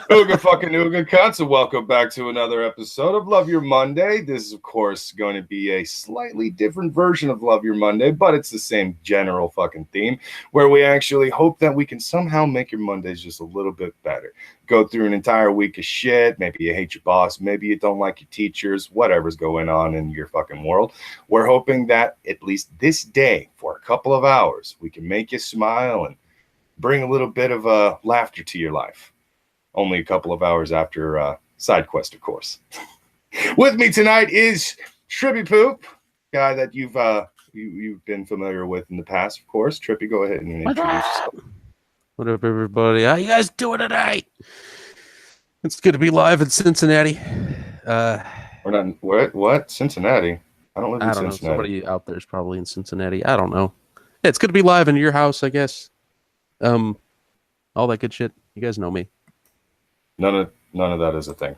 Ooga fucking ooga cunts, and welcome back to another episode of Love Your Monday. This is, of course, going to be a slightly different version of Love Your Monday, but it's the same general fucking theme, where we actually hope that we can somehow make your Mondays just a little bit better. Go through an entire week of shit. Maybe you hate your boss. Maybe you don't like your teachers. Whatever's going on in your fucking world. We're hoping that at least this day, for a couple of hours, we can make you smile and bring a little bit of laughter to your life. Only a couple of hours after Side Quest, of course. With me tonight is Trippy Poop, guy that you've been familiar with in the past, of course. Trippy, go ahead and introduce yourself. What up, everybody? How you guys doing tonight? It's good to be live in Cincinnati. We're not what? Cincinnati? I don't live in Cincinnati. Know. Somebody out there is probably in Cincinnati. I don't know. Yeah, it's good to be live in your house, I guess. All that good shit. You guys know me. None of that is a thing.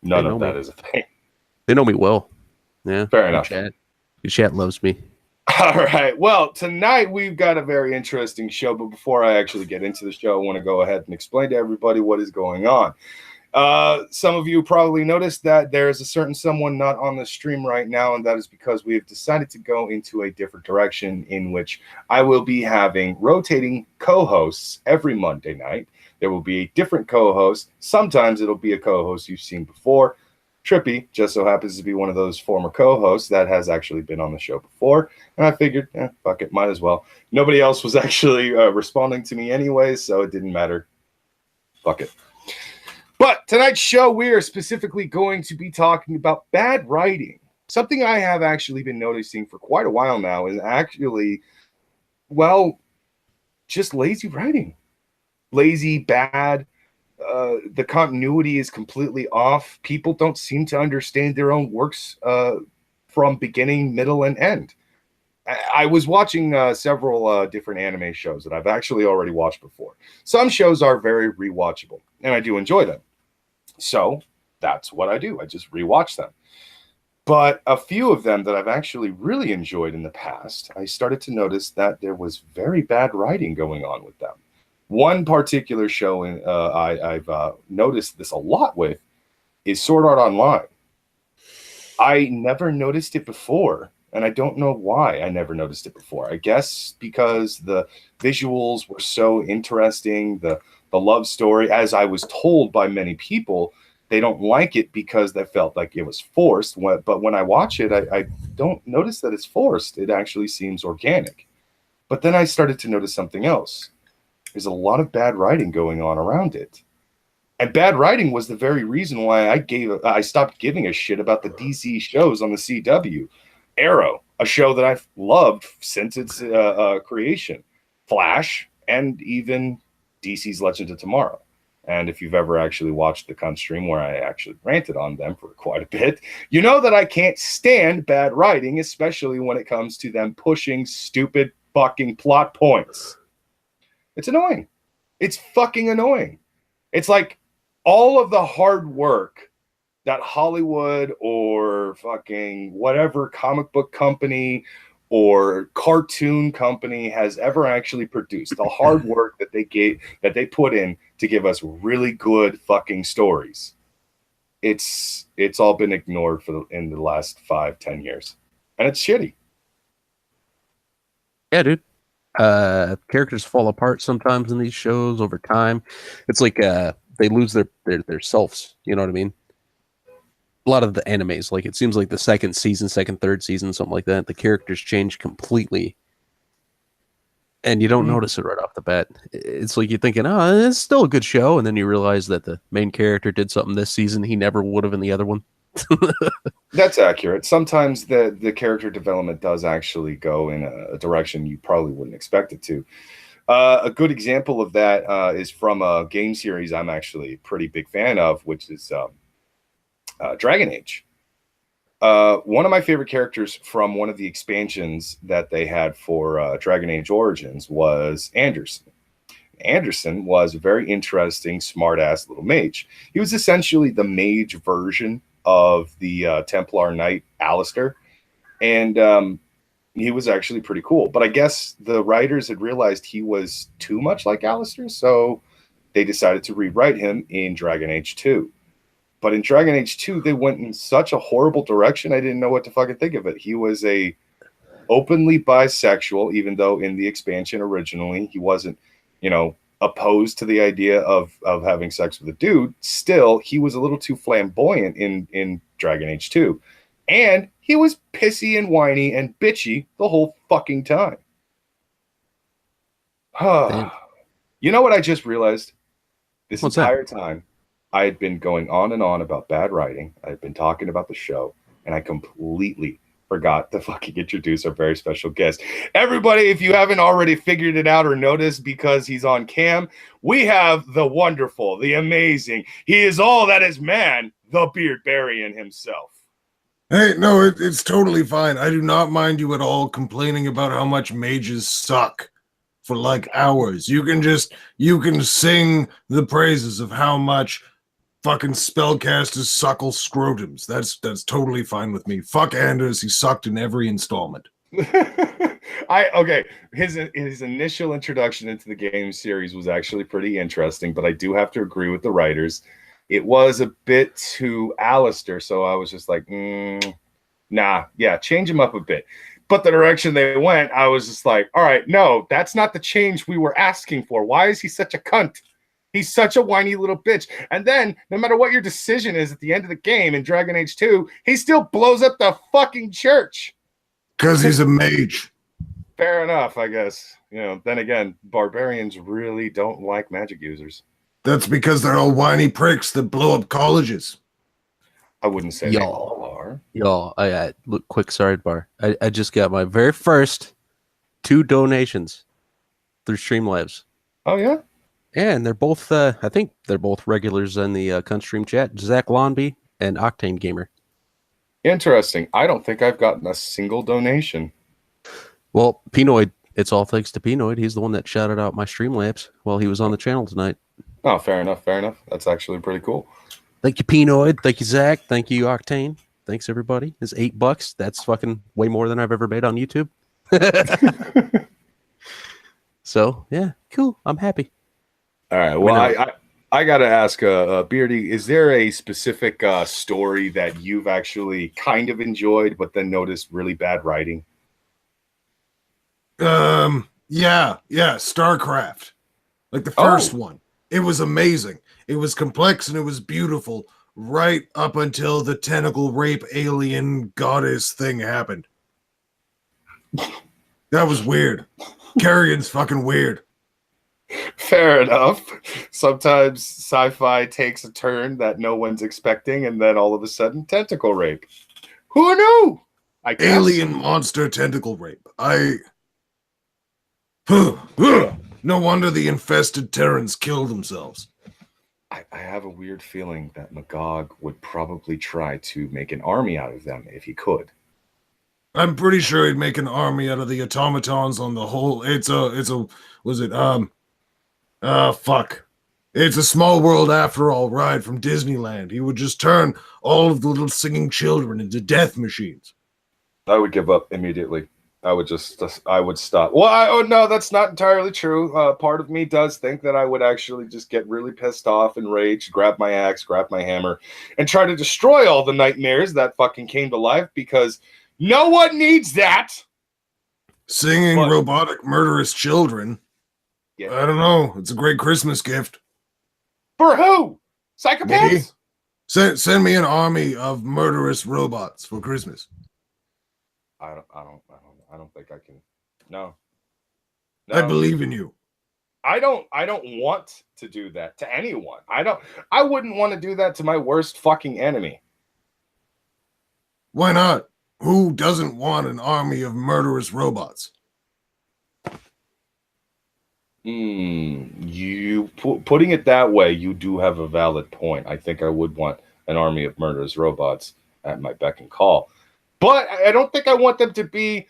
None of that is a thing. They know me well. Yeah. Fair enough. Your chat loves me. All right. Well, tonight we've got a very interesting show, but before I actually get into the show, I want to go ahead and explain to everybody what is going on. Some of you probably noticed that there is a certain someone not on the stream right now, and that is because we have decided to go into a different direction in which I will be having rotating co-hosts every Monday night. There will be a different co-host. Sometimes it'll be a co-host you've seen before. Trippy just so happens to be one of those former co-hosts that has actually been on the show before. And I figured, fuck it, might as well. Nobody else was actually responding to me anyway, so it didn't matter. Fuck it. But tonight's show, we are specifically going to be talking about bad writing. Something I have actually been noticing for quite a while now is actually, well, just lazy writing. Lazy, bad, the continuity is completely off. People don't seem to understand their own works from beginning, middle, and end. I was watching several different anime shows that I've actually already watched before. Some shows are very rewatchable, and I do enjoy them. So that's what I do. I just rewatch them. But a few of them that I've actually really enjoyed in the past, I started to notice that there was very bad writing going on with them. One particular show I've noticed this a lot with is Sword Art Online. I never noticed it before, and I don't know why I never noticed it before. I guess because the visuals were so interesting, the love story, as I was told by many people, they don't like it because they felt like it was forced. But when I watch it, I don't notice that it's forced. It actually seems organic. But then I started to notice something else. There's a lot of bad writing going on around it. And bad writing was the very reason why I stopped giving a shit about the DC shows on the CW. Arrow, a show that I've loved since its creation. Flash, and even DC's Legends of Tomorrow. And if you've ever actually watched the cunt stream where I actually ranted on them for quite a bit, you know that I can't stand bad writing, especially when it comes to them pushing stupid fucking plot points. It's annoying. It's fucking annoying. It's like all of the hard work that Hollywood or fucking whatever comic book company or cartoon company has ever actually produced, the hard work that they put in to give us really good fucking stories. It's all been ignored in the last 5-10 years. And it's shitty. Yeah, dude. Characters fall apart sometimes in these shows over time. It's like they lose their selves. You know what I mean? A lot of the animes, like it seems like the second, third season, something like that, the characters change completely, and you don't notice it right off the bat. It's like you're thinking, oh, it's still a good show, and then you realize that the main character did something this season he never would have in the other one. That's accurate. Sometimes the character development does actually go in a direction you probably wouldn't expect it to. A good example of that is from a game series I'm actually a pretty big fan of, which is Dragon Age. One of my favorite characters from one of the expansions that they had for Dragon Age Origins was Anderson. Anderson was a very interesting, smart-ass little mage. He was essentially the mage version of the Templar Knight Alistair. And He was actually pretty cool. But I guess the writers had realized he was too much like Alistair, so they decided to rewrite him in Dragon Age 2. But in Dragon Age 2, they went in such a horrible direction, I didn't know what to fucking think of it. He was a openly bisexual, even though in the expansion originally he wasn't, opposed to the idea of having sex with a dude. Still, he was a little too flamboyant in Dragon Age 2. And he was pissy and whiny and bitchy the whole fucking time. You know what I just realized? This What's entire time, I had been going on and on about bad writing. I had been talking about the show, and I completely forgot to fucking introduce our very special guest. Everybody, if you haven't already figured it out or noticed because he's on cam, we have the wonderful, the amazing, he is all that is man, the Beardbarian himself. Hey, no, it's totally fine. I do not mind you at all complaining about how much mages suck for like hours. You can sing the praises of how much fucking spellcasters suckle scrotums. That's totally fine with me. Fuck Anders, he sucked in every installment. His initial introduction into the game series was actually pretty interesting, but I do have to agree with the writers. It was a bit too Alistair, so I was just like, change him up a bit. But the direction they went, I was just like, all right, no, that's not the change we were asking for. Why is he such a cunt? He's such a whiny little bitch. And then, no matter what your decision is at the end of the game in Dragon Age 2, he still blows up the fucking church. Because he's a mage. Fair enough, I guess. Then again, barbarians really don't like magic users. That's because they're all whiny pricks that blow up colleges. I wouldn't say they all are. Y'all, look, quick sidebar. I just got my very first 2 donations through Streamlabs. Oh, yeah? Yeah, and they're both, I think they're both regulars in the Cunstream chat. Zach Lonby and Octane Gamer. Interesting. I don't think I've gotten a single donation. Well, Pinoid, it's all thanks to Pinoid. He's the one that shouted out my Streamlabs while he was on the channel tonight. Oh, fair enough. That's actually pretty cool. Thank you, Pinoid. Thank you, Zach. Thank you, Octane. Thanks, everybody. It's $8. That's fucking way more than I've ever made on YouTube. So, yeah, cool. I'm happy. All right. Well, I got to ask, Beardy, is there a specific story that you've actually kind of enjoyed but then noticed really bad writing? Yeah, StarCraft. Like the first one. It was amazing. It was complex and it was beautiful right up until the tentacle rape alien goddess thing happened. That was weird. Carrion's fucking weird. Fair enough. Sometimes sci-fi takes a turn that no one's expecting, and then all of a sudden, tentacle rape. Who knew? I guess. Alien monster tentacle rape. No wonder the infested Terrans killed themselves. I have a weird feeling that Magog would probably try to make an army out of them if he could. I'm pretty sure he'd make an army out of the automatons on the whole. It's a Small World After All ride from Disneyland. He would just turn all of the little singing children into death machines. I would give up immediately. I would stop. Well, no, that's not entirely true. Part of me does think that I would actually just get really pissed off and rage, grab my axe, grab my hammer, and try to destroy all the nightmares that fucking came to life, because no one needs that. Singing robotic murderous children. Yeah. I don't know. It's a great Christmas gift. For who? Psychopaths? Maybe. Send me an army of murderous robots for Christmas. I don't think I can. No. I believe in you. I don't want to do that to anyone. I wouldn't want to do that to my worst fucking enemy. Why not? Who doesn't want an army of murderous robots? You putting it that way, you do have a valid point. I think I would want an army of murderous robots at my beck and call. But I don't think I want them to be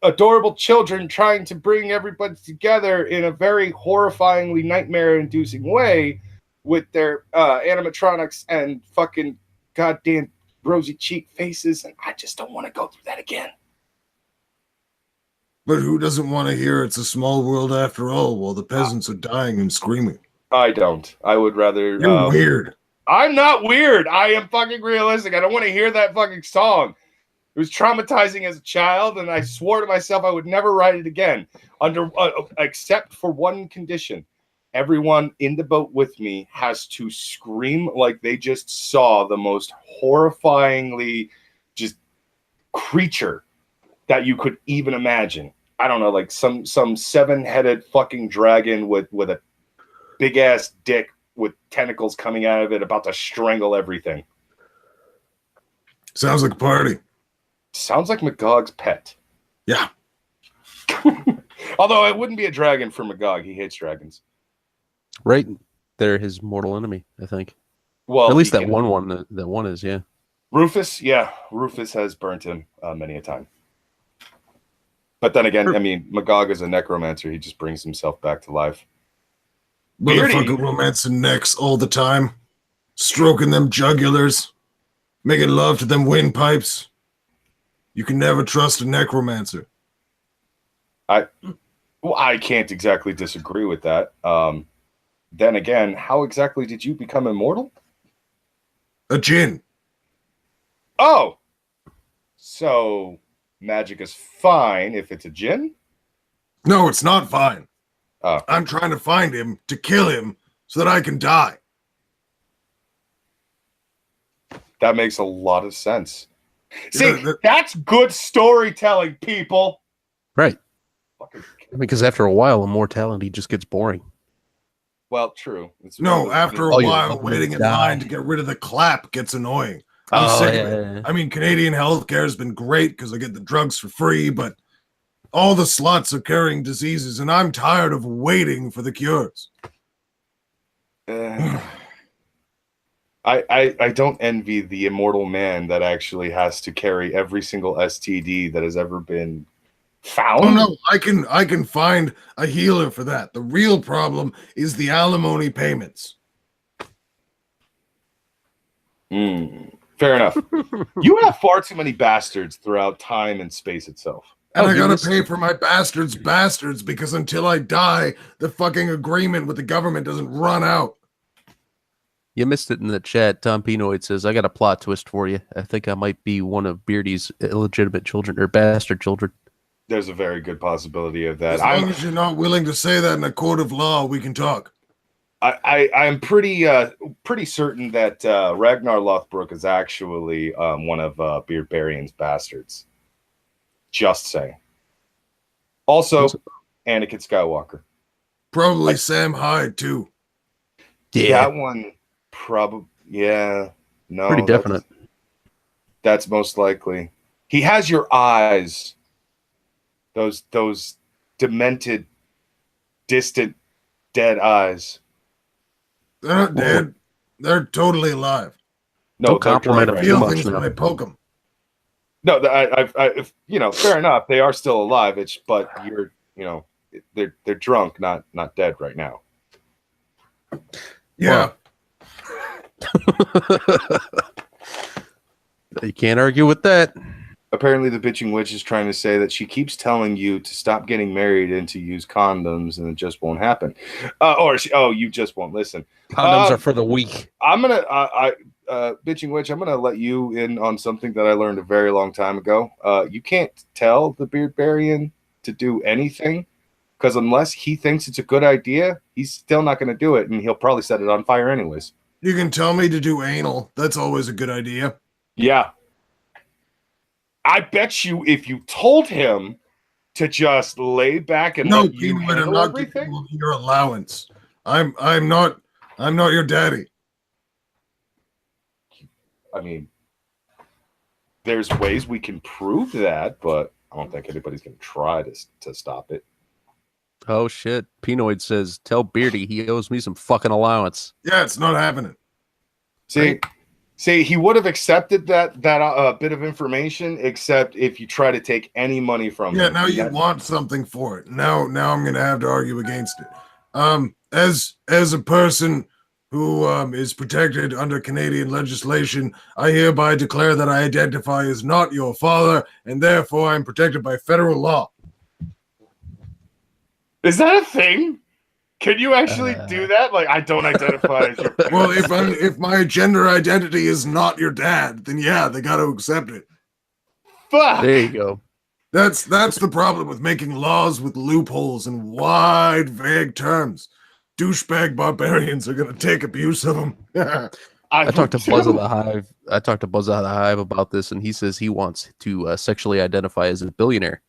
adorable children trying to bring everybody together in a very horrifyingly nightmare-inducing way with their animatronics and fucking goddamn rosy cheek faces. And I just don't want to go through that again. But who doesn't want to hear it's a small world after all while the peasants are dying and screaming? I don't. I would rather. You're weird. I'm not weird. I am fucking realistic. I don't want to hear that fucking song. It was traumatizing as a child, and I swore to myself I would never write it again, except for one condition. Everyone in the boat with me has to scream like they just saw the most horrifyingly just creature that you could even imagine. I don't know, like some 7-headed fucking dragon with a big ass dick with tentacles coming out of it, about to strangle everything. Sounds like a party. Sounds like Magog's pet. Yeah. Although it wouldn't be a dragon for Magog. He hates dragons. Right. They're his mortal enemy, I think. Well, at least that one is, yeah. Rufus, yeah. Rufus has burnt him many a time. But then again, I mean, Magog is a necromancer. He just brings himself back to life. Motherfucking romancing necks all the time. Stroking them jugulars. Making love to them windpipes. You can never trust a necromancer. I can't exactly disagree with that. Then again, how exactly did you become immortal? A djinn. Oh! So, magic is fine if it's a djinn? No, it's not fine. Oh. I'm trying to find him to kill him so that I can die. That makes a lot of sense. Yeah, See, that's good storytelling, people. Right. Because after a while, immortality just gets boring. Well, true. No, after a while, waiting in line to get rid of the clap gets annoying. I'm sick of it. I mean, Canadian healthcare has been great because I get the drugs for free, but all the sluts are carrying diseases, and I'm tired of waiting for the cures. I don't envy the immortal man that actually has to carry every single STD that has ever been found. Oh no, I can find a healer for that. The real problem is the alimony payments. Fair enough. You have far too many bastards throughout time and space itself. And I gotta pay for my bastards because until I die, the fucking agreement with the government doesn't run out. You missed it in the chat. Tom Pinoid says, I got a plot twist for you. I think I might be one of Beardy's illegitimate children or bastard children. There's a very good possibility of that. As long as you're not willing to say that in a court of law, we can talk. I'm pretty certain that Ragnar Lothbrok is actually one of Beardbarian's bastards. Just saying. Also, Anakin Skywalker. Probably Sam Hyde, too. Yeah. That one, probably, yeah. No. Pretty definite. That's most likely. He has your eyes. Those demented, distant, dead eyes. They're not dead. They're totally alive. No, compliment I feel things when I poke them. No, fair enough. They are still alive. But they're drunk, not dead right now. Yeah. You can't argue with that. Apparently, the bitching witch is trying to say that she keeps telling you to stop getting married and to use condoms, and it just won't happen. You just won't listen. Condoms are for the weak. I'm gonna, bitching witch. I'm gonna let you in on something that I learned a very long time ago. You can't tell the Beardbarian to do anything because unless he thinks it's a good idea, he's still not going to do it, and he'll probably set it on fire anyways. You can tell me to do anal. That's always a good idea. Yeah. I bet you if you told him to just lay back and let you handle everything. No, your allowance. I'm not your daddy. I mean, there's ways we can prove that, but I don't think anybody's going to try to stop it. Oh shit! Pinoid says, "Tell Beardy he owes me some fucking allowance." Yeah, it's not happening. See, he would have accepted that bit of information, except if you try to take any money from him. Yeah, now you want something for it. Now I'm going to have to argue against it. As a person who is protected under Canadian legislation, I hereby declare that I identify as not your father, and therefore I'm protected by federal law. Is that a thing? Can you actually do that? Like, I don't identify as your Well, if my gender identity is not your dad, then yeah, they got to accept it. Fuck. There you go. That's the problem with making laws with loopholes and wide, vague terms. Douchebag barbarians are gonna take abuse of them. I talked to Buzz of the Hive. I talked to Buzz of the Hive about this, and he says he wants to sexually identify as a billionaire.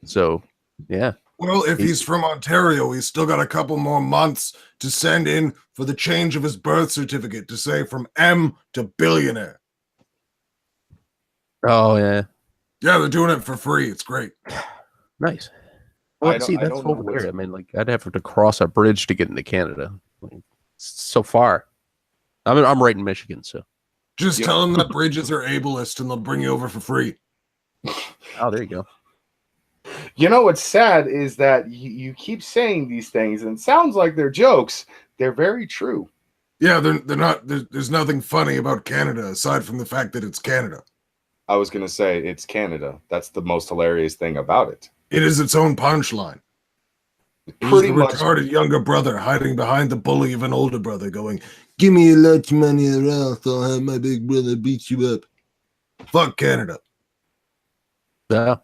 So, yeah. Well, if he's from Ontario, he's still got a couple more months to send in for the change of his birth certificate to say from M to billionaire. Oh, yeah. Yeah, they're doing it for free. It's great. Nice. Well, see, that's over there. I mean, like, I'd have to cross a bridge to get into Canada. Like, so far. I'm right in Michigan, so. Just tell them that bridges are ableist and they'll bring you over for free. Oh, there you go. You know what's sad is that you keep saying these things and it sounds like they're jokes. They're very true. Yeah, they're not. There's nothing funny about Canada aside from the fact that it's Canada. I was going to say it's Canada. That's the most hilarious thing about it. It is its own punchline. Pretty much. Retarded younger brother hiding behind the bully of an older brother going, give me a lot of money or else I'll have my big brother beat you up. Fuck Canada. Yeah.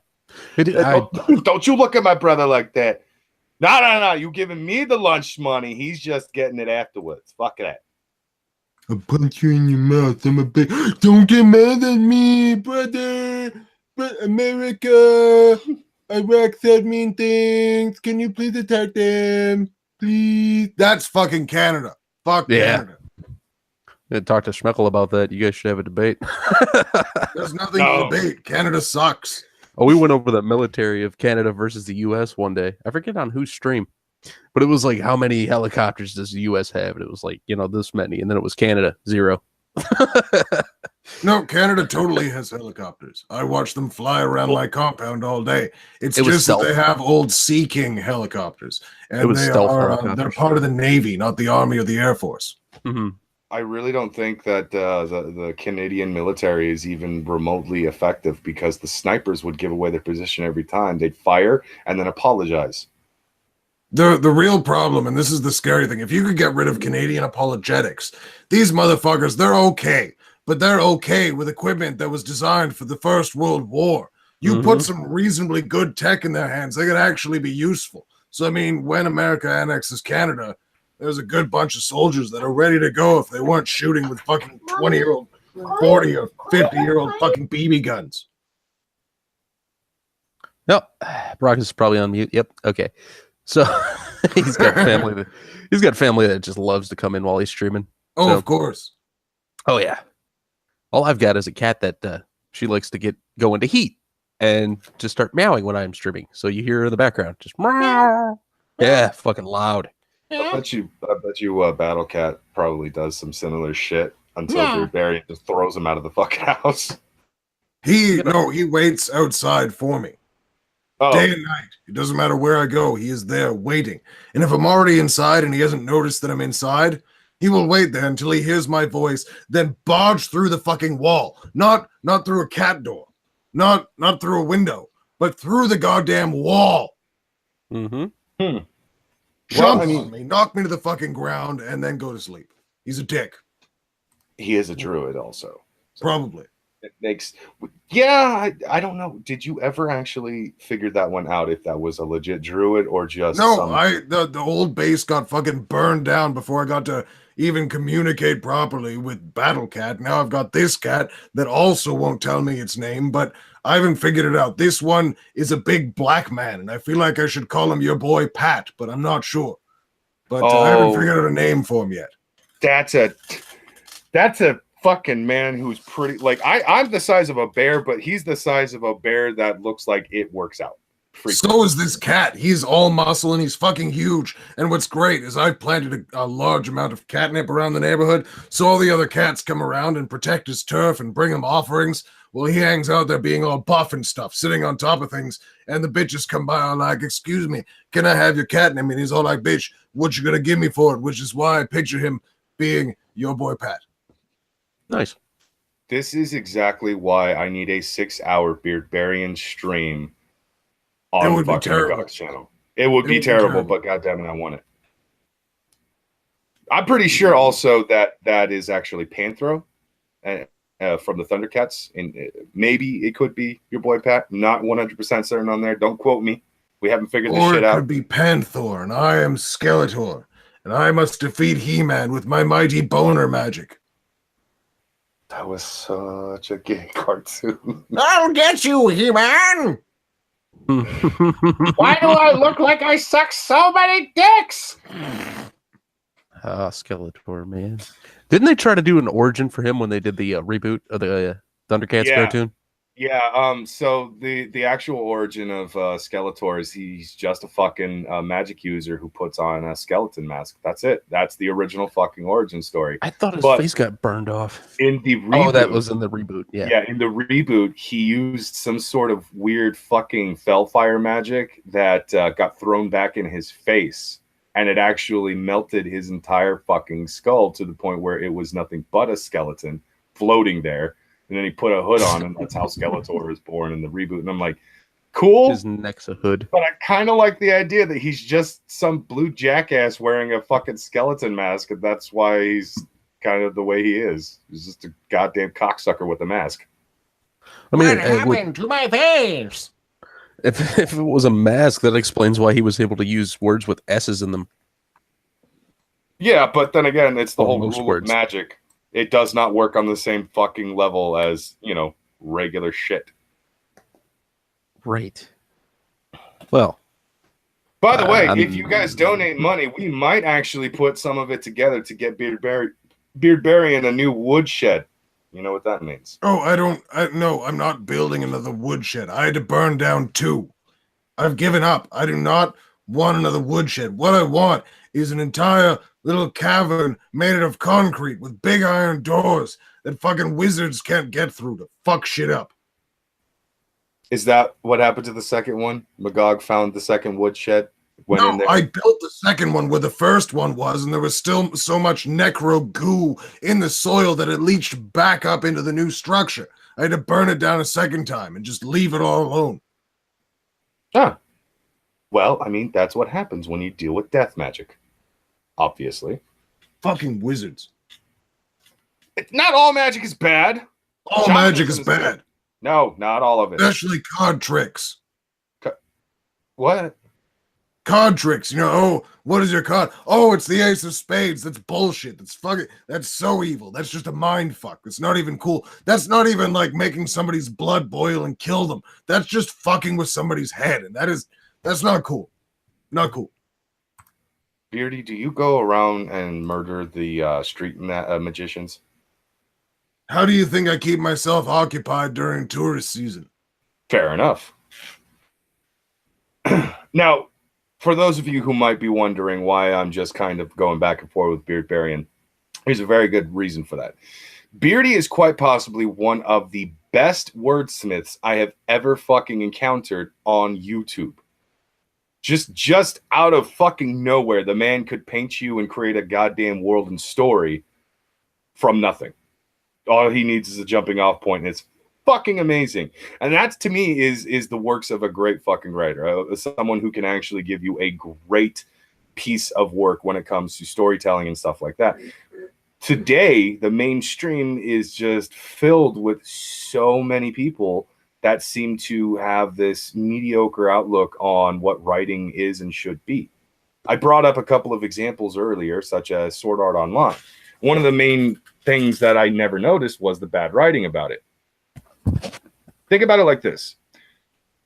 Don't you look at my brother like that. No. You giving me the lunch money. He's just getting it afterwards. Fuck that. I'll punch you in your mouth. I'm a big... Don't get mad at me, brother. But America, Iraq said mean things. Can you please attack them? Please. That's fucking Canada. Fuck Canada. Talk to Schmeckel about that. You guys should have a debate. There's nothing to debate. Canada sucks. Oh, we went over the military of Canada versus the U.S. one day. I forget on whose stream, but it was like, how many helicopters does the U.S. have? And it was like, this many. And then it was Canada, 0. No, Canada totally has helicopters. I watch them fly around my compound all day. It's just that they have old Sea King helicopters. And they're part of the Navy, not the Army or the Air Force. Mm-hmm. I really don't think that the Canadian military is even remotely effective because the snipers would give away their position every time. They'd fire and then apologize. The real problem, and this is the scary thing, if you could get rid of Canadian apologetics, these motherfuckers, they're okay. But they're okay with equipment that was designed for the First World War. You put some reasonably good tech in their hands, they could actually be useful. So, I mean, when America annexes Canada, there's a good bunch of soldiers that are ready to go if they weren't shooting with fucking 20-year-old, 40 or 50-year-old fucking BB guns. No, Brock is probably on mute. Yep. Okay. So he's got family. He's got family that just loves to come in while he's streaming. Oh, so, of course. Oh yeah. All I've got is a cat that she likes to go into heat and just start meowing when I'm streaming. So you hear her in the background, just meow. Yeah, fucking loud. I bet you, Battle Cat probably does some similar shit until Beardbarian just throws him out of the fucking house. He waits outside for me. Day and night. It doesn't matter where I go. He is there waiting. And if I'm already inside and he hasn't noticed that I'm inside, he will wait there until he hears my voice, then barge through the fucking wall. Not through a cat door. Not through a window, but through the goddamn wall. Mm-hmm. Jump on me, knock me to the fucking ground, and then go to sleep. He's a dick. He is a druid also. So probably. It makes... Yeah, I don't know. Did you ever actually figure that one out, if that was a legit druid or just... No, the old base got fucking burned down before I got to even communicate properly with Battle Cat. Now I've got this cat that also won't tell me its name, but I haven't figured it out. This one is a big black man, and I feel like I should call him your boy Pat, but I'm not sure. But I haven't figured out a name for him yet. That's a fucking man who's pretty... Like, I'm the size of a bear, but he's the size of a bear that looks like it works out. So is this cat. He's all muscle and he's fucking huge. And what's great is I've planted a large amount of catnip around the neighborhood, so all the other cats come around and protect his turf and bring him offerings. Well, he hangs out there being all buff and stuff, sitting on top of things, and the bitches come by all like, excuse me, can I have your catnip? And he's all like, bitch, what you gonna give me for it? Which is why I picture him being your boy Pat. Nice. This is exactly why I need a 6-hour Beardbarian stream on fucking Gog's channel. It would be terrible, but goddamn it, I want it. I'm pretty sure also that is actually Panthro from the Thundercats, and maybe it could be your boy Pat. Not 100% certain on there. Don't quote me. We haven't figured this shit out. Or it could be Panther, and I am Skeletor, and I must defeat He-Man with my mighty boner magic. That was such a gay cartoon. I'll get you, He-Man! Why do I look like I suck so many dicks? Skeletor, man. Didn't they try to do an origin for him when they did the reboot of the Thundercats cartoon? Yeah. So the actual origin of Skeletor is he's just a fucking magic user who puts on a skeleton mask. That's it. That's the original fucking origin story. I thought his face got burned off. In the reboot, oh, that was in the reboot. Yeah. Yeah, in the reboot, he used some sort of weird fucking fellfire magic that got thrown back in his face, and it actually melted his entire fucking skull to the point where it was nothing but a skeleton floating there. And then he put a hood on, and that's how Skeletor is born in the reboot. And I'm like, cool. His neck's a hood. But I kind of like the idea that he's just some blue jackass wearing a fucking skeleton mask, and that's why he's kind of the way he is. He's just a goddamn cocksucker with a mask. I mean, what happened to my face? If it was a mask, that explains why he was able to use words with S's in them. Yeah, but then again, it's the whole rule words. of magic. It does not work on the same fucking level as, regular shit. Right. Well. By the way, if you guys donate money, we might actually put some of it together to get Beardbarian a new woodshed. You know what that means? Oh, no, I'm not building another woodshed. I had to burn down 2. I've given up. I do not want another woodshed. What I want is an entire little cavern made out of concrete with big iron doors that fucking wizards can't get through to fuck shit up. Is that what happened to the second one? Magog found the second woodshed? No, I built the second one where the first one was, and there was still so much necro goo in the soil that it leached back up into the new structure. I had to burn it down a second time and just leave it all alone. Ah. Well, I mean, that's what happens when you deal with death magic. Obviously. Fucking wizards. Not all magic is bad. All magic is bad. No, not all of it. Especially card tricks. What? Card tricks. What is your card? Oh, it's the ace of spades. That's bullshit. That's so evil. That's just a mind fuck. It's not even cool. That's not even like making somebody's blood boil and kill them. That's just fucking with somebody's head. And that's not cool. Not cool. Beardy, do you go around and murder the street magicians? How do you think I keep myself occupied during tourist season? Fair enough. Now, for those of you who might be wondering why I'm just kind of going back and forth with Beardbarian, here's a very good reason for that. Beardy is quite possibly one of the best wordsmiths I have ever fucking encountered on YouTube. Just out of fucking nowhere, the man could paint you and create a goddamn world and story from nothing. All he needs is a jumping off point, and it's fucking amazing. And that, to me, is the works of a great fucking writer. Someone who can actually give you a great piece of work when it comes to storytelling and stuff like that. Today, the mainstream is just filled with so many people that seem to have this mediocre outlook on what writing is and should be. I brought up a couple of examples earlier, such as Sword Art Online. One of the main things that I never noticed was the bad writing about it. Think about it like this.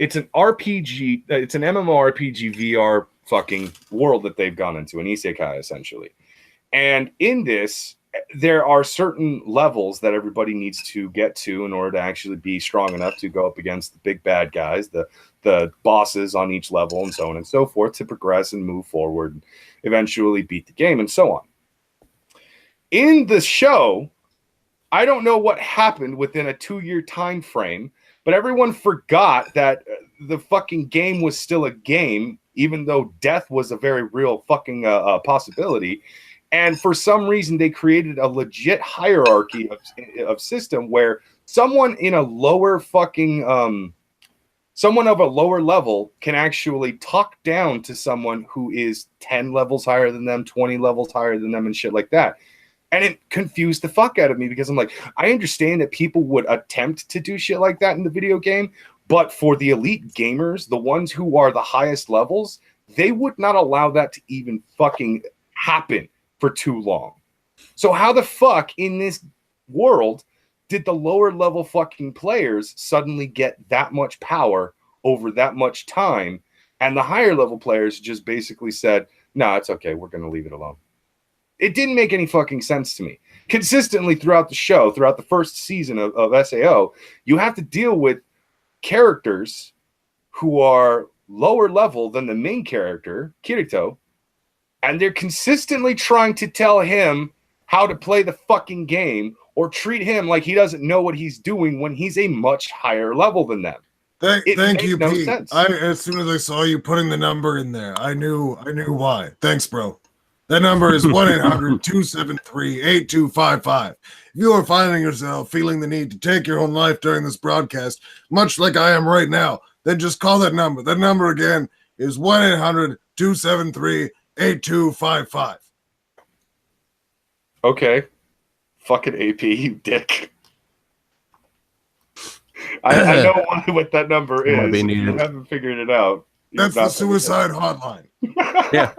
It's an RPG, it's an MMORPG VR fucking world that they've gone into, an isekai essentially. And in this, there are certain levels that everybody needs to get to in order to actually be strong enough to go up against the big bad guys, the bosses on each level, and so on and so forth, to progress and move forward and eventually beat the game and so on. In the show, I don't know what happened within a 2-year time frame, but everyone forgot that the fucking game was still a game, even though death was a very real fucking possibility. And for some reason, they created a legit hierarchy of system where someone in a lower fucking Someone of a lower level can actually talk down to someone who is 10 levels higher than them, 20 levels higher than them, and shit like that. And it confused the fuck out of me because I'm like, I understand that people would attempt to do shit like that in the video game, but for the elite gamers, the ones who are the highest levels, they would not allow that to even fucking happen for too long. So how the fuck in this world did the lower level fucking players suddenly get that much power over that much time? And the higher level players just basically said, no, it's okay. We're going to leave it alone. It didn't make any fucking sense to me. Consistently throughout the show, throughout the first season of SAO, you have to deal with characters who are lower level than the main character, Kirito, and they're consistently trying to tell him how to play the fucking game or treat him like he doesn't know what he's doing when he's a much higher level than them. Thank you, no Pete. sense. As soon as I saw you putting the number in there, I knew why. Thanks, bro. That number is 1-800-273-8255. If you are finding yourself feeling the need to take your own life during this broadcast, much like I am right now, then just call that number. That number again is 1-800-273-8255. Okay. Fucking AP, you dick. I know what that number is. If you haven't figured it out. That's the suicide hotline. Yeah.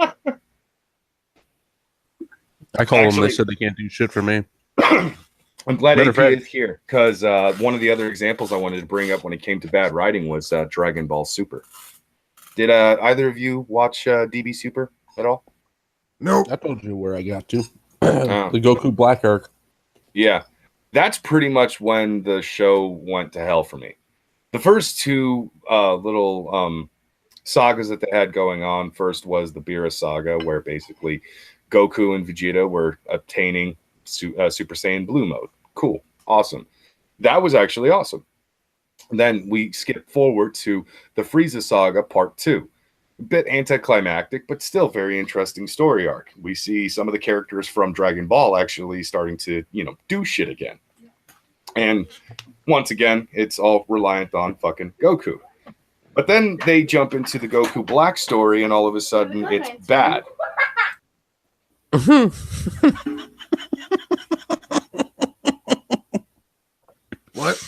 I call them. They said they can't do shit for me. I'm glad AP is here because one of the other examples I wanted to bring up when it came to bad writing was Dragon Ball Super. Did either of you watch DB Super at all? Nope. I told you where I got to. The Goku Black arc. Yeah. That's pretty much when the show went to hell for me. The first two little sagas that they had going on, first was the Beerus saga, where basically Goku and Vegeta were obtaining Super Saiyan Blue mode. Cool. Awesome. That was actually awesome. Then we skip forward to the Frieza saga part 2. A bit anticlimactic, but still very interesting story arc. We see some of the characters from Dragon Ball actually starting to, do shit again. And once again, it's all reliant on fucking Goku. But then they jump into the Goku Black story, and all of a sudden, it's bad. What?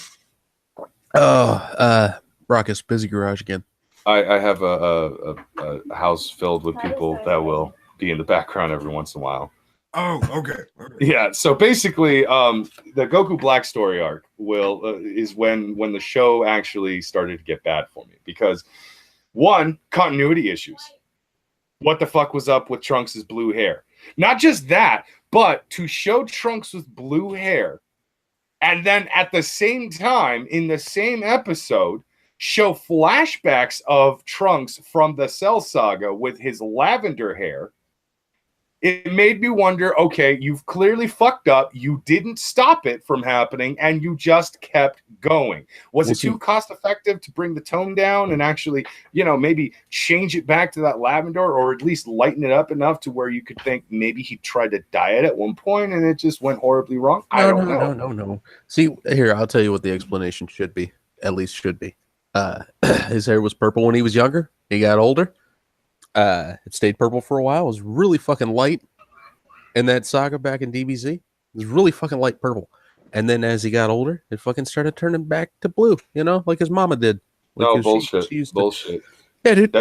Oh, Rockus, busy garage again. I have a house filled with people that will be in the background every once in a while. Oh, okay. Yeah, so basically, the Goku Black story arc is when the show actually started to get bad for me because, one, continuity issues. What the fuck was up with Trunks' blue hair? Not just that, but to show Trunks with blue hair, and then at the same time, in the same episode, show flashbacks of Trunks from the Cell Saga with his lavender hair. It made me wonder, okay, you've clearly fucked up. You didn't stop it from happening, and you just kept going. Was it too cost effective to bring the tone down and actually, maybe change it back to that lavender, or at least lighten it up enough to where you could think maybe he tried to dye it at one point and it just went horribly wrong? I don't know. No. See, here, I'll tell you what the explanation should be. At least should be. His hair was purple when he was younger. He got older. It stayed purple for a while. It was really fucking light. And that saga back in DBZ, it was really fucking light purple. And then as he got older, it fucking started turning back to blue, like his mama did. No, bullshit. Bullshit. Yeah, dude.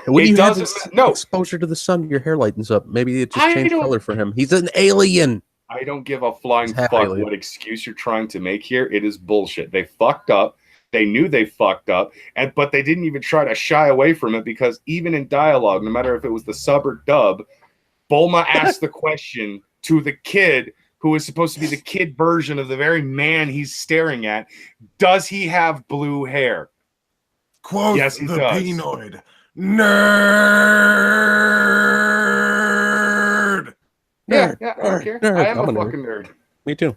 When you have exposure to the sun, your hair lightens up. Maybe it just changed color for him. He's an alien. I don't give a flying fuck what excuse you're trying to make here. It is bullshit. They fucked up. They knew they fucked up, but they didn't even try to shy away from it because even in dialogue, no matter if it was the sub or dub, Bulma asked the question to the kid who is supposed to be the kid version of the very man he's staring at. Does he have blue hair? Quote yes, he the does. Penoid. Nerd! Yeah, I don't care. Nerd. I am a fucking nerd. Me too.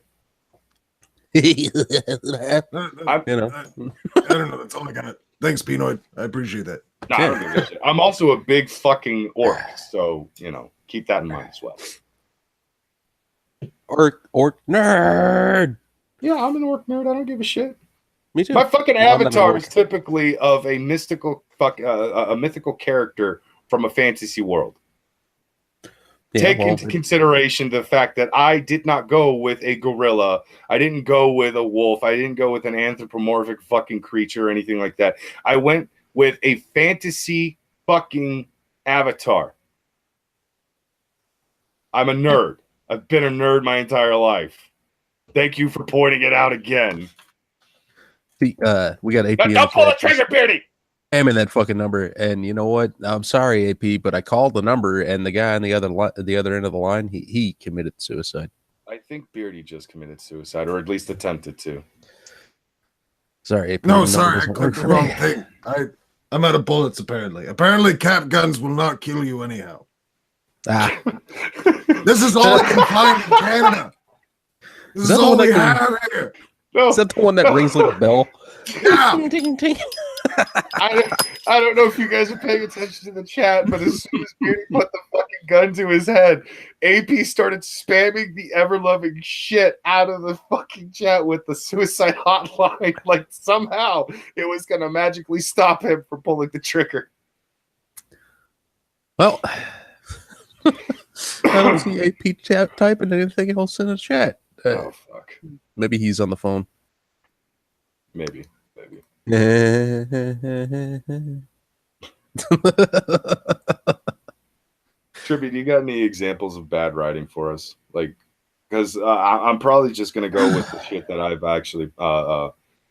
I don't know. That's all I got. Thanks, Penoid. I appreciate that. No, I don't give a shit. I'm also a big fucking orc, so keep that in mind as well. Orc nerd. Yeah, I'm an orc nerd. I don't give a shit. Me too. My fucking Well, I'm avatar not is typically of a mythical character from a fantasy world. Take into consideration the fact that I did not go with a gorilla. I didn't go with a wolf. I didn't go with an anthropomorphic fucking creature or anything like that. I went with a fantasy fucking avatar. I'm a nerd. I've been a nerd my entire life. Thank you for pointing it out again. See, we got AP. Don't pull the trigger, Beardy! I'm in that fucking number, and you know what? I'm sorry, AP, but I called the number, and the guy on the other end of the line, he committed suicide. I think Beardy just committed suicide, or at least attempted to. Sorry, AP. No, sorry, I clicked the wrong thing. I'm out of bullets, apparently. Apparently, cap guns will not kill you anyhow. This is all I can find in Canada. This is all we have here. No. Is that the one that rings like a bell? Yeah. Ding, ding, ding. I don't know if you guys are paying attention to the chat, but as soon as Beardy put the fucking gun to his head, AP started spamming the ever-loving shit out of the fucking chat with the suicide hotline. Like somehow it was going to magically stop him from pulling the trigger. Well, I don't see AP chat typing anything else in the chat. Oh, fuck. Maybe he's on the phone. Maybe. Trippy, do you got any examples of bad writing for us? Like, because I'm probably just going to go with the shit that I've actually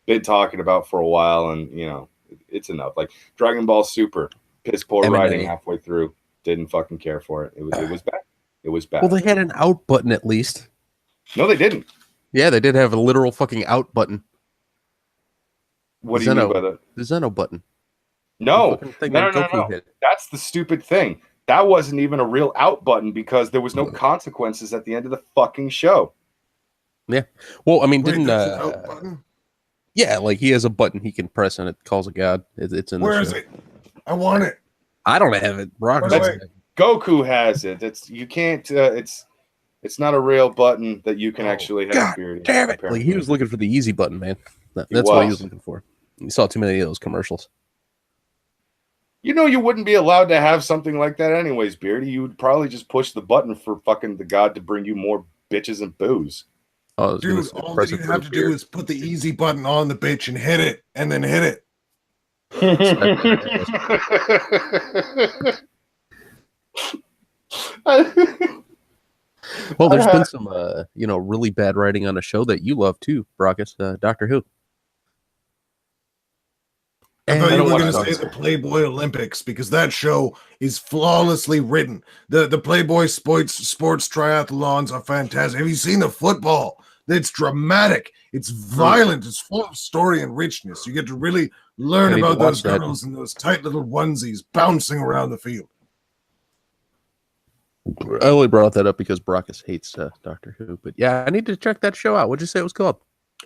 been talking about for a while, and, you know, it's enough. Like, Dragon Ball Super, piss poor writing halfway through. Didn't fucking care for it. It was bad. It was bad. Well, they had an out button at least. No, they didn't. Yeah, they did have a literal fucking out button. What do you mean by that? The Zeno button. No. That's the stupid thing. That wasn't even a real out button because there was no consequences at the end of the fucking show. Yeah. Well, I mean, Wait, didn't out button? Yeah, like he has a button he can press and it calls a god. It's in. Where is it? I want it. I don't have it. Brock has it. Goku has it. You can't. It's not a real button that you can actually have. God Beardy, damn it! Like, he was looking for the easy button, man. That's what he was looking for. You saw too many of those commercials. You know, you wouldn't be allowed to have something like that anyways, Beardy. You would probably just push the button for fucking the god to bring you more bitches and booze. Oh, dude, all that you have to do is put the easy button on the bitch and hit it, and then hit it. Well, there's been some, really bad writing on a show that you love too, Brockus, Doctor Who. I thought you were going to say the Playboy Olympics because that show is flawlessly written. The Playboy sports triathlons are fantastic. Have you seen the football? It's dramatic. It's violent. It's full of story and richness. You get to really learn about those girls in those tight little onesies bouncing around the field. I only brought that up because Brockus hates Doctor Who. But yeah, I need to check that show out. What'd you say it was called?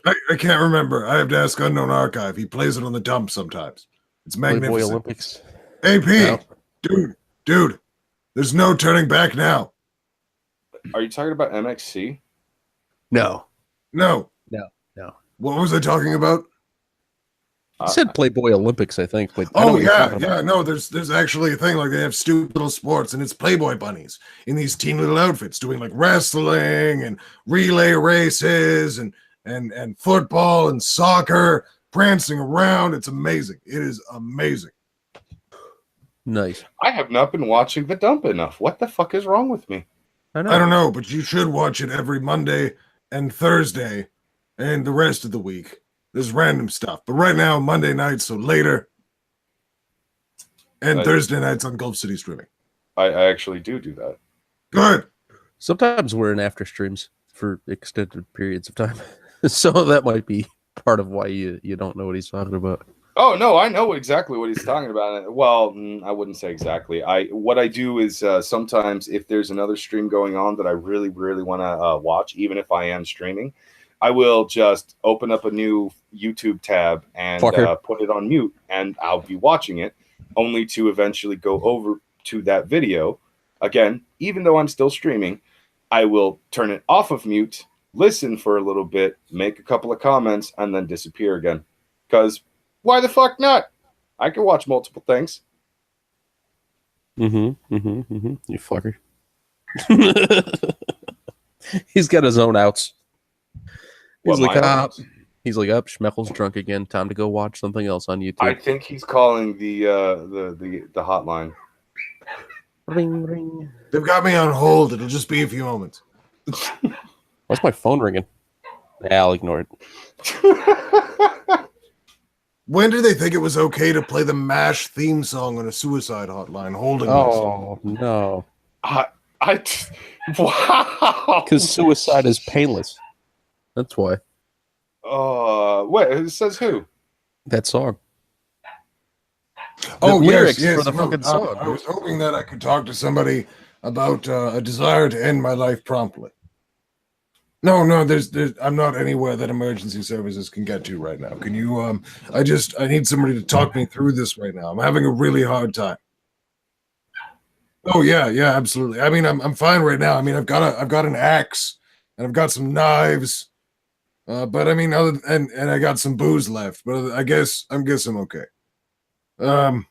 I can't remember. I have to ask Unknown Archive. He plays it on the dump sometimes. It's magnificent. Playboy Olympics. AP, dude, there's no turning back now. Are you talking about MXC? No. What was I talking about? I said Playboy Olympics, I think. But no. There's actually a thing like they have stupid little sports, and it's Playboy bunnies in these teeny little outfits doing like wrestling and relay races and football and soccer, prancing around. It's amazing. It is amazing. Nice. I have not been watching The Dump enough. What the fuck is wrong with me? I don't know, but you should watch it every Monday and Thursday and the rest of the week. There's random stuff. But right now, Monday nights, so later, and Thursday nights on Gulf City streaming. I actually do that. Good. Sometimes we're in after streams for extended periods of time. So that might be part of why you don't know what he's talking about. Oh, no, I know exactly what he's talking about. Well, I wouldn't say exactly. What I do is sometimes if there's another stream going on that I really, really want to watch, even if I am streaming, I will just open up a new YouTube tab and put it on mute, and I'll be watching it, only to eventually go over to that video. Again, even though I'm still streaming, I will turn it off of mute, listen for a little bit, make a couple of comments, and then disappear again. Because why the fuck not? I can watch multiple things. You fucker. He's got his own outs. He's What, like, my outs? He's like, up. Schmeckel's drunk again. Time to go watch something else on YouTube. I think he's calling the hotline. Ring, ring. They've got me on hold. It'll just be a few moments. Why's my phone ringing? Yeah, I'll ignore it. When did they think it was okay to play the MASH theme song on a suicide hotline? Holding Oh, no. Wow. Because suicide is painless. That's why. Wait, it says who? That song. Oh, lyrics yes, for the fucking song. I was hoping that I could talk to somebody about a desire to end my life promptly. No, there's I'm not anywhere that emergency services can get to right now. Can you I need somebody to talk me through this right now. I'm having a really hard time. Oh yeah, absolutely. I mean, I'm fine right now. I mean, I've got an axe and I've got some knives. But I mean, and I got some booze left, but I guess I'm okay. No,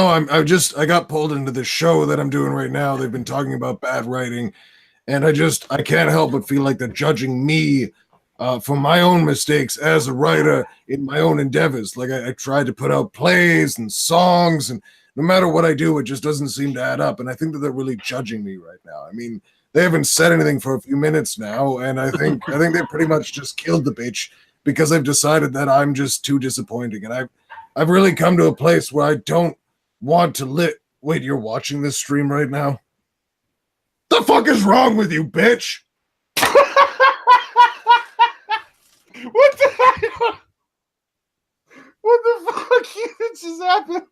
I got pulled into this show that I'm doing right now. They've been talking about bad writing, and I can't help but feel like they're judging me for my own mistakes as a writer in my own endeavors. Like I tried to put out plays and songs, and no matter what I do, it just doesn't seem to add up. And I think that they're really judging me right now. I mean, they haven't said anything for a few minutes now, and I think they pretty much just killed the bitch because they've decided that I'm just too disappointing. And I've really come to a place where I don't want to Wait, you're watching this stream right now? The fuck is wrong with you, bitch? What the hell? What the fuck just happened?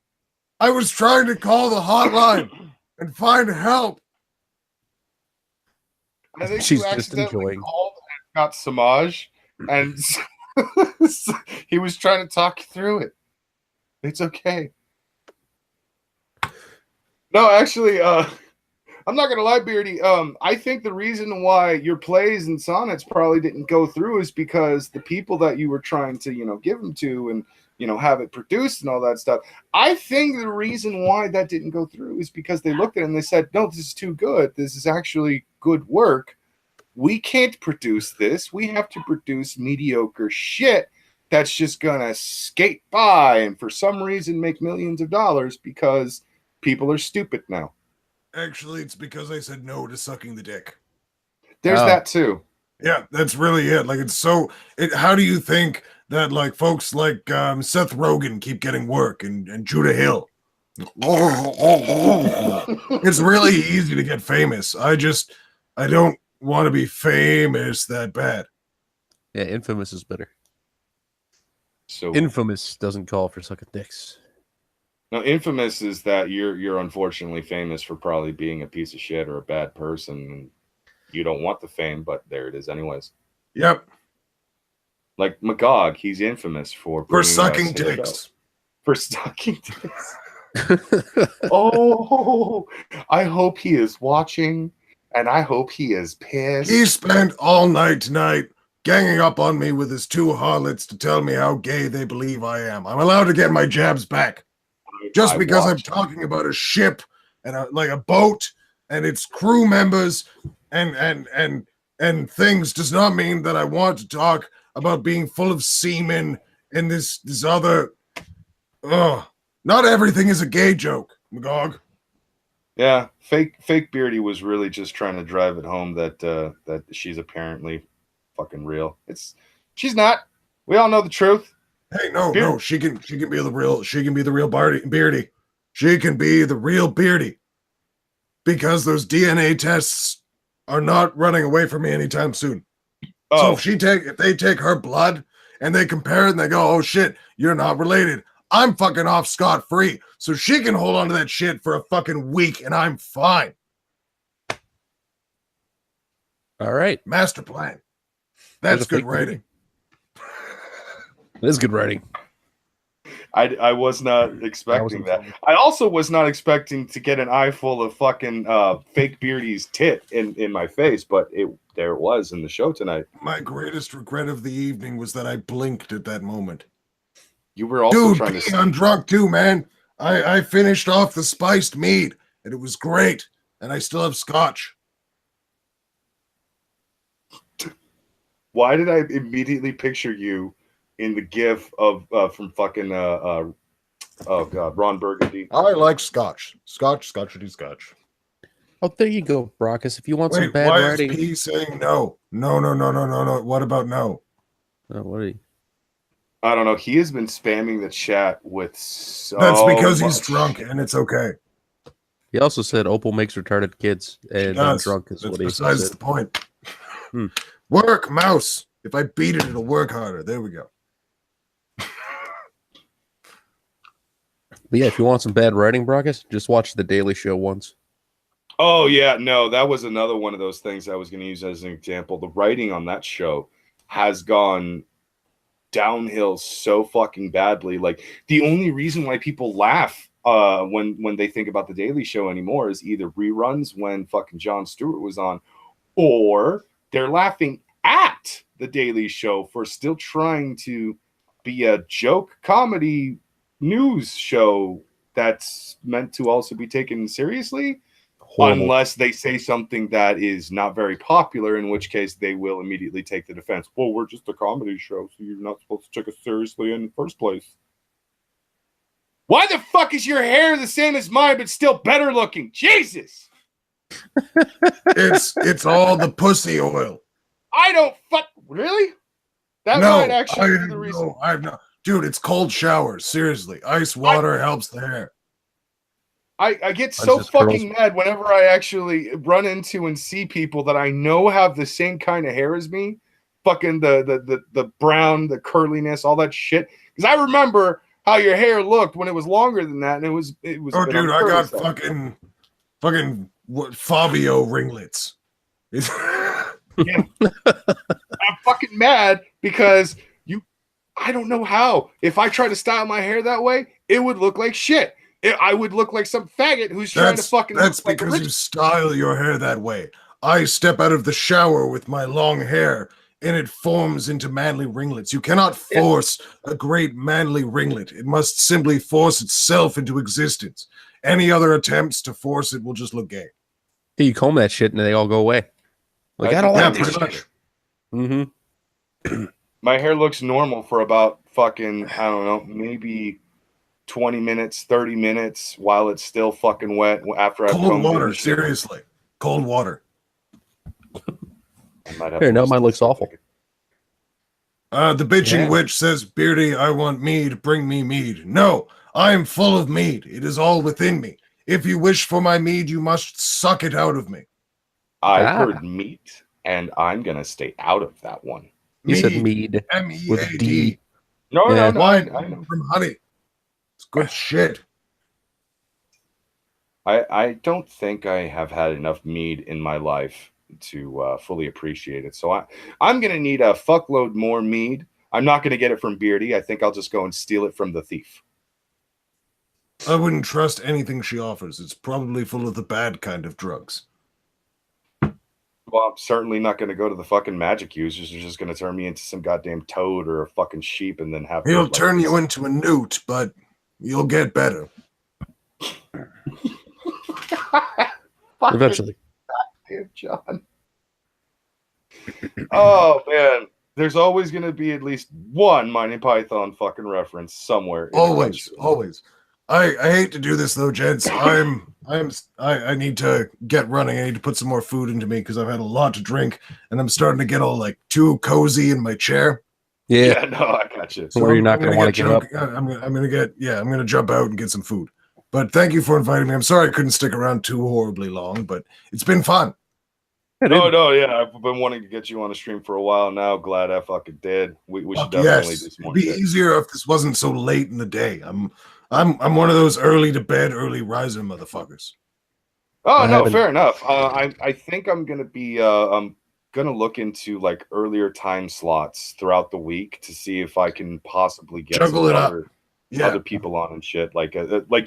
I was trying to call the hotline and find help. I think She's you just accidentally enjoying. called and got Samaj, and he was trying to talk you through it. It's okay. No, actually, I'm not gonna lie, Beardy. I think the reason why your plays and sonnets probably didn't go through is because the people that you were trying to, give them to and have it produced and all that stuff. I think the reason why that didn't go through is because they looked at it and they said, "No, this is too good. This is actually good work. We can't produce this. We have to produce mediocre shit that's just gonna skate by and for some reason make millions of dollars because people are stupid now." Actually, it's because I said no to sucking the dick. There's that too. Yeah, that's really it. Like, how do you think that like folks like Seth Rogen keep getting work and Judah Hill? It's really easy to get famous. I don't want to be famous that bad. Yeah, Infamous is better. So Infamous doesn't call for sucking dicks. no, Infamous is that you're unfortunately famous for probably being a piece of shit or a bad person. You don't want the fame, but there it is anyways. Yep. Like Magog, he's infamous for sucking dicks. For sucking dicks. Oh, I hope he is watching, and I hope he is pissed. He spent all night tonight ganging up on me with his two harlots to tell me how gay they believe I am. I'm allowed to get my jabs back. Just because I'm talking about a ship and a boat and its crew members and things does not mean that I want to talk about being full of semen and this other. Not everything is a gay joke, Magog. Yeah, fake Beardy was really just trying to drive it home that she's apparently fucking real. She's not. We all know the truth. Hey, no, she can be the real. She can be the real Beardy. She can be the real Beardy. Because those DNA tests are not running away from me anytime soon. Oh. So if they take her blood and they compare it and they go, "Oh shit, you're not related," I'm fucking off scot-free. So she can hold on to that shit for a fucking week and I'm fine. All right. Master plan. That's good writing. It is good writing. I was not expecting that. I also was not expecting to get an eye full of fucking fake Beardy's tit in my face, but there it was in the show tonight. My greatest regret of the evening was that I blinked at that moment. You were also Dude, trying to. I'm drunk too, man. I finished off the spiced mead, and it was great. And I still have scotch. Why did I immediately picture you in the GIF of from fucking oh god, Ron Burgundy? I like scotch. Scotchity scotch. Oh, there you go, Brockus. If you want some Wait, bad why writing, is P saying no? No. What about no? oh, what are you? I don't know. He has been spamming the chat with so That's because he's much drunk, shit. and it's okay. He also said Opal makes retarded kids, and then Does. drunk is That's what he besides said. the point. Hmm. Work, mouse. If I beat it, it'll work harder. There we go. But yeah, if you want some bad writing, Brockus, just watch The Daily Show once. Oh yeah, no, that was another one of those things I was going to use as an example. The writing on that show has gone downhill so fucking badly. Like the only reason why people laugh when they think about the Daily Show anymore is either reruns when fucking Jon Stewart was on, or they're laughing at the Daily Show for still trying to be a joke comedy news show that's meant to also be taken seriously. Horrible. Unless they say something that is not very popular, in which case they will immediately take the defense. Well, we're just a comedy show, so you're not supposed to take us seriously in the first place. Why the fuck is your hair the same as mine, but still better looking? Jesus! It's all the pussy oil. I don't fuck. Really? That might actually be the reason. No, I'm not. Dude, it's cold showers. Seriously. Ice water helps the hair. I get so fucking mad whenever I actually run into and see people that I know have the same kind of hair as me. Fucking the brown, the curliness, all that shit. Because I remember how your hair looked when it was longer than that, and it was. Oh, dude, I got fucking what, Fabio ringlets. Yeah. I'm fucking mad because I don't know how. If I try to style my hair that way, it would look like shit. I would look like some faggot who's trying to fucking. That's because you style your hair that way. I step out of the shower with my long hair, and it forms into manly ringlets. You cannot force a great manly ringlet. It must simply force itself into existence. Any other attempts to force it will just look gay. You comb that shit, and they all go away. Like I don't like this pretty much. Mm-hmm. My hair looks normal for about fucking, I don't know, maybe 20 minutes, 30 minutes while it's still fucking wet after I've cold water, seriously. Cold water. Here, no, mine looks awful. The bitching witch says, Beardy, I want mead, bring me mead. No, I am full of mead. It is all within me. If you wish for my mead, you must suck it out of me. I heard meat, and I'm going to stay out of that one. You said mead M-E-A-D. with a D. No, Wine I know. from honey. It's good shit. I don't think I have had enough mead in my life to fully appreciate it. So I'm going to need a fuckload more mead. I'm not going to get it from Beardy. I think I'll just go and steal it from the thief. I wouldn't trust anything she offers. It's probably full of the bad kind of drugs. Well, I'm certainly not going to go to the fucking magic users who's just going to turn me into some goddamn toad or a fucking sheep and then have... He'll turn you into a newt, but you'll get better. Eventually. Dear John. Oh, man. There's always going to be at least one Monty Python fucking reference somewhere. Always. I hate to do this though, gents. I need to get running. I need to put some more food into me because I've had a lot to drink and I'm starting to get all like too cozy in my chair. Yeah, no, I got you. So where you're not going to want to give up. I'm gonna jump out and get some food. But thank you for inviting me. I'm sorry I couldn't stick around too horribly long, but it's been fun. No, yeah, I've been wanting to get you on a stream for a while now. Glad I fucking did. We should definitely do some more. It'd be easier if this wasn't so late in the day. I'm one of those early to bed, early riser motherfuckers. Oh no, fair enough. I think I'm gonna be I'm gonna look into like earlier time slots throughout the week to see if I can possibly get other people on and shit like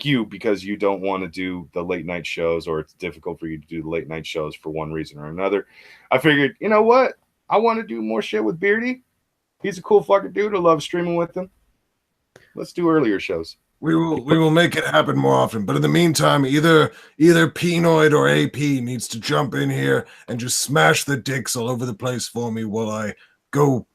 you, because you don't want to do the late night shows, or it's difficult for you to do the late night shows for one reason or another. I figured, you know what? I want to do more shit with Beardy. He's a cool fucking dude. I love streaming with him. Let's do earlier shows. We will make it happen more often. But in the meantime, either Pinoid or AP needs to jump in here and just smash the dicks all over the place for me while I go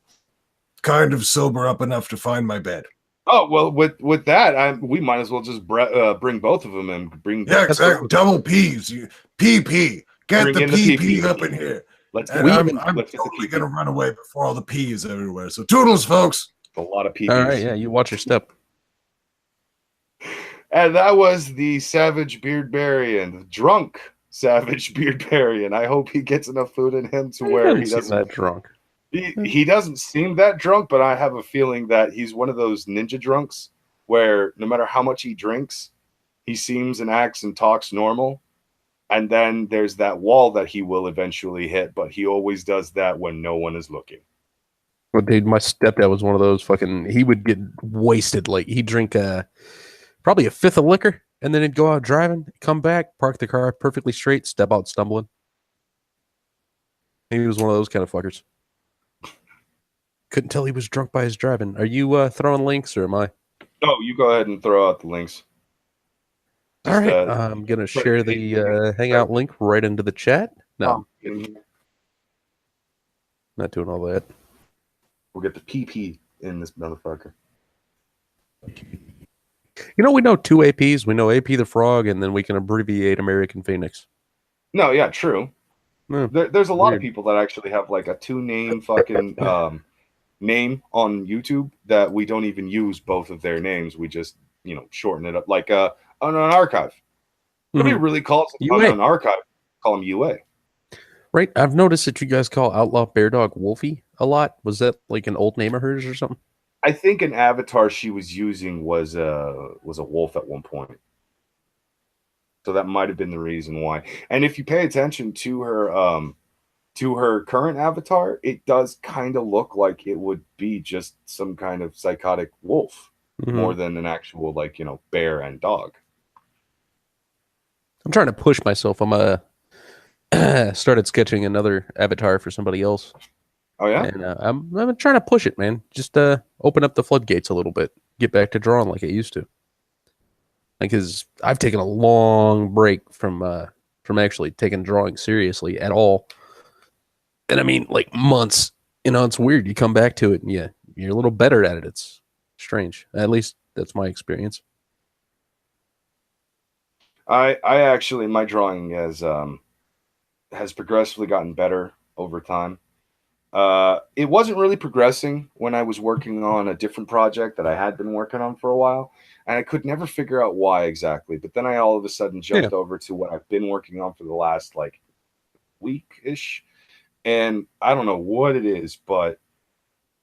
kind of sober up enough to find my bed. Oh well, with that, we might as well just bring both of them and bring. Yeah, exactly. Double P's. PP. Get the PP up in here. I'm totally gonna run away before all the P is everywhere. So toodles, folks. A lot of PPs. All right, yeah, you watch your step. And that was the Savage Beardbarian, the drunk Savage Beardbarian. I hope he gets enough food in him to where he doesn't that drunk. He doesn't seem that drunk, but I have a feeling that he's one of those ninja drunks where no matter how much he drinks, he seems and acts and talks normal. And then there's that wall that he will eventually hit, but he always does that when no one is looking. Well, dude, my stepdad was one of those fucking. He would get wasted. Like he'd drink probably a fifth of liquor, and then he'd go out driving, come back, park the car perfectly straight, step out stumbling. He was one of those kind of fuckers. Couldn't tell he was drunk by his driving. Are you throwing links, or am I? Oh, you go ahead and throw out the links. All right, I'm gonna share the Hangout link right into the chat. No, not doing all that. We'll get the PP in this motherfucker. You know, we know 2 APs. We know AP the Frog, and then we can abbreviate American Phoenix. No, yeah, true. No, there's a lot of people that actually have like a 2-name fucking name on YouTube that we don't even use both of their names. We just, shorten it up like on an archive. Nobody really calls it on an archive. Call them UA. Right. I've noticed that you guys call Outlaw Bear Dog Wolfie a lot. Was that like an old name of hers or something? I think an avatar she was using was a wolf at one point. So that might have been the reason why. And if you pay attention to her current avatar, it does kind of look like it would be just some kind of psychotic wolf more than an actual bear and dog. I'm trying to push myself. I'm started sketching another avatar for somebody else. Oh yeah, and I'm trying to push it, man. Just open up the floodgates a little bit. Get back to drawing like I used to. Because I've taken a long break from actually taking drawing seriously at all. And I mean, like months. It's weird. You come back to it, and you're a little better at it. It's strange. At least that's my experience. I actually, my drawing has progressively gotten better over time. It wasn't really progressing when I was working on a different project that I had been working on for a while, and I could never figure out why exactly. But then I all of a sudden jumped over to what I've been working on for the last week-ish, and I don't know what it is, but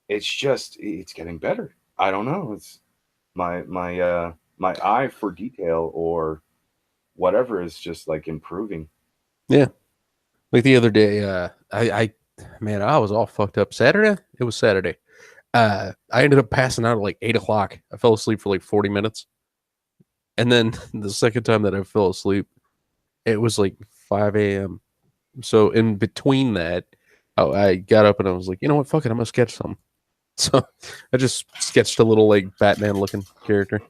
it's getting better. I don't know. It's my eye for detail or whatever is just improving. Yeah. Like the other day, I was all fucked up. Saturday? It was Saturday. I ended up passing out at 8 o'clock. I fell asleep for 40 minutes. And then the second time that I fell asleep, it was 5 a.m. So in between that, I got up and I was like, you know what? Fuck it. I'm going to sketch something. So I just sketched a little Batman looking character.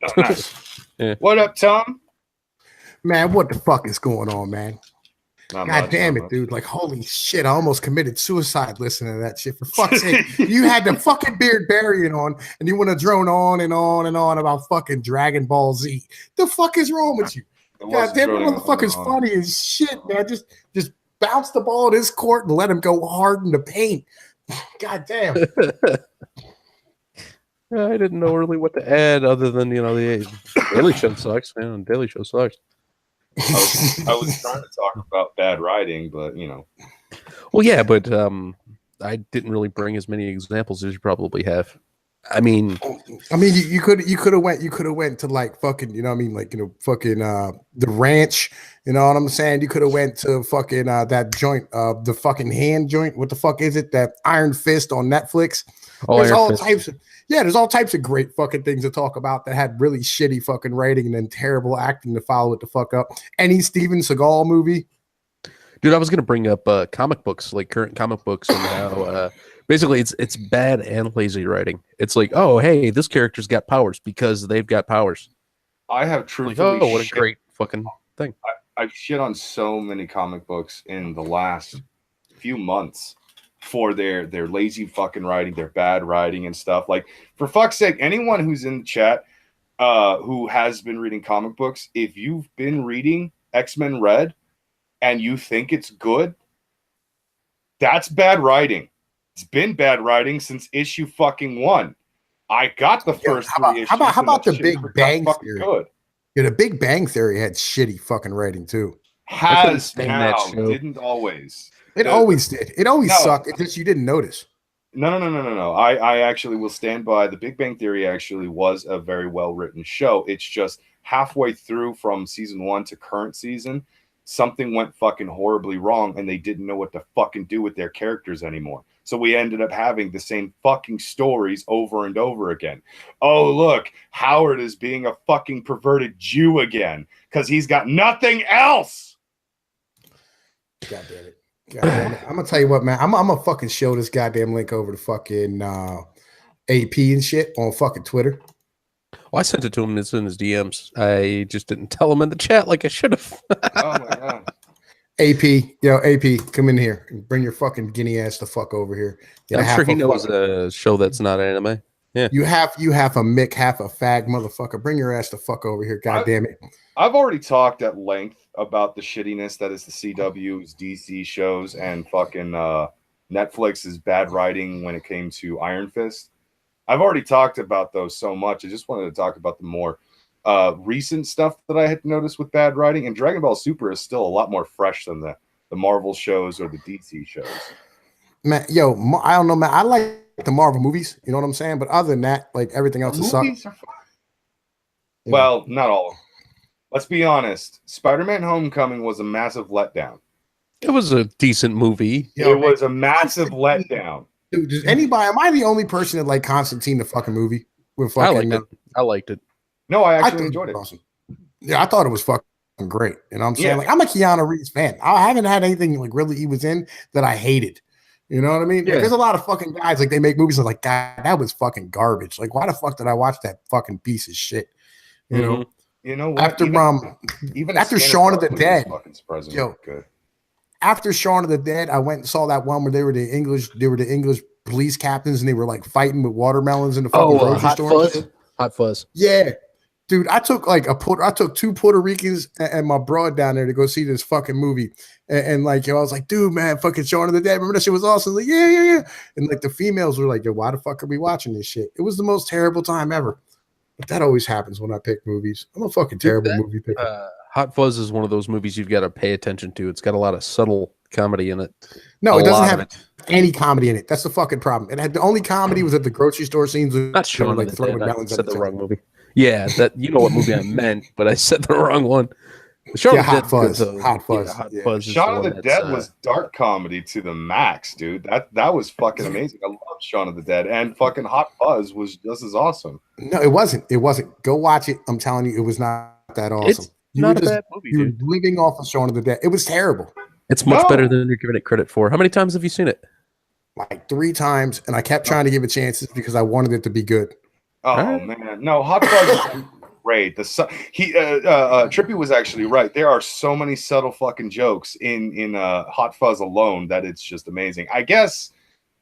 Oh, nice. Yeah. What up, Tom? Man, what the fuck is going on, man? Not God much, damn not it, much. dude. Holy shit. I almost committed suicide listening to that shit. For fuck's sake. You had the fucking Beardbarian on and you want to drone on and on and on about fucking Dragon Ball Z. The fuck is wrong with you? God damn it, motherfucker's funny as shit, man. Just bounce the ball at his court and let him go hard in the paint. God damn. I didn't know really what to add other than, the Daily Show sucks, man. Daily Show sucks. I was trying to talk about bad writing, but Well, yeah, but I didn't really bring as many examples as you probably have. I mean, you could have went to fucking, fucking the ranch, you know what I'm saying? You could have went to fucking that joint, the fucking hand joint. What the fuck is it? That Iron Fist on Netflix. There's all types of great fucking things to talk about that had really shitty fucking writing and then terrible acting to follow it the fuck up. Any Steven Seagal movie. Dude, I was gonna bring up comic books, like current comic books, and how basically it's bad and lazy writing. It's like, oh, hey, this character's got powers because they've got powers. I have Like, truthfully oh, what a shit. great fucking thing. I've shit on so many comic books in the last few months for their lazy fucking writing, their bad writing and stuff. Like, for fuck's sake, anyone who's in the chat who has been reading comic books, if you've been reading X-Men Red and you think it's good, that's bad writing. It's been bad writing since issue fucking 1. I got the first three issues. How about the shit Big Bang fucking Theory? good. Yeah, the Big Bang Theory had shitty fucking writing too. Has stand that now, show. didn't always. It always did. It always No. sucked. It's just you didn't notice. No. I actually will stand by the Big Bang Theory. Actually, was a very well written show. It's just halfway through from season 1 to current season, something went fucking horribly wrong, and they didn't know what to fucking do with their characters anymore. So we ended up having the same fucking stories over and over again. Oh, look, Howard is being a fucking perverted Jew again because he's got nothing else. God damn it. God damn it. I'm gonna tell you what, man. I'm gonna fucking show this goddamn link over to fucking AP and shit on fucking Twitter. Well, I sent it to him. It's in his DMs. I just didn't tell him in the chat like I should have. Oh my god. AP, come in here and bring your fucking guinea ass the fuck over here. Yeah, I'm sure he knows a show that's not anime. Yeah. You have a Mick, half a fag motherfucker. Bring your ass the fuck over here, goddamn it. I've already talked at length about the shittiness that is the CW's DC shows and fucking Netflix's bad writing when it came to Iron Fist. I've already talked about those so much. I just wanted to talk about the more recent stuff that I had noticed with bad writing. And Dragon Ball Super is still a lot more fresh than the Marvel shows or the DC shows. Man, I don't know, man. I like the Marvel movies. You know what I'm saying? But other than that, like everything else is sucks. Well, not all of them. Let's be honest. Spider-Man Homecoming was a massive letdown. It was a decent movie. It was a massive letdown. Dude, does anybody? Am I the only person that like Constantine the fucking movie? With fucking, I liked it. No, I actually enjoyed it. Awesome. Yeah, I thought it was fucking great. You know what I'm saying? Yeah. Like, I'm a Keanu Reeves fan. I haven't had anything like really he was in that I hated. You know what I mean? Yeah. There's a lot of fucking guys like they make movies and like, God, that was fucking garbage. Like, why the fuck did I watch that fucking piece of shit? You know? You know what? After after Shaun of the Dead, good. After Shaun of the Dead, I went and saw that one where they were the English police captains and they were like fighting with watermelons in the fucking grocery store. Hot Fuzz. Yeah. Dude, I took two Puerto Ricans and my broad down there to go see this fucking movie. And like, I was like, dude, man, fucking Shaun of the Dead. Remember that shit was awesome? Like, yeah. And like the females were like, yo, why the fuck are we watching this shit? It was the most terrible time ever. But that always happens when I pick movies. I'm a fucking terrible movie picker. Hot Fuzz is one of those movies you've got to pay attention to. It's got a lot of subtle comedy in it. No, it doesn't have any comedy in it. That's the fucking problem. It had the only comedy was at the grocery store scenes. Not Shaun like of the throwing Dead. I melons said at the the wrong movie. Yeah, that you know what movie I meant, but I said the wrong one. Hot Fuzz. Hot Fuzz. Hot Fuzz. Shaun of the Dead was dark comedy to the max, dude. That was fucking amazing. I love Shaun of the Dead, and fucking Hot Fuzz was just as awesome. No, it wasn't. It wasn't. Go watch it. I'm telling you, it was not that awesome. It's not a bad movie, you dude. were living off of Shaun of the Dead. It was terrible. It's much better than you're giving it credit for. How many times have you seen it? Like 3 times, and I kept trying to give it chances because I wanted it to be good. Oh man, no, Hot Fuzz is great. Trippy was actually right. There are so many subtle fucking jokes in Hot Fuzz alone that it's just amazing. I guess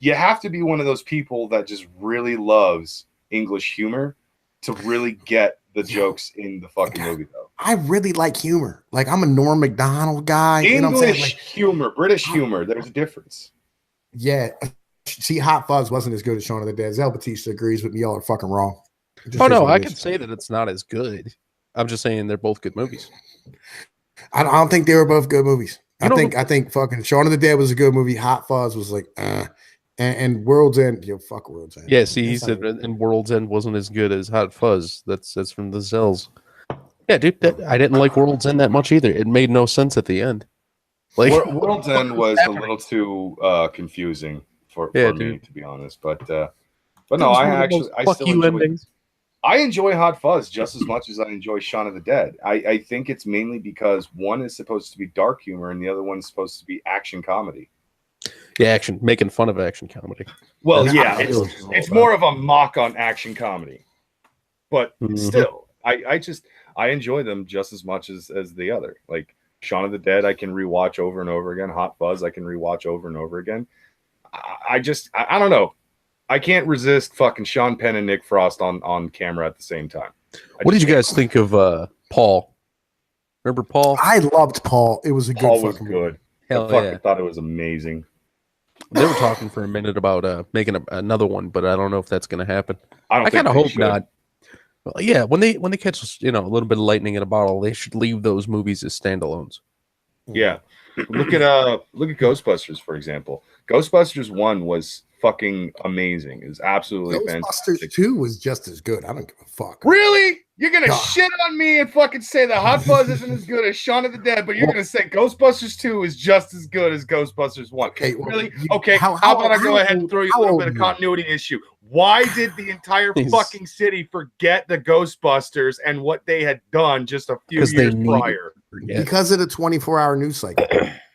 you have to be one of those people that just really loves English humor to really get the jokes in the fucking movie, though. I really like humor. Like, I'm a Norm Macdonald guy. English you know what I'm saying? Like, humor, British humor. There's a difference. Yeah. See, Hot Fuzz wasn't as good as Shaun of the Dead. Zel Batista agrees with me. Y'all are fucking wrong. Oh no, I can say that it's not as good. I'm just saying they're both good movies. I don't think they were both good movies. I think fucking Shaun of the Dead was a good movie. Hot Fuzz was like, and World's End, fuck World's End. Yeah, see, he said, and World's End wasn't as good as Hot Fuzz. That's from the Zells. Yeah, dude, I didn't like World's End that much either. It made no sense at the end. Like World's End was a little too confusing for me, to be honest. But no, I still enjoyed. I enjoy Hot Fuzz just as much as I enjoy Shaun of the Dead. I think it's mainly because one is supposed to be dark humor and the other one is supposed to be action comedy. Yeah, action, making fun of action comedy. Well, That's yeah, what it was all it's about. more of a mock on action comedy, but Mhm. still, I enjoy them just as much as the other. Like Shaun of the Dead, I can rewatch over and over again. Hot Fuzz, I can rewatch over and over again. I don't know. I can't resist fucking Sean Penn and Nick Frost on camera at the same time. What did you guys think of Paul? Remember Paul? I loved Paul. It was a good Paul was fucking good. Hell I fucking yeah. thought it was amazing. They were talking for a minute about making another one, but I don't know if that's going to happen. I kind of they hope should. not. Well, yeah, when they catch a little bit of lightning in a bottle, they should leave those movies as standalones. Yeah. Look at Ghostbusters, for example. Ghostbusters 1 was fucking amazing. It was absolutely Ghostbusters fantastic. 2 was just as good. I don't give a fuck. Really? You're gonna God. shit on me and fucking say that Hot Fuzz isn't as good as Shaun of the Dead, but you're gonna say Ghostbusters 2 is just as good as Ghostbusters 1. Okay, well, Really? Okay. How about I go ahead and throw you a little bit of continuity issue? Why did the entire fucking city forget the Ghostbusters and what they had done just a few years prior? Because of the 24-hour news cycle.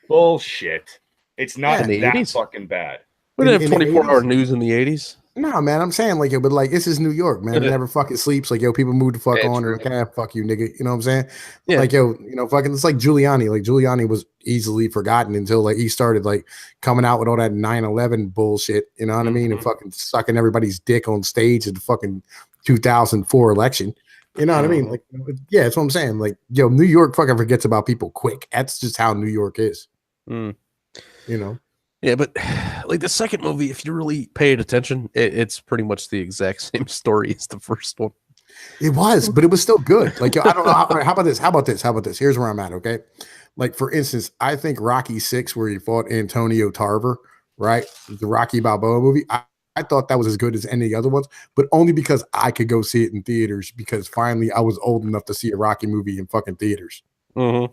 Bullshit. It's not In the that 80s? fucking bad. We didn't have In the 24-hour 80s? news in the 80s. No, man, I'm saying like, but like, this is New York, man. It never fucking sleeps. Like, yo, people move the fuck Yeah, on, true. and like, ah, fuck you, nigga. You know what I'm saying? Yeah. Like, yo, fucking, it's like Giuliani. Like, Giuliani was easily forgotten until like he started like coming out with all that 9/11 bullshit. You know what I mean? And fucking sucking everybody's dick on stage at the fucking 2004 election. You know what I mean? Like, yeah, that's what I'm saying. Like, yo, New York fucking forgets about people quick. That's just how New York is. Mm. You know? Yeah, but like the second movie, if you really paid attention, it's pretty much the exact same story as the first one. It was, but it was still good. Like, yo, I don't know. How about this? How about this? How about this? Here's where I'm at. Okay. Like, for instance, I think Rocky 6, where he fought Antonio Tarver, right? The Rocky Balboa movie. I thought that was as good as any other ones, but only because I could go see it in theaters because finally I was old enough to see a Rocky movie in fucking theaters. Mm-hmm.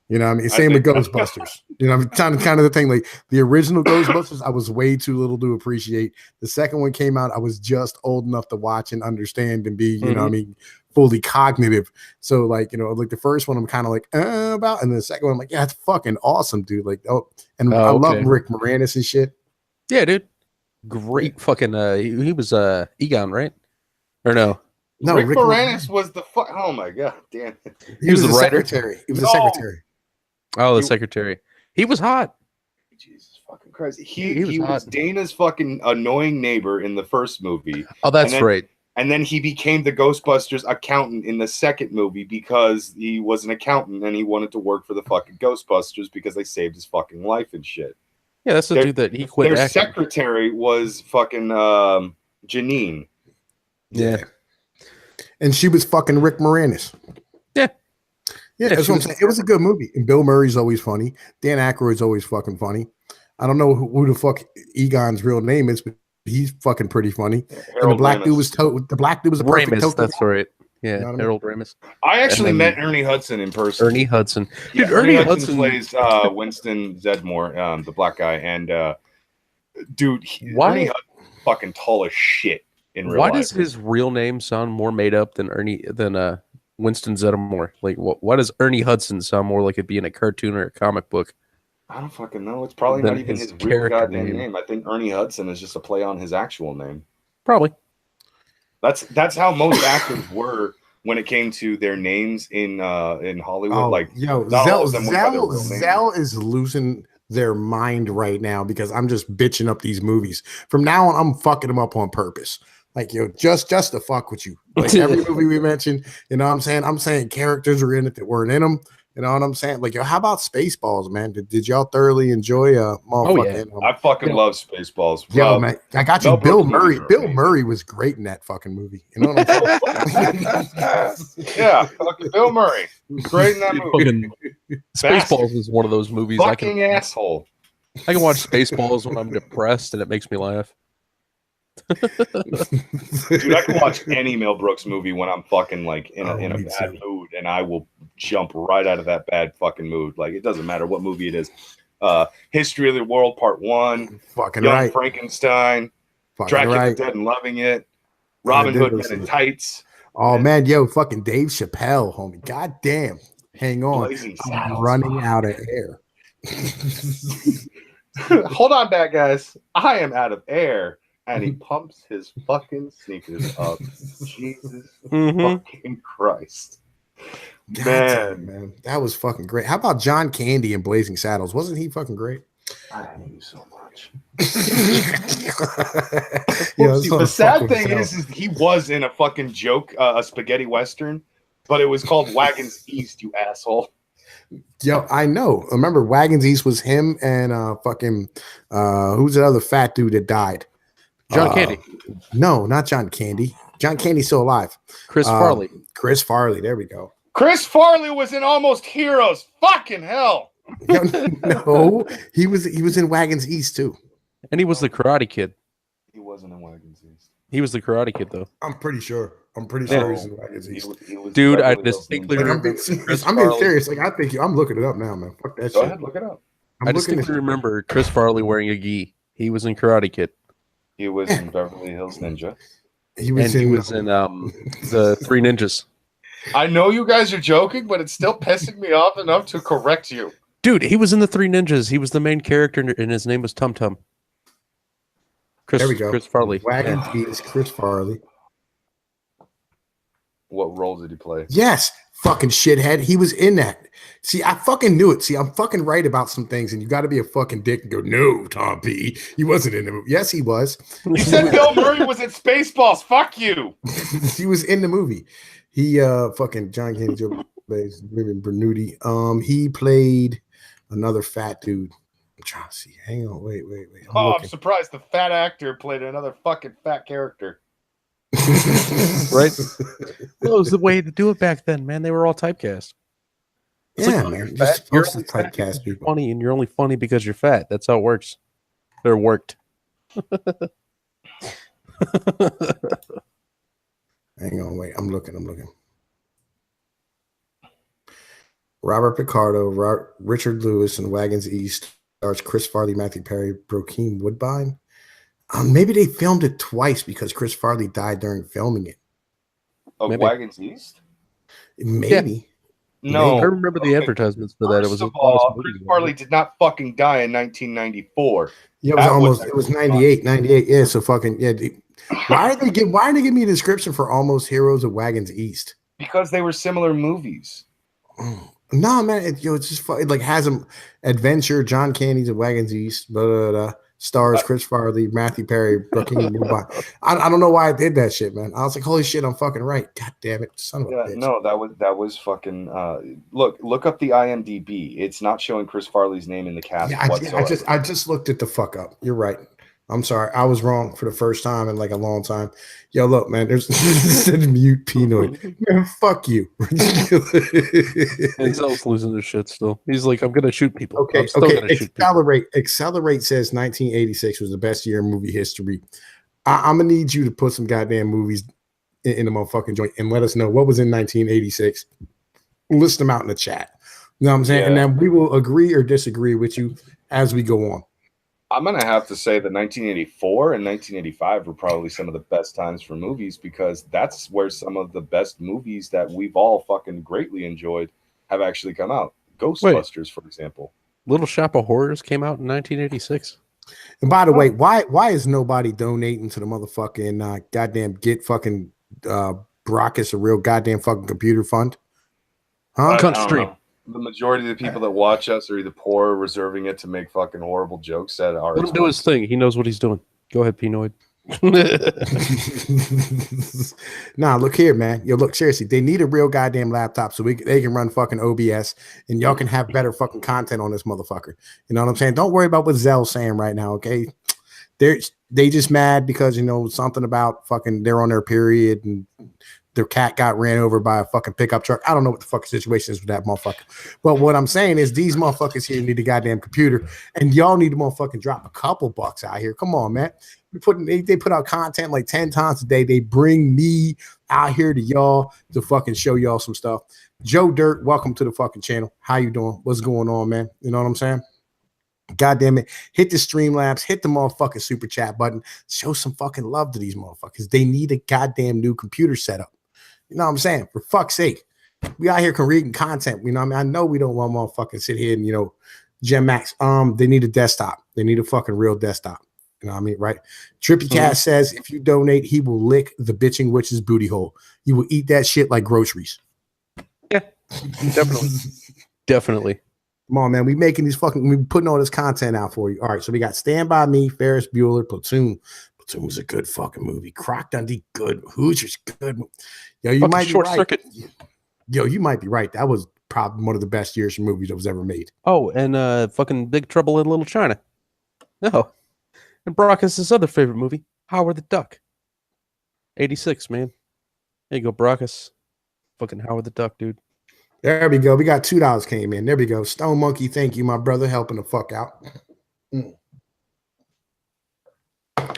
You know what I mean? Same with Ghostbusters. You know, kind of the thing. Like the original Ghostbusters, I was way too little to appreciate. The second one came out, I was just old enough to watch and understand and be, you know what I mean, fully cognitive. So like, like the first one I'm kind of like about, and the second one I'm like, yeah, it's fucking awesome, dude. Like, I love Rick Moranis and shit. Yeah, dude. Great fucking he was Egon, right? Or no? No, Rick Moranis was the fuck. Oh my god, damn it. He was the writer. Secretary. He was a secretary. Oh, the secretary. He was hot. Jesus fucking Christ. He was Dana's fucking annoying neighbor in the first movie. Oh, that's right. And then he became the Ghostbusters accountant in the second movie because he was an accountant and he wanted to work for the fucking Ghostbusters because they saved his fucking life and shit. Yeah, that's the dude that he quit Their acting. secretary was fucking Janine. Yeah. And she was fucking Rick Moranis. Yeah. Yeah, that's what I'm saying. It was a good movie. And Bill Murray's always funny. Dan Aykroyd's always fucking funny. I don't know who the fuck Egon's real name is, but he's fucking pretty funny. And the black dude was a perfect Ramis, token. that's right. Yeah, You know what I mean? Harold Ramis. I actually met Ernie Hudson in person. Ernie Hudson. Yeah, Dude, Ernie Hudson plays Winston Zedmore, the black guy. And dude, Ernie Hudson's fucking tall as shit in real life. Why does his real name sound more made up than Winston Zeddemore? Like, why does Ernie Hudson sound more like it'd be in a cartoon or a comic book? I don't fucking know. It's probably not even his real goddamn name. I think Ernie Hudson is just a play on his actual name. Probably. That's how most actors were when it came to their names in Hollywood. Oh, like, yo, Zell is losing their mind right now because I'm just bitching up these movies. From now on, I'm fucking them up on purpose. Like, yo, just to fuck with you. Like every movie we mentioned, you know what I'm saying? I'm saying characters are in it that weren't in them. You know what I'm saying? Like, yo, how about Spaceballs, man? Did y'all thoroughly enjoy I fucking love Spaceballs. Yo, man, I got you. Bill Murray. Bill Murray was great in that fucking movie. You know what I'm saying? Yeah, fucking Bill Murray. He was great in that movie. Spaceballs is one of those movies. Fucking asshole. I can watch Spaceballs when I'm depressed and it makes me laugh. Dude, I can watch any Mel Brooks movie when I'm fucking like in a bad mood, and I will jump right out of that bad fucking mood. Like, it doesn't matter what movie it is. History of the World Part 1, fucking Young right. Frankenstein, Fucking Dracula right. Dead and Loving It, Robin Hood Men in Tights. Oh man, yo, fucking Dave Chappelle, homie. God damn. Hang on. Blazing I'm Saddles. running out of air. Hold on back, guys. I am out of air. And he pumps his fucking sneakers up. Jesus fucking Christ. God Man. damn, man. That was fucking great. How about John Candy in Blazing Saddles? Wasn't he fucking great? I hate you so much. The The sad thing is he was in a fucking joke, a spaghetti western, but it was called Wagons East, you asshole. Yo, I know. Remember, Wagons East was him and who's the other fat dude that died? John Candy. No, not John Candy. John Candy's still alive. Chris Farley. Chris Farley. There we go. Chris Farley was in Almost Heroes. Fucking hell. No, he was in Wagons East too. And he was the Karate Kid. He wasn't in Wagons East. He was the Karate Kid, though. I'm pretty sure he was in Wagons East. He was Dude, I Beverly Hills distinctly Ninja. Like, remember. I'm being serious. Like, I think I'm looking it up now, man. Fuck that Go shit. ahead, look it up. I distinctly remember Chris Farley wearing a gi. He was in Karate Kid. He was in Beverly Hills Ninja. He was in the Three Ninjas. I know you guys are joking, but it's still pissing me off enough to correct you. Dude, he was in the Three Ninjas. He was the main character, and his name was Tum Tum. There we go. Chris Farley. Wagons East, Chris Farley. What role did he play? Yes, fucking shithead. He was in that. See, I fucking knew it. See, I'm fucking right about some things, and you got to be a fucking dick and go, no, Tom P. He wasn't in the movie. Yes, he was. You said Bill Murray was in Spaceballs. Fuck you. He was in the movie. He fucking John Candy, Joe plays Bernuti. He played another fat dude. I'm trying to see. Hang on, wait. I'm surprised the fat actor played another fucking fat character. Right? That was the way to do it back then, man. They were all typecast. It's Yeah, like, man. you're You're fat, supposed to you're only fat typecast because you're people. funny, and you're only funny because you're fat. That's how it works. They're worked. Hang on, wait. I'm looking. Robert Picardo, Richard Lewis, and Wagons East stars Chris Farley, Matthew Perry, Brokeem Woodbine. Maybe they filmed it twice because Chris Farley died during filming it. Of Maybe. Wagons East? Maybe. No. I remember the advertisements for that. It was First a of all, Chris Farley did not fucking die in 1994. Yeah, it was 98. Yeah, so fucking yeah. Why are they giving me a description for Almost Heroes of Wagons East? Because they were similar movies. No, man, it's just it like has them adventure. John Candy's of Wagons East, blah, blah, blah. Stars Chris Farley, Matthew Perry, Brokeem Woodbine. I don't know why I did that shit, man. I was like, holy shit, I'm fucking right. God damn it, son of a bitch. No, that was fucking. Look up the IMDb. It's not showing Chris Farley's name in the cast whatsoever. I just looked it the fuck up. You're right. I'm sorry. I was wrong for the first time in like a long time. Yo, look, man, there's mute Pinoid. Man, fuck you. And Zell's losing his shit still. He's like, I'm gonna shoot people. Okay. I'm still gonna shoot people. Accelerate says 1986 was the best year in movie history. I'm gonna need you to put some goddamn movies in the motherfucking joint and let us know what was in 1986. List them out in the chat. You know what I'm saying? Yeah. And then we will agree or disagree with you as we go on. I'm going to have to say that 1984 and 1985 were probably some of the best times for movies because that's where some of the best movies that we've all fucking greatly enjoyed have actually come out. Ghostbusters, for example. Little Shop of Horrors came out in 1986. And by the way, why is nobody donating to the motherfucking goddamn get fucking Brockus a real goddamn fucking computer fund? Huh? Cunt stream. The majority of the people that watch us are either poor or reserving it to make fucking horrible jokes at our Let him do his thing. He knows what he's doing. Go ahead, Pinoid. Nah, look here, man. Yo, look, seriously, they need a real goddamn laptop so they can run fucking OBS and y'all can have better fucking content on this motherfucker. You know what I'm saying? Don't worry about what Zell's saying right now, okay? They just mad because, you know, something about fucking they're on their period and their cat got ran over by a fucking pickup truck. I don't know what the fucking situation is with that motherfucker. But what I'm saying is these motherfuckers here need a goddamn computer, and y'all need to motherfucking drop a couple bucks out here. Come on, man. They put out content like 10 times a day. They bring me out here to y'all to fucking show y'all some stuff. Joe Dirt, welcome to the fucking channel. How you doing? What's going on, man? You know what I'm saying? God damn it. Hit the Streamlabs, hit the motherfucking super chat button. Show some fucking love to these motherfuckers. They need a goddamn new computer setup. You know what I'm saying? For fuck's sake. We out here reading content. You know what I mean? I know we don't want motherfucking sit here and, Gem Max. They need a desktop. They need a fucking real desktop. You know what I mean? Right? Trippy Cat says if you donate, he will lick the bitching witch's booty hole. He will eat that shit like groceries. Yeah, definitely. Definitely. Come on, man. We putting all this content out for you. All right. So we got Stand By Me, Ferris Bueller, Platoon. Platoon was a good fucking movie. Croc Dundee, good. Hoosiers, good. Yo, you might be Short right. Circuit. Yo, you might be right. That was probably one of the best years for movies that was ever made. Oh, and fucking Big Trouble in Little China. No. And Brockus' other favorite movie, Howard the Duck. 86, man. There you go, Brockus. Fucking Howard the Duck, dude. There we go. We got $2 came in. There we go. Stone Monkey, thank you, my brother, helping the fuck out.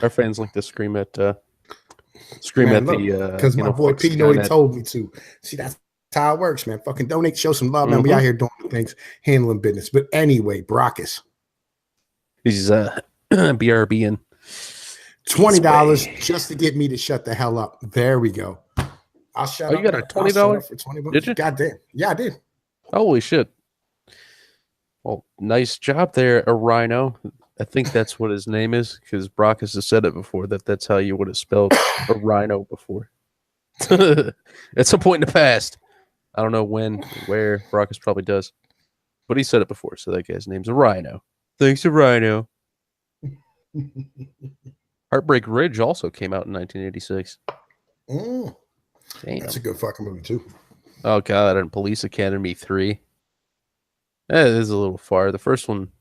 Our fans like to scream at Because my boy P know he told me to. See, that's how it works, man. Fucking donate, show some love, man. We out here doing things, handling business. But anyway, Brockus. He's BRBing. $20 just to get me to shut the hell up. There we go. I'll shut up. You got a $20 for $20? Did you? Goddamn. Yeah, I did. Holy shit. Well, nice job there, a rhino. I think that's what his name is, because Brockus has said it before, that's how you would have spelled a rhino before. At some point in the past. I don't know when, where, Brockus probably does. But he said it before, so that guy's name's a rhino. Thanks, a rhino. Heartbreak Ridge also came out in 1986. Damn. That's a good fucking movie, too. Oh, God, and Police Academy 3. That is a little far. The first one,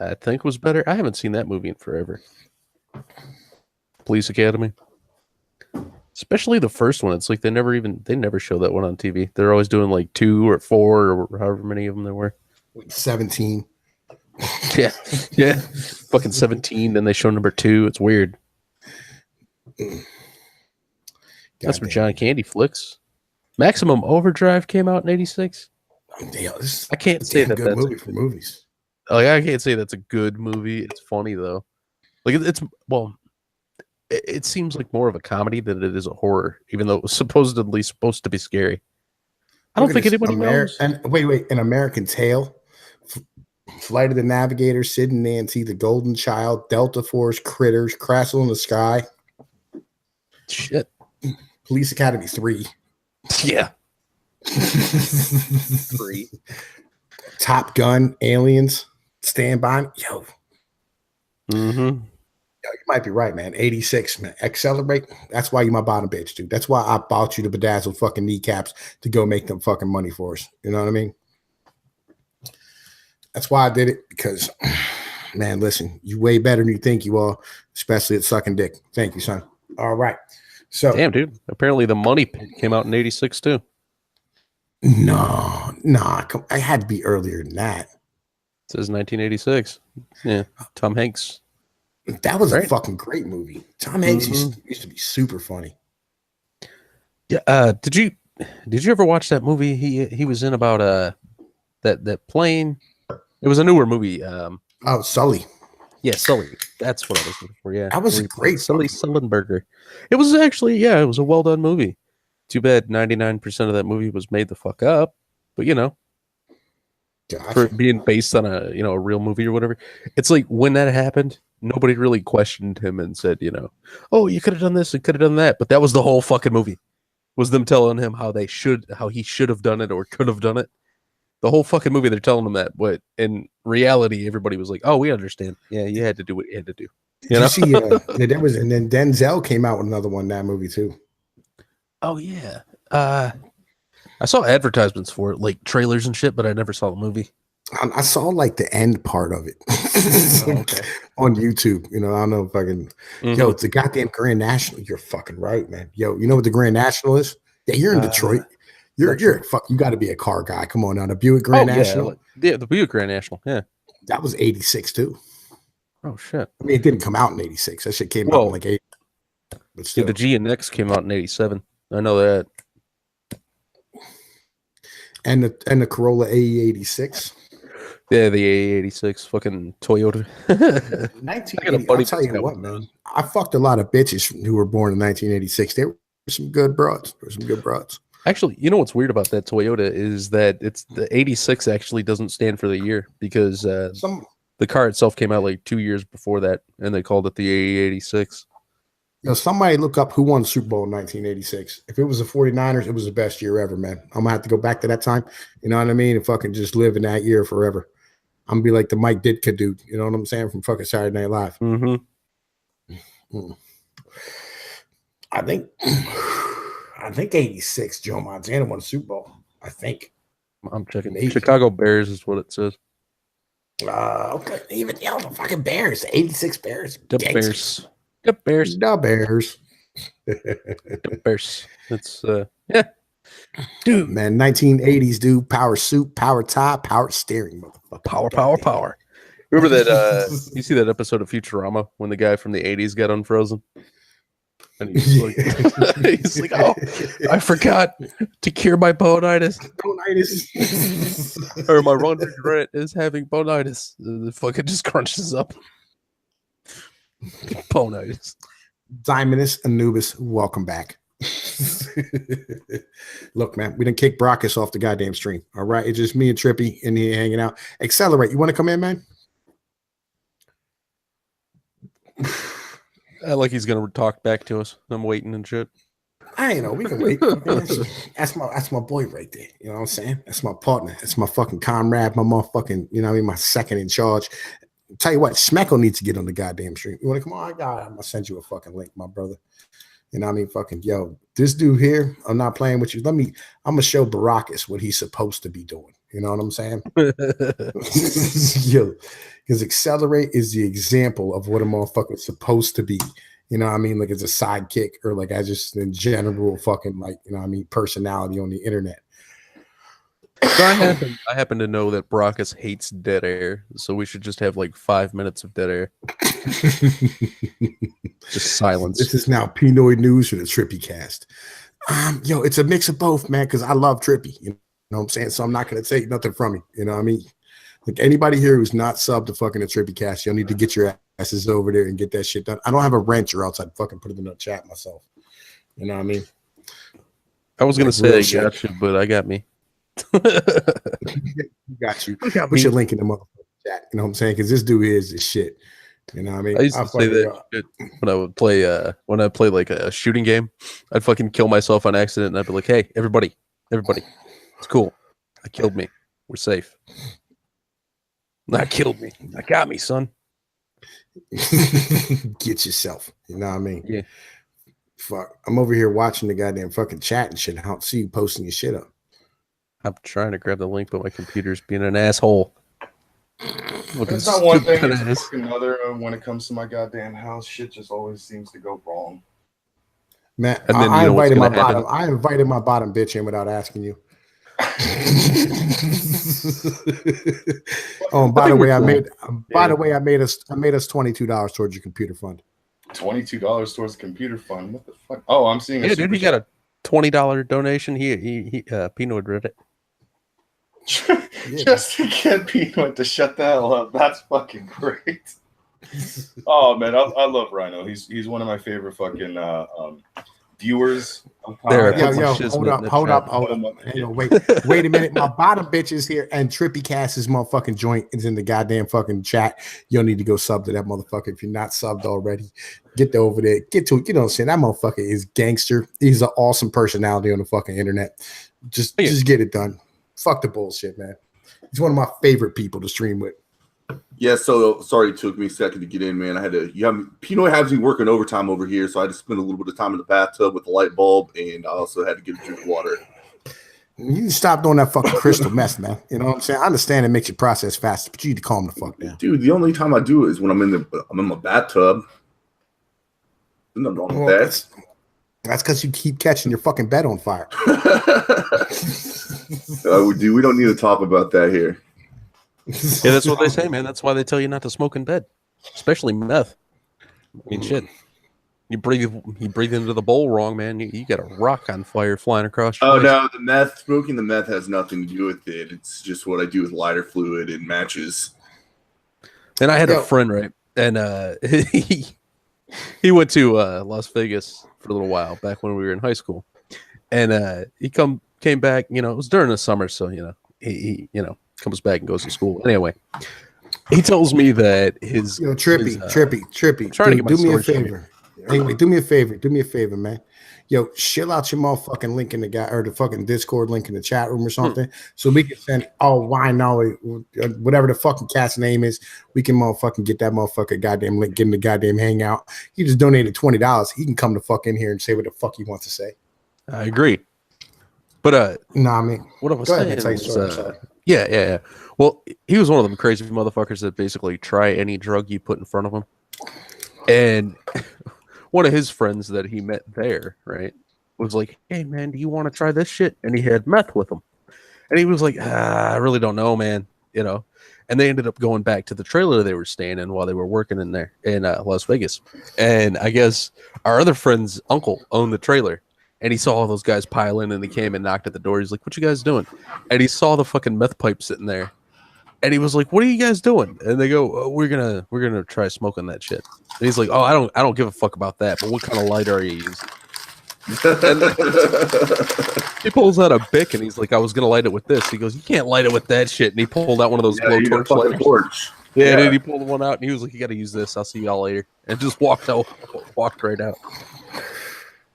I think, was better. I haven't seen that movie in forever. Police Academy. Especially the first one. It's like they never show that one on TV. They're always doing like 2 or 4 or however many of them there were. 17. Yeah. Fucking 17. Then they show number 2. It's weird. That's for John Candy flicks. Maximum Overdrive came out in 86. I can't say that that's movie for movies. Like, I can't say that's a good movie. It's funny though. Like it seems like more of a comedy than it is a horror, even though it was supposedly supposed to be scary. I don't think anybody knows. And wait, An American Tale, Flight of the Navigator, Sid and Nancy, The Golden Child, Delta Force, Critters, Castle in the Sky. Shit. Police Academy 3. Yeah. 3. Top Gun, Aliens, Stand By Me. Yo. Mm-hmm. Yo, you might be right, man. 86, man. Accelerate. That's why you my bottom bitch, dude. That's why I bought you the bedazzled fucking kneecaps to go make them fucking money for us. You know what I mean? That's why I did it, because, man, listen, you way better than you think you are, especially at sucking dick. Thank you, son. All right. So, damn, dude. Apparently the Money Pit came out in 86 too. No, I had to be earlier than that. It says 1986. Yeah, Tom Hanks. That was a fucking great movie. Tom Hanks used to be super funny. Yeah. Did you ever watch that movie he was in about that plane? It was a newer movie. Sully. Yeah, Sully. That's what I was looking for. Yeah, that was great. Sully Sullenberger. It was actually, it was a well done movie. Too bad 99% of that movie was made the fuck up. But for being based on a real movie or whatever, it's like when that happened, nobody really questioned him and said, oh, you could have done this and could have done that. But that was the whole fucking movie. Was them telling him how he should have done it or could have done it. The whole fucking movie, they're telling him that, but in reality, everybody was like, "Oh, we understand. Yeah, you had to do what you had to do." Did you see? There was, and then Denzel came out with another one. That movie too. Oh yeah, I saw advertisements for it, like trailers and shit, but I never saw the movie. I saw like the end part of it on YouTube. I don't know if I can. Yo, it's the goddamn Grand National. You're fucking right, man. Yo, you know what the Grand National is? Yeah, you're in Detroit. You're fuck. You got to be a car guy. Come on now, the Buick Grand National. Yeah, the Buick Grand National. Yeah, that was 86 too. Oh shit! I mean, it didn't come out in 86. That shit came out in like 80. But still. Yeah, the G and X came out in 87. I know that. And the Corolla AE86. Yeah, the AE86, fucking Toyota. 1980. I'll tell you what, man. I fucked a lot of bitches who were born in 1986. There were some good broads. Actually, you know what's weird about that Toyota is that it's the 86 actually doesn't stand for the year because Some the car itself came out like 2 years before that, and they called it the 86. somebody look up who won the Super Bowl in 1986. If it was the 49ers, it was the best year ever, man. I'm gonna have to go back to that time. You know what I mean? And fucking just live in that year forever. I'm gonna be like the Mike Ditka dude. You know what I'm saying? From fucking Saturday Night Live. Mm-hmm. I think 86, Joe Montana won the Super Bowl. I think. I'm checking. Maybe. Chicago Bears is what it says. Okay. Even the fucking Bears. 86 Bears. The Gangsters. Bears. The Bears. The Bears. The Bears. It's yeah. Dude, Man, 1980s, dude. Power suit, power tie, power steering, motherfucker. Power. Remember that? You see that episode of Futurama when the guy from the 80s got unfrozen? And he's like, oh, I forgot to cure my bonitis. Or my one regret is having bonitis. The fucking just crunches up. Bonitis. Diamondus Anubis, welcome back. Look, man, we didn't kick Brockus off the goddamn stream. All right, it's just me and Trippy in here hanging out. Accelerate, you want to come in, man? Like he's gonna talk back to us. I'm waiting and shit. I ain't know. We can wait. That's my boy right there. You know what I'm saying? That's my partner. That's my fucking comrade. My motherfucking, you know what I mean? My second in charge. Tell you what, Smecko needs to get on the goddamn stream. You want to come on? I'm gonna send you a fucking link, my brother. You know what I mean? Fucking yo, this dude here, I'm not playing with you. I'm gonna show Baracus what he's supposed to be doing. You know what I'm saying? Yo, because Accelerate is the example of what a motherfucker's supposed to be. You know what I mean? Like as a sidekick or like as just in general fucking like, you know what I mean, personality on the internet. So I happen to know that Baracus hates dead air, so we should just have like 5 minutes of dead air. Just silence. This is now Pinoid News for the Trippy cast. Yo, it's a mix of both, man, because I love Trippy. You know what I'm saying? So I'm not going to take nothing from you. You know what I mean? Like anybody here who's not subbed to fucking the Trippy cast, you'll need to get your asses over there and get that shit done. I don't have a wrench or else I'd fucking put it in the chat myself. You know what I mean? I was going to say I got you, but I got me. Got you. We should link in the motherfucking chat. You know what I'm saying? Because this dude is shit. You know what I mean? I used to say that shit when I would play like a shooting game. I'd fucking kill myself on accident, and I'd be like, "Hey, everybody, it's cool. I killed me. We're safe. Not killed me. I got me, son. Get yourself. You know what I mean? Yeah. Fuck. I'm over here watching the goddamn fucking chat and shit. I don't see you posting your shit up. I'm trying to grab the link, but my computer's being an asshole. It's not one thing, it's another when it comes to my goddamn house. Shit just always seems to go wrong. Man, I invited my bottom bitch in without asking you. Oh, by the way, I made us $22 towards your computer fund. $22 towards the computer fund. What the fuck? Oh, I'm seeing. Yeah, dude, he got a $20 donation. He Pinot read it. Just to get Pinot to shut the hell up. That's fucking great. Oh man, I love Rhino. He's one of my favorite fucking viewers. Hold up. Hang on, wait a minute. My bottom bitch is here, and Trippy Cast's motherfucking joint is in the goddamn fucking chat. You'll need to go sub to that motherfucker if you're not subbed already. Get over there. Get to it. You know what I'm saying? That motherfucker is gangster. He's an awesome personality on the fucking internet. Just get it done. Fuck the bullshit, man. He's one of my favorite people to stream with. Yeah, so sorry it took me a second to get in, man. Pinot has me working overtime over here, so I had to spend a little bit of time in the bathtub with the light bulb, and I also had to get a drink of water. You need to stop doing that fucking crystal mess, man. You know what I'm saying? I understand it makes your process faster, but you need to calm the fuck down. Dude, the only time I do it is when I'm in my bathtub. There's nothing wrong with that. That's because you keep catching your fucking bed on fire. We don't need to talk about that here. Yeah, that's what they say, man. That's why they tell you not to smoke in bed, especially meth. I mean, shit. You breathe into the bowl wrong, man. You got a rock on fire flying across your face. No, smoking the meth has nothing to do with it. It's just what I do with lighter fluid and matches. And I had a friend, right? And he went to Las Vegas for a little while back when we were in high school. and he came back. You know, it was during the summer, so he comes back and goes to school. Anyway, he tells me that his Trippy. trying to get my Do me a story straight. favor. Anyway, do me a favor, man. Yo, shill out your motherfucking link in the guy or the fucking Discord link in the chat room or something, so we can send whatever the fucking cat's name is. We can motherfucking get that motherfucker goddamn link, get in the goddamn hangout. He just donated $20. He can come the fuck in here and say what the fuck he wants to say. I agree, but I mean, what I was go saying ahead, was, yeah. Well, he was one of them crazy motherfuckers that basically try any drug you put in front of him, and one of his friends that he met there, right, was like, "Hey, man, do you want to try this shit?" And he had meth with him. And he was like, I really don't know, man, And they ended up going back to the trailer they were staying in while they were working in there in Las Vegas. And I guess our other friend's uncle owned the trailer. And he saw all those guys pile in, and he came and knocked at the door. He's like, "What you guys doing?" And he saw the fucking meth pipe sitting there. And he was like, "What are you guys doing?" And they go, we're gonna try smoking that shit." And he's like, "Oh, I don't give a fuck about that. But what kind of lighter are you using?" He pulls out a Bic and he's like, "I was gonna light it with this." He goes, "You can't light it with that shit." And he pulled out one of those blowtorch lighters. Yeah, and he pulled one out and he was like, "You got to use this. I'll see y'all later." And just walked right out.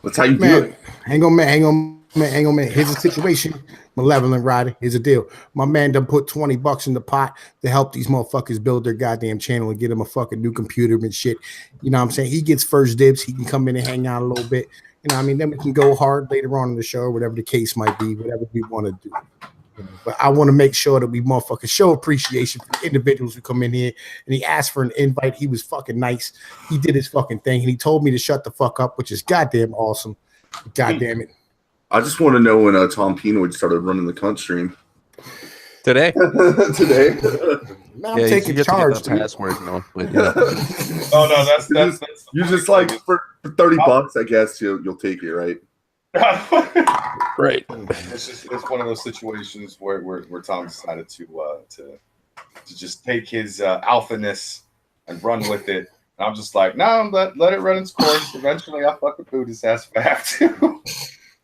That's how you do it. Hang on, man. Here's the situation. Malevolent Rider. Here's the deal. My man done put $20 in the pot to help these motherfuckers build their goddamn channel and get them a fucking new computer and shit. You know what I'm saying? He gets first dibs. He can come in and hang out a little bit. You know what I mean? Then we can go hard later on in the show, whatever the case might be, whatever we want to do. But I want to make sure that we motherfuckers show appreciation for the individuals who come in here. And he asked for an invite. He was fucking nice. He did his fucking thing. And he told me to shut the fuck up, which is goddamn awesome. God damn it. I just want to know when Tom Pinoid started running the cunt stream. Today. Man, I'm taking charge. Password, no, but, Oh no, that's you just like for $30, I guess you'll take it, right? Right. It's one of those situations where Tom decided to just take his alphaness and run with it. And I'm just like, no, let it run its course. Eventually, I'll fucking boot his ass back too.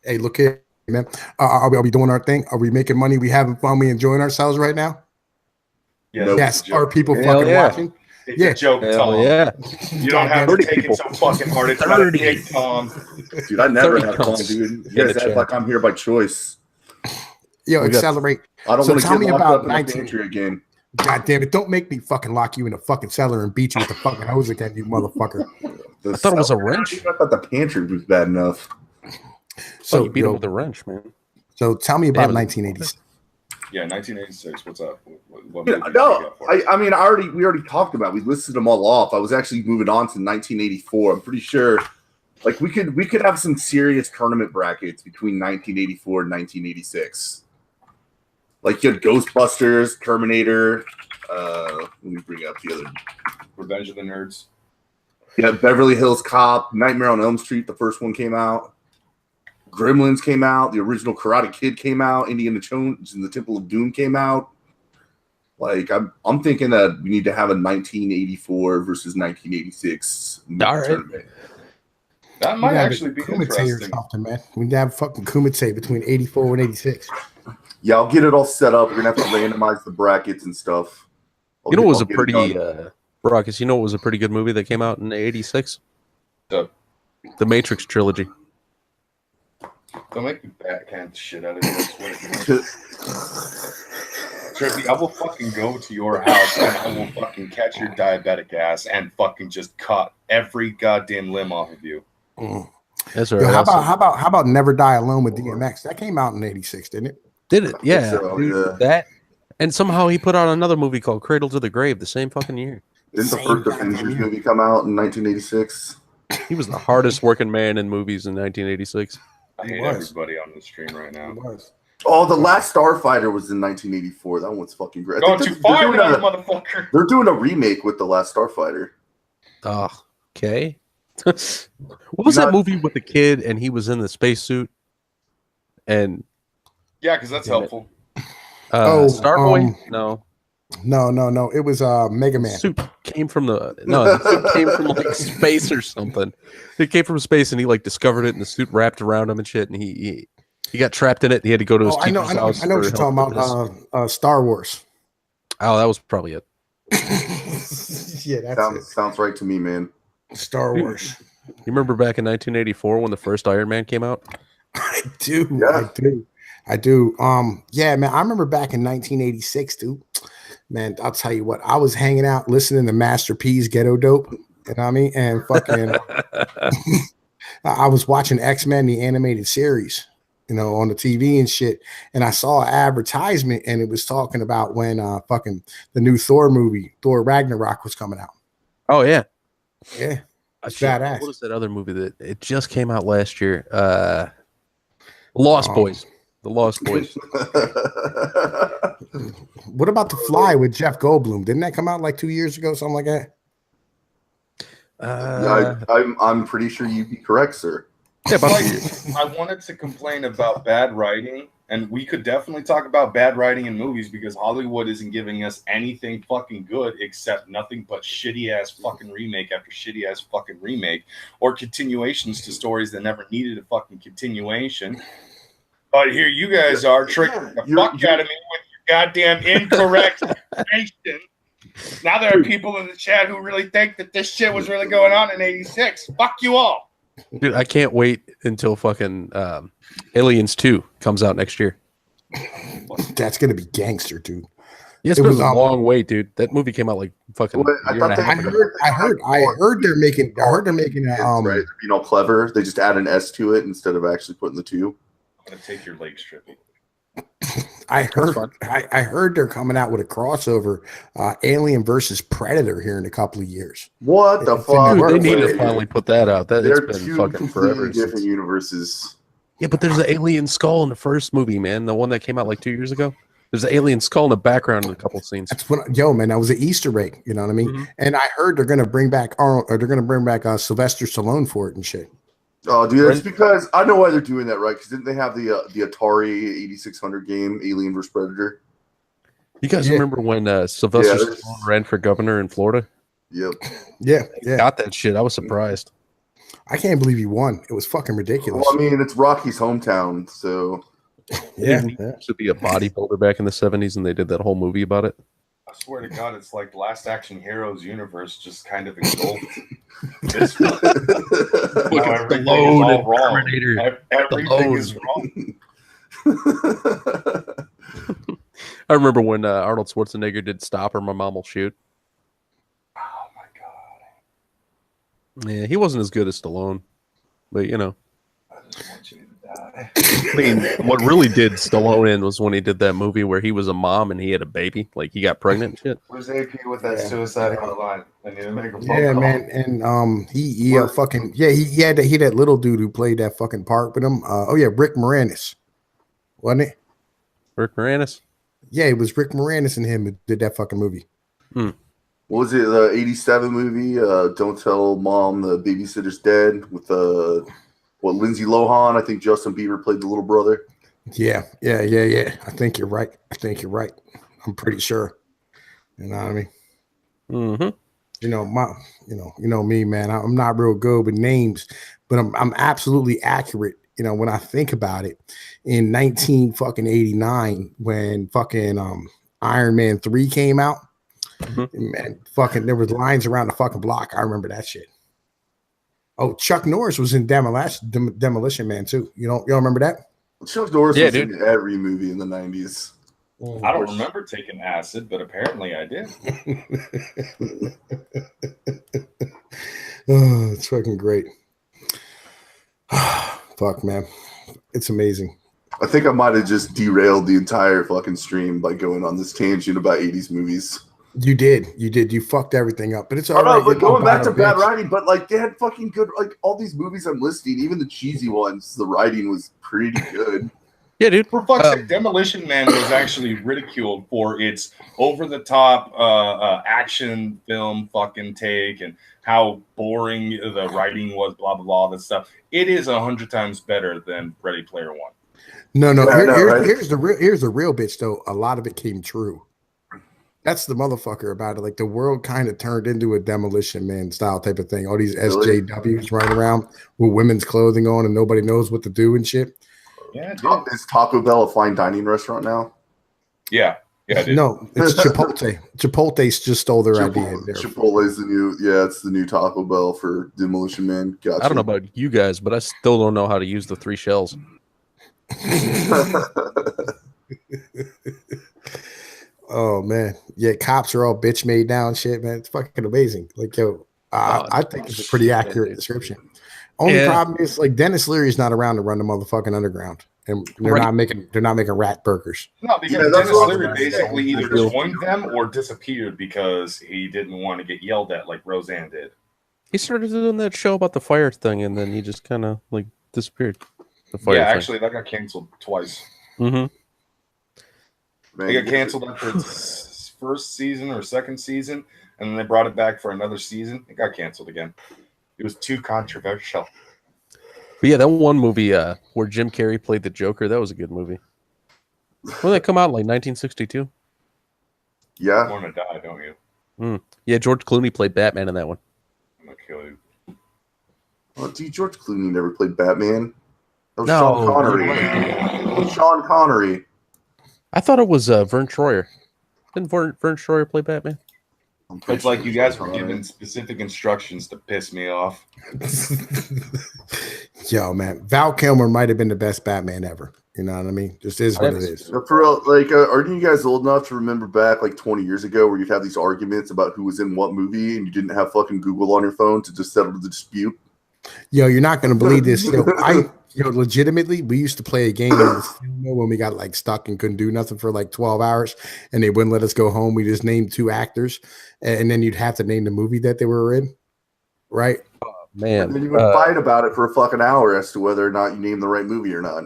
Hey, look here, man. Are we doing our thing? Are we making money? We having fun? We enjoying ourselves right now? Yes. Are people fucking watching? It's a joke, Tom. Yeah. You don't have to take it so fucking hard. It's not a dig, Tom. Dude, I never have fun, dude. You guys act like I'm here by choice. Yo, accelerate. I don't want to tell get me locked about up in the 19 pantry again. God damn it. Don't make me fucking lock you in a fucking cellar and beat you with the fucking hose again, you motherfucker. I thought it was a wrench. I thought the pantry was bad enough. So you beat him with a wrench, man. So tell me about 1980s. Yeah, 1986. What's up? What Yeah, no, I mean, we already talked about it. We listed them all off. I was actually moving on to 1984. I'm pretty sure, like we could have some serious tournament brackets between 1984 and 1986. Like you had Ghostbusters, Terminator. Let me bring up the other. Revenge of the Nerds. Yeah, Beverly Hills Cop, Nightmare on Elm Street. The first one came out. Gremlins came out. The original Karate Kid came out. Indiana Jones and the Temple of Doom came out. Like I'm thinking that we need to have a 1984 versus 1986 tournament. That might actually be Kumite interesting. or something, man. We need to have fucking Kumite between 84 and 86. Yeah, I'll get it all set up. We're gonna have to randomize the brackets and stuff. It was a pretty Brockus, it was a pretty good movie that came out in 86? The Matrix trilogy. Don't make me backhand the shit out of you. Trippy, I will fucking go to your house and I will fucking catch your diabetic ass and fucking just cut every goddamn limb off of you. That's Yo, right. how about Never Die Alone with DMX? That came out in 86, didn't it? Did it? Yeah. So, yeah. That. And somehow he put out another movie called Cradle to the Grave the same fucking year. Didn't the first Avengers movie come out in 1986? He was the hardest working man in movies in 1986. I hate everybody on the stream right now. Oh, The Last Starfighter was in 1984. That one's fucking great. Going too far now, motherfucker. They're doing a remake with The Last Starfighter. Oh, okay. What was that movie with the kid and he was in the spacesuit? And yeah, because that's helpful. Starboy? No. It was Mega Man. The suit came from like space or something. It came from space and he like discovered it and the suit wrapped around him and shit. And he He got trapped in it. He had to go to his I know teacher's house. what you're for talking help about. with this. Star Wars. Oh, that was probably it. Yeah, that's Sounds right to me, man. it. Star Wars. You remember back in 1984 when the first Iron Man came out? I do. Yeah. I do. Yeah, man. I remember back in 1986, dude. Man, I'll tell you what. I was hanging out listening to Master P's Ghetto Dope. You know what I mean? And fucking, I was watching X-Men, the animated series, you know, on the TV and shit. And I saw an advertisement, and it was talking about when fucking the new Thor movie, Thor Ragnarok, was coming out. Oh yeah, Yeah, It's badass. What is that other movie that it just came out last year? Lost Boys. The Lost Boys. What about The Fly with Jeff Goldblum? Didn't that come out like 2 years ago, something like that? I'm pretty sure you'd be correct, sir. Yeah, about 2 Like, years. I wanted to complain about bad writing, and we could definitely talk about bad writing in movies because Hollywood isn't giving us anything fucking good except nothing but shitty ass fucking remake after shitty ass fucking remake, or continuations to stories that never needed a fucking continuation. But here you guys are tricking the fuck out of me with your goddamn incorrect information. Now there are people in the chat who really think that this shit was really going on in '86. Fuck you all. Dude, I can't wait until fucking Aliens 2 comes out next year. That's gonna be gangster, dude. Yeah, it's It been was, a long wait, dude. That movie came out like fucking Well, I a year thought and a they- half ago. I heard they're making. I heard they're making a right? They're being all clever. They just add an S to it instead of actually putting the 2. I'm gonna take your leg stripping. I heard. fun. I heard they're coming out with a crossover, Alien versus Predator here in a couple of years. What the It's in fuck? the Dude, they need to Wait, finally put that out. It's They're been two fucking forever. completely different universes. Yeah, but there's an alien skull in the first movie, man. The one that came out like 2 years ago. There's an alien skull in the background in a couple of scenes. That's what, yo, man, that was an Easter egg. You know what I mean? Mhm. And I heard they're gonna bring back Arnold, or they're gonna bring back Sylvester Stallone for it and shit. Oh, dude, it's because I know why they're doing that, right? Because didn't they have the Atari 8600 game, Alien vs Predator? You guys Yeah. remember when Sylvester Yeah, there's- Stallone ran for governor in Florida? Yep. Yeah, yeah. Got that shit. I was surprised. I can't believe he won. It was fucking ridiculous. Well, I mean, it's Rocky's hometown, so Yeah, He yeah. used to be a bodybuilder back in the 70s, and they did that whole movie about it. I swear to God, it's like Last Action Heroes universe just kind of exalted. This one. Look Now at everything is Stallone all and wrong. Terminator. Everything Stallone. is wrong. I remember when Arnold Schwarzenegger did Stop or My Mom Will Shoot. Oh my God. Yeah, he wasn't as good as Stallone. But, you know. I just want you to die. I mean, what really did Stallone in was when he did that movie where he was a mom and he had a baby. Like, he got pregnant and shit. Where's AP with that Yeah. suicide hotline? I need to make a phone Yeah, call. man, and he had that little dude who played that fucking part with him. Rick Moranis, wasn't it? Rick Moranis? Yeah, it was Rick Moranis and him who did that fucking movie. what was it? The '87 movie? Don't Tell Mom the Babysitter's Dead with Lindsay Lohan. I think Justin Bieber played the little brother. Yeah. I think you're right. I'm pretty sure. You know what I mean? Mm-hmm. You know me, man. I'm not real good with names, but I'm absolutely accurate. You know, when I think about it, in 1989, when fucking Iron Man 3 came out, man, fucking there was lines around the fucking block. I remember that shit. Oh, Chuck Norris was in Demolition Man too. You don't remember that? Chuck Norris Yeah, was dude. in every movie in the '90s. I don't remember taking acid, but apparently I did. Oh, it's fucking great. Fuck, man. It's amazing. I think I might have just derailed the entire fucking stream by going on this tangent about '80s movies. You did. You fucked everything up, but it's all I know, right. but You're going not back to a bad bitch. writing, but like they had fucking good, like all these movies I'm listing, even the cheesy ones, the writing was pretty good. Yeah, dude. For fuck's sake, Demolition Man was actually ridiculed for its over-the-top action film fucking take and how boring the writing was, blah, blah, blah, all this stuff. It is 100 times better than Ready Player One. No. Yeah, I know, right? Here's the real bitch though. A lot of it came true. That's the motherfucker about it. Like the world kind of turned into a Demolition Man style type of thing. All these Really? SJWs running around with women's clothing on and nobody knows what to do and shit. Yeah, it did. Is Taco Bell a fine dining restaurant now? Yeah, it did. No, it's Chipotle. Chipotle's just stole their idea. Chipotle's the new, it's the new Taco Bell for Demolition Man. Gotcha. I don't know about you guys, but I still don't know how to use the 3 shells. Oh man, yeah, cops are all bitch made now and shit, man. It's fucking amazing. Like, yo, I think it's a pretty accurate description. Only problem is, like, Dennis Leary's not around to run the motherfucking underground, and they're not making rat burgers. No, because Dennis Leary basically either joined them or disappeared because he didn't want to get yelled at like Roseanne did. He started doing that show about the fire thing, and then he just kind of like disappeared. The fire thing. Actually, that got canceled twice. Mm-hmm. They got canceled after its first season or second season, and then they brought it back for another season. It got canceled again. It was too controversial. But yeah, that one movie where Jim Carrey played the Joker, that was a good movie. When did that come out? Like 1962? Yeah. You want to die, don't you? Yeah, George Clooney played Batman in that one. I'm going to kill you. Oh, dude, George Clooney never played Batman. That was No. Sean Connery. That was Sean Connery. I thought it was Vern Troyer. Didn't Vern Troyer play Batman? It's like you guys were given specific instructions to piss me off. Yo, man, Val Kilmer might have been the best Batman ever. You know what I mean? Just is what it is. For real, like, aren't you guys old enough to remember back like 20 years ago where you'd have these arguments about who was in what movie and you didn't have fucking Google on your phone to just settle the dispute? Yo, you're not gonna believe this. Legitimately, we used to play a game in the studio when we got like stuck and couldn't do nothing for like 12 hours, and they wouldn't let us go home. We just named 2 actors, and then you'd have to name the movie that they were in, right? Man, and then you would fight about it for a fucking hour as to whether or not you named the right movie or not.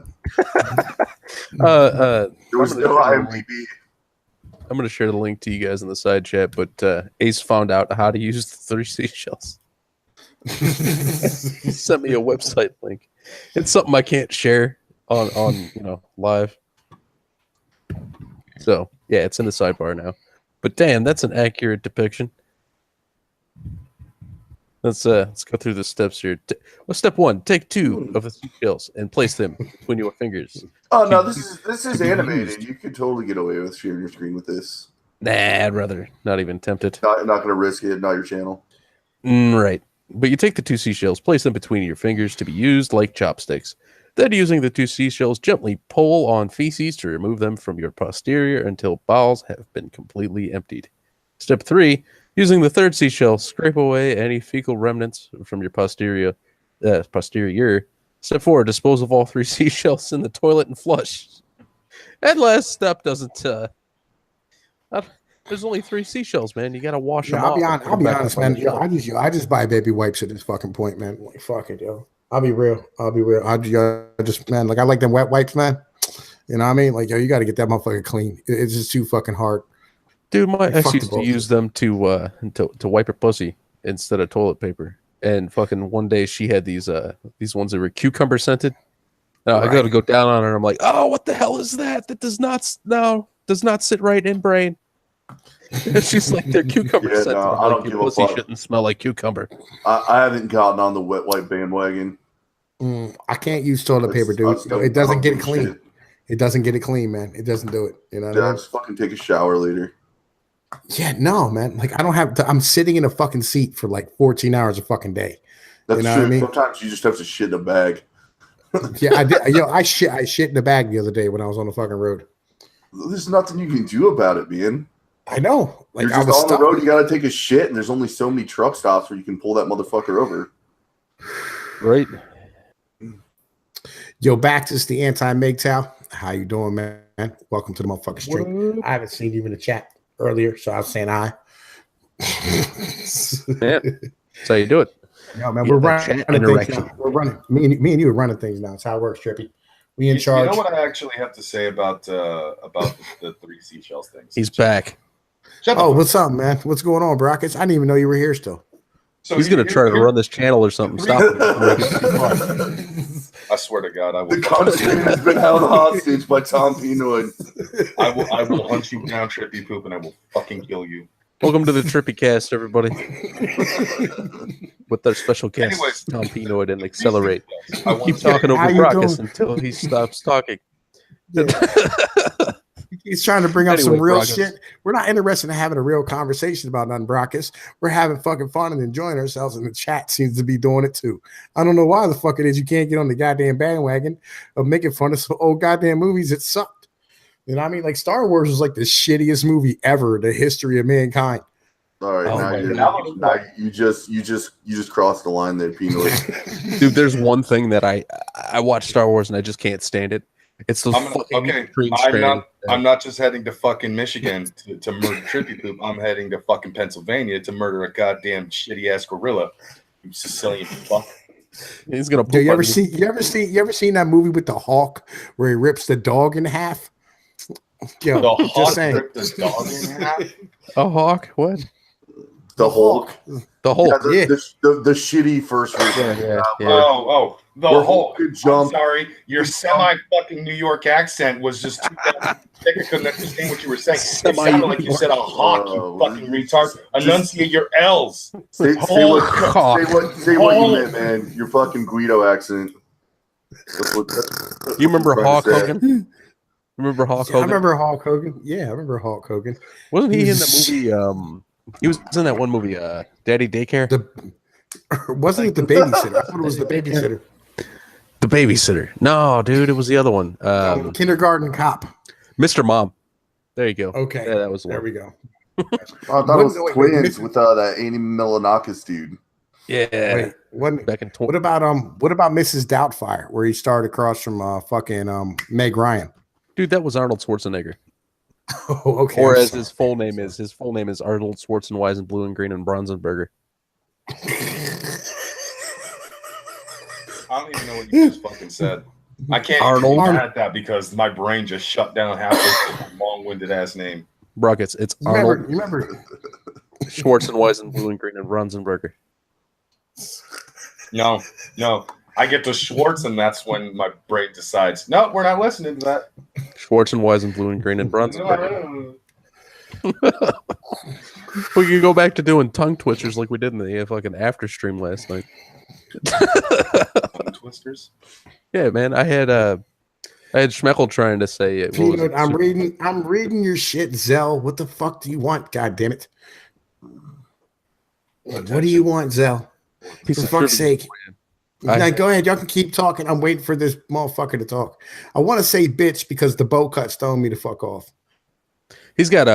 There was no IMDb. I'm going to share the link to you guys in the side chat, but Ace found out how to use the 3 seashells. He sent me a website link. It's something I can't share on live. So yeah, it's in the sidebar now. But damn, that's an accurate depiction. Let's go through the steps here. Step 1: take 2 of the seashells and place them between your fingers. Oh no, this is animated. You could totally get away with sharing your screen with this. Nah, I'd rather not even tempt it. Not going to risk it. Not your channel. Right. But you take the 2 seashells, place them between your fingers to be used like chopsticks. Then, using the 2 seashells, gently pull on feces to remove them from your posterior until bowels have been completely emptied. Step 3: using the 3rd seashell, scrape away any fecal remnants from your posterior. Step 4: dispose of all 3 seashells in the toilet and flush. And last step doesn't. There's only 3 seashells, man. You gotta wash them off. I'll be honest, man. Yo, I just buy baby wipes at this fucking point, man. Like, fuck it, yo. I'll be real. I just, man, like, I like them wet wipes, man. You know what I mean? Like, yo, you got to get that motherfucker clean. It's just too fucking hard. Dude, my ex used to use them to wipe her pussy instead of toilet paper. And fucking one day she had these ones that were cucumber scented. Right. I got to go down on her. I'm like, oh, what the hell is that? That does not sit right in brain. She's like, they're cucumber scented. No, I don't give a fuck. Shouldn't smell like cucumber. I haven't gotten on the wet wipe bandwagon. I can't use toilet paper, dude. It doesn't get it clean. Shit. It doesn't get it clean, man. It doesn't do it. You know what I mean? Just fucking take a shower later. Yeah, no, man. Like, I don't have to. I'm sitting in a fucking seat for like 14 hours a fucking day. That's you know true. What I mean? Sometimes you just have to shit in a bag. Yeah, I did. Yo, I shit in the bag the other day when I was on the fucking road. There's nothing you can do about it, man. I know. Like, you're just on the road. You got to take a shit, and there's only so many truck stops where you can pull that motherfucker over. Right. Yo, Baxter, the anti-MGTOW. How you doing, man? Welcome to the motherfucking stream. I haven't seen you in the chat earlier, so I was saying hi. Yeah, that's how you do it. No, man, we're running things now. We're running. Me and you are running things now. That's how it works, Trippy. We in charge. You know what I actually have to say about the 3 seashells things? He's back. What's up, man? What's going on, Brockets? I didn't even know you were here still. So he's going to try to run this channel or something. Stop it. I swear to God, I will. The country has been held hostage by Tom Pinoy. I will hunt you down, Trippy Poop, and I will fucking kill you. Welcome to the Trippy Cast, everybody. With our special guest, Anyways. Tom Pinoid and Accelerate. I Keep want talking How over you Brockus doing? until he stops talking. Yeah. He's trying to bring up some Anyway, real Brockus. shit. We're not interested in having a real conversation about nothing, Brockus. We're having fucking fun and enjoying ourselves, and the chat seems to be doing it too. I don't know why the fuck it is you can't get on the goddamn bandwagon of making fun of some old goddamn movies that sucked. You know what I mean? Like Star Wars was like the shittiest movie ever in the history of mankind. All right, Oh now my you're God. now you just crossed the line there, Pinoy. Dude, there's one thing that I watch Star Wars and I just can't stand it. It's those I'm gonna, fucking okay, green I'm screen. not. I'm not just heading to fucking Michigan to murder Trippy Poop. I'm heading to fucking Pennsylvania to murder a goddamn shitty ass gorilla. You Sicilian fuck. He's gonna. Yo, you ever poop seen that movie with the hawk where he rips the dog in half? Yo, The just hawk saying. ripped the dog in half. a hawk? What? The Hulk. The Hulk. Yeah, the shitty first version. Yeah. Oh, the Where Hulk. could I'm jump. sorry, your semi fucking New York accent was just too thick. I couldn't understand what you were saying. It sounded like you said a hawk, you fucking retard. Enunciate your L's. Say Hulk. what you meant, man. Your fucking Guido accent. You remember Hulk Hogan? Hogan? Remember Hulk I Hogan? remember Hulk Hogan. Yeah, I remember Hulk Hogan. Wasn't he in the movie? He was in that one movie, Daddy Daycare. Wasn't it the babysitter? I thought it was the babysitter. The Babysitter. No, dude, it was the other one. Kindergarten Cop. Mr. Mom. There you go. Okay, Yeah, that was the there one. we go. I thought it was Wait, twins with that Amy Milanakis dude. Yeah. Wait, what? Back in What about Mrs. Doubtfire, where he starred across from fucking Meg Ryan? Dude, that was Arnold Schwarzenegger. Oh, okay. Or I'm as sorry. his full name is Arnold Schwarzenweizen Blue and Green and Bronzenberger. I don't even know what you just fucking said. I can't Arnold. even add that because my brain just shut down halfway through a long-winded ass name. Brockets, it's You Arnold remember? Schwarzenweizen Blue and Green and Bronzenberger. No. I get to Schwartz, and that's when my brain decides, no, we're not listening to that. Schwarzenweizen Blue and Green and Bronzenberger. No. We can go back to doing tongue twisters like we did in the fucking after stream last night. Tongue twisters. Yeah, man. I had Schmeckel trying to say it. What was Peanut, it? I'm reading your shit, Zell. What the fuck do you want? God damn it! What do you want, Zell? Piece For of fuck's trivia. sake. I- Now, go ahead. Y'all can keep talking. I'm waiting for this motherfucker to talk. I want to say bitch because the bow cut's throwing me to fuck off. He's got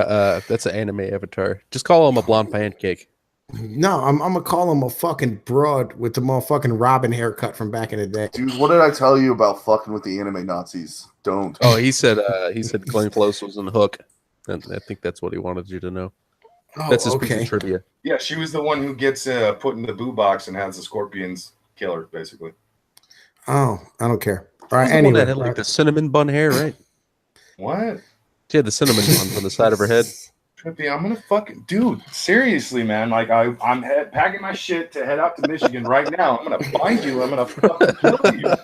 that's an anime avatar. Just call him a blonde pancake. No, I'm gonna call him a fucking broad with the motherfucking Robin haircut from back in the day. Dude, what did I tell you about fucking with the anime Nazis? Don't. Oh, he said Glenn Close was in Hook, and I think that's what he wanted you to know. Oh, That's his piece okay. of trivia. Yeah, she was the one who gets put in the boo box and has the scorpions kill her, basically. Oh, I don't care. All right. He's the one that Anyway, had like the cinnamon bun hair, right? What? She had the cinnamon buns on the side of her head. Trippy, I'm gonna fucking dude. Seriously, man. Like I'm packing my shit to head out to Michigan right now. I'm gonna find you. I'm gonna fucking kill you.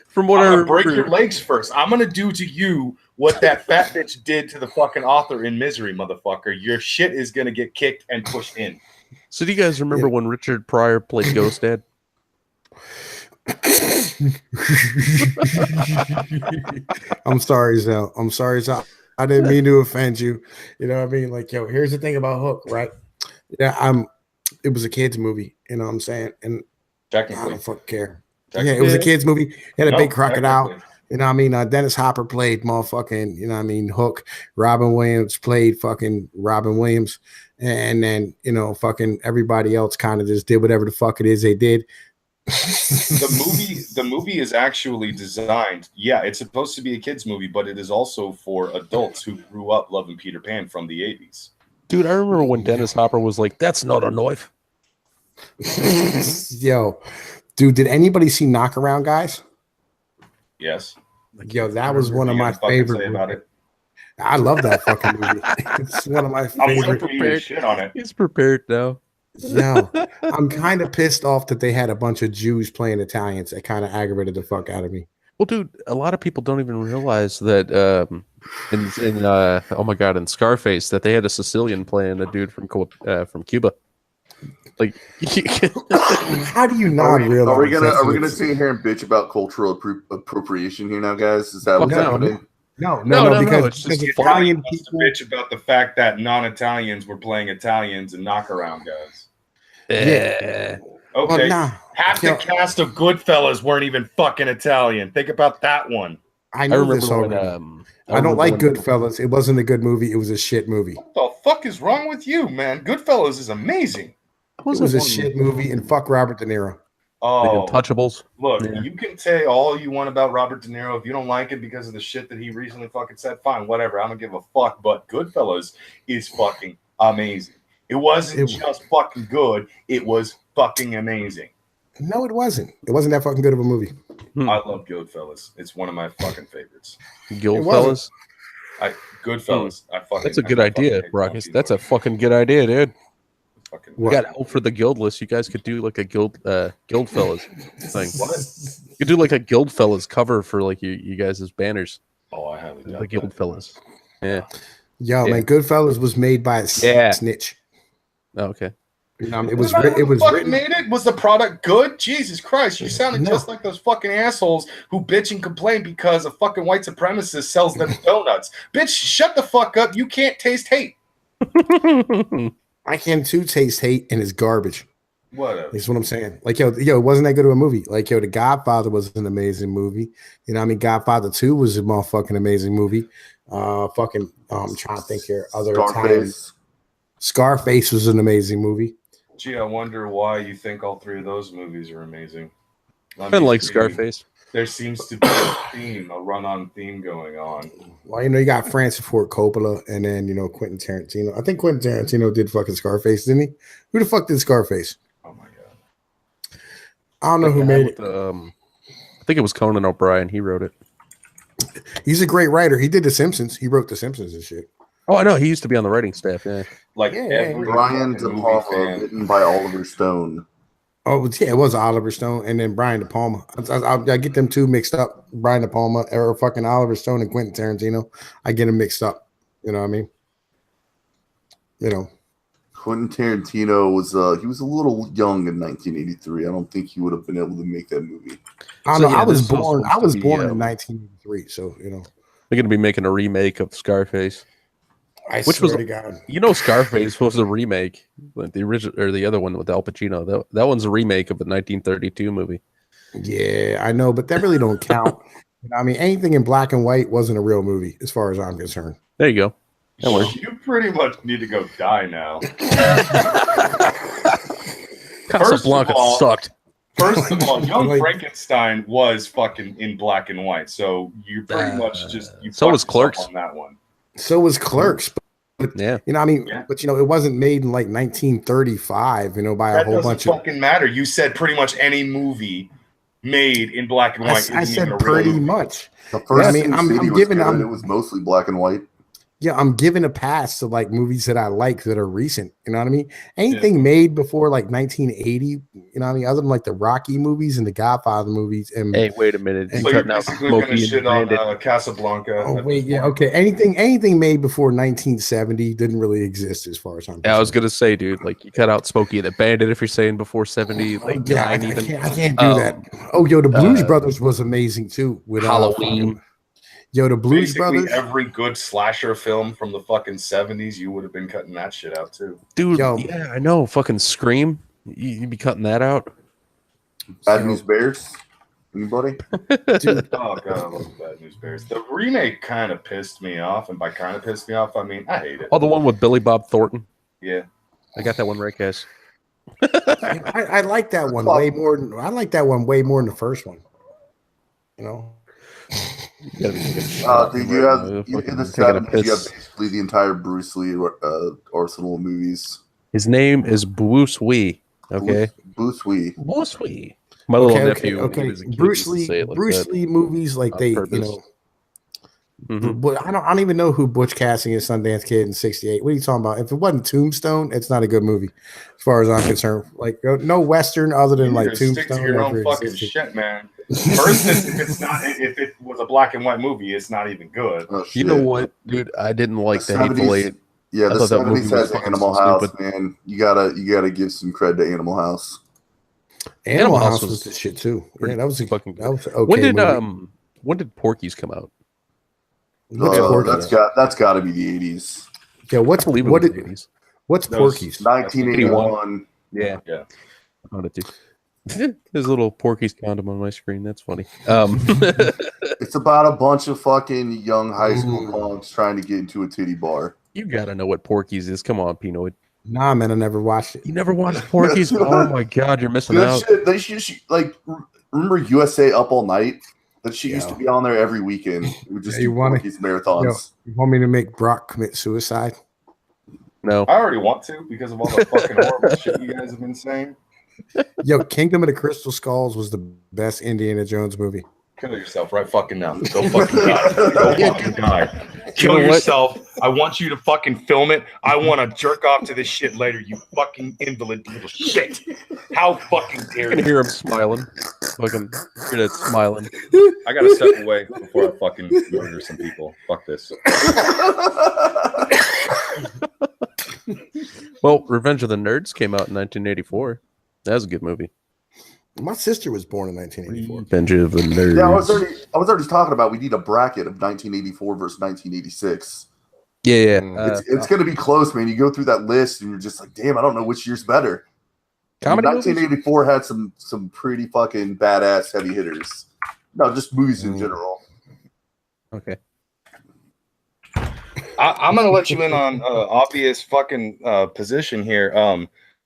From what I'm I gonna break remember, your legs first. I'm gonna do to you what that fat bitch did to the fucking author in Misery, motherfucker. Your shit is gonna get kicked and pushed in. So do you guys remember when Richard Pryor played Ghost Dad? I'm sorry, Zell. I'm sorry, Zell. I didn't mean to offend you. You know what I mean? Like, yo, here's the thing about Hook, right? Yeah, it was a kids movie, you know what I'm saying? And I Technically. don't fucking care. Yeah, it was a kids movie. It had a No, big crocodile. technically. You know what I mean? Dennis Hopper played motherfucking, you know what I mean, Hook. Robin Williams played fucking Robin Williams. And then, you know, fucking everybody else kind of just did whatever the fuck it is they did. The movie is actually designed. Yeah, it's supposed to be a kids movie, but it is also for adults who grew up loving Peter Pan from the 80s. Dude, I remember when Dennis Hopper was like, "That's not a knife." Yo, dude, did anybody see Knockaround Guys? Yes. Yo, that was one of You my gotta fucking say favorite. about it. I love that fucking movie. It's one of my I'm waiting favorite. for you to shit on it. He's prepared now. No, I'm kind of pissed off that they had a bunch of Jews playing Italians. That kind of aggravated the fuck out of me. Well, dude, a lot of people don't even realize that in oh my god, in Scarface, that they had a Sicilian playing a dude from Cuba. Like, How do you not realize? Are we gonna sit here and bitch about cultural appropriation here now, guys? Is that what's no. happening? No, Because it's just The Italian wants to people. bitch about the fact that non-Italians were playing Italians and knockaround guys. yeah. Okay, Well, nah. half the cast of Goodfellas weren't even fucking Italian. Think about that one. I know this remember when already. I don't like Goodfellas. It wasn't a good movie. It was a shit movie. What the fuck is wrong with you, man? Goodfellas is amazing. It was a shit movie, and fuck Robert De Niro. Oh, The Untouchables. look, Yeah. you can say all you want about Robert De Niro. If you don't like it because of the shit that he recently fucking said, fine, whatever. I don't give a fuck. But Goodfellas is fucking amazing. It wasn't just fucking good. It was fucking amazing. No, it wasn't. It wasn't that fucking good of a movie. I love Goodfellas. It's one of my fucking favorites. Goodfellas. Goodfellas. That's a good idea, Rockets. That's a fucking good idea, dude. fucking. We got help for the guild list. You guys could do like a Guildfellas thing. What? You could do like a Guildfellas cover for like you guys' banners. Oh, I haven't done The Guildfellas. Yeah. Yo, man, Goodfellas was made by a snitch. Oh, okay. You know, it It was fucking written. made it. Was the product good? Jesus Christ! You sounded just like those fucking assholes who bitch and complain because a fucking white supremacist sells them donuts. Bitch, shut the fuck up! You can't taste hate. I can too taste hate, and it's garbage. Whatever. That's what I'm saying. Like, yo, it wasn't that good of a movie. Like, yo, The Godfather was an amazing movie. You know, what I mean, Godfather 2 was a motherfucking amazing movie. I'm trying to think here. Other times, Scarface was an amazing movie. Gee, I wonder why you think all three of those movies are amazing. I didn't like Scarface. There seems to be a theme, a run-on theme going on. Well, you know, you got Francis Ford Coppola and then, you know, Quentin Tarantino. I think Quentin Tarantino did fucking Scarface, didn't he? Who the fuck did Scarface? Oh my god. I don't know who made it. I think it was Conan O'Brien. He wrote it. He's a great writer. He did The Simpsons. He wrote The Simpsons and shit. Oh, I know. He used to be on the writing staff. Yeah. Like every Brian De Palma, written by Oliver Stone. Oh, yeah, it was Oliver Stone and then Brian De Palma. I get them two mixed up. Brian De Palma or fucking Oliver Stone and Quentin Tarantino. I get them mixed up. You know what I mean? You know. Quentin Tarantino was he was a little young in 1983. I don't think he would have been able to make that movie. I don't know. I was born in 1983, so you know. They're gonna be making a remake of Scarface. Which was, to God. You know, Scarface was a remake. The original or the other one with Al Pacino. That one's a remake of a 1932 movie. Yeah, I know, but that really don't count. You know, I mean, anything in black and white wasn't a real movie, as far as I'm concerned. There you go. That works. You pretty much need to go die now. Casablanca sucked. First of all, Young Frankenstein was fucking in black and white, so you pretty much just so was Clerks on that one. So was Clerks, but yeah, you know, I mean, but you know, it wasn't made in like 1935, you know, by a whole bunch of. That doesn't fucking matter. You said pretty much any movie made in black and white. I said pretty much. The first I'm giving it was mostly black and white. Yeah, I'm giving a pass to like movies that I like that are recent. You know what I mean? Anything made before like 1980, you know what I mean? Other than like the Rocky movies and the Godfather movies. And hey, wait a minute. So you're basically going to shit on Casablanca. Oh, wait, yeah, okay. Anything made before 1970 didn't really exist as far as I'm concerned. Yeah, I was going to say, dude, like you cut out Smokey the Bandit if you're saying before 70. Like, yeah, I can't do that. Oh, yo, the Blues Brothers was amazing too. With Halloween. Yo, the Blues Basically, Brothers. every good slasher film from the fucking 70s, you would have been cutting that shit out too. Dude, yeah, I know. Fucking Scream. You'd be cutting that out. Bad News Bears? Anybody? Dude, oh, God, I love Bad News Bears. The remake kind of pissed me off. And by kind of pissed me off, I mean, I hate it. Oh, the one with Billy Bob Thornton? Yeah. I got that one right, guys. I like that one way more. I like that one way more than the first one. You know? You have in the 70s, you have basically the entire Bruce Lee arsenal of movies. His name is Bruce Wee. Okay, Bruce Wee. Bruce Wee. My little nephew. Okay. Bruce Lee movies like they, you know, Mhm. But I don't even know who Butch Cassidy is, Sundance Kid in '68. What are you talking about? If it wasn't Tombstone, it's not a good movie, as far as I'm concerned. Like no Western other than You like need to stick Tombstone. to your ever own fucking existed. shit, man. For instance, if it was a black and white movie, it's not even good. Oh, You shit. know what, dude? I didn't like the Hateful Eight. Yeah, I the thought that movie 70s was has fucking Animal so House, stupid. man. You gotta give some credit to Animal House. Animal House was the shit too. Yeah, pretty that was fucking good. that was an okay. When did Porky's come out? What's Oh, Porky's? that's got to be the 80s. Yeah, I believe it was the 80s. what's That was Porky's? 1981. Yeah. Yeah. I found it too. There's a little Porky's condom on my screen. That's funny. It's about a bunch of fucking young high school punks trying to get into a titty bar. You gotta know what Porky's is. Come on, Pinoid. Nah, man, I never watched it. You never watched Porky's? Oh my god, you're missing Good out. shit. They should, like, remember USA Up All Night? That shit used to be on there every weekend. We would just do Porky's marathons. You want me to make Brock commit suicide? No. I already want to because of all the fucking horrible shit you guys have been saying. Yo, Kingdom of the Crystal Skulls was the best Indiana Jones movie. Kill yourself right fucking now. Go fucking die. Go fucking die. Kill You know what? yourself. I want you to fucking film it. I want to jerk off to this shit later, you fucking invalid little shit. How fucking dare I can you? hear him smiling. Fucking hear that smiling. I gotta step away before I fucking murder some people. Fuck this. Well, Revenge of the Nerds came out in 1984. That was a good movie. My sister was born in 1984. Revenge of the Nerds. Yeah, I was already talking about we need a bracket of 1984 versus 1986. Yeah. It's going to be close, man. You go through that list and you're just like, damn, I don't know which year's better. Comedy 1984 had some pretty fucking badass heavy hitters. No, just movies in general. Okay. I'm gonna let you in on obvious fucking position here.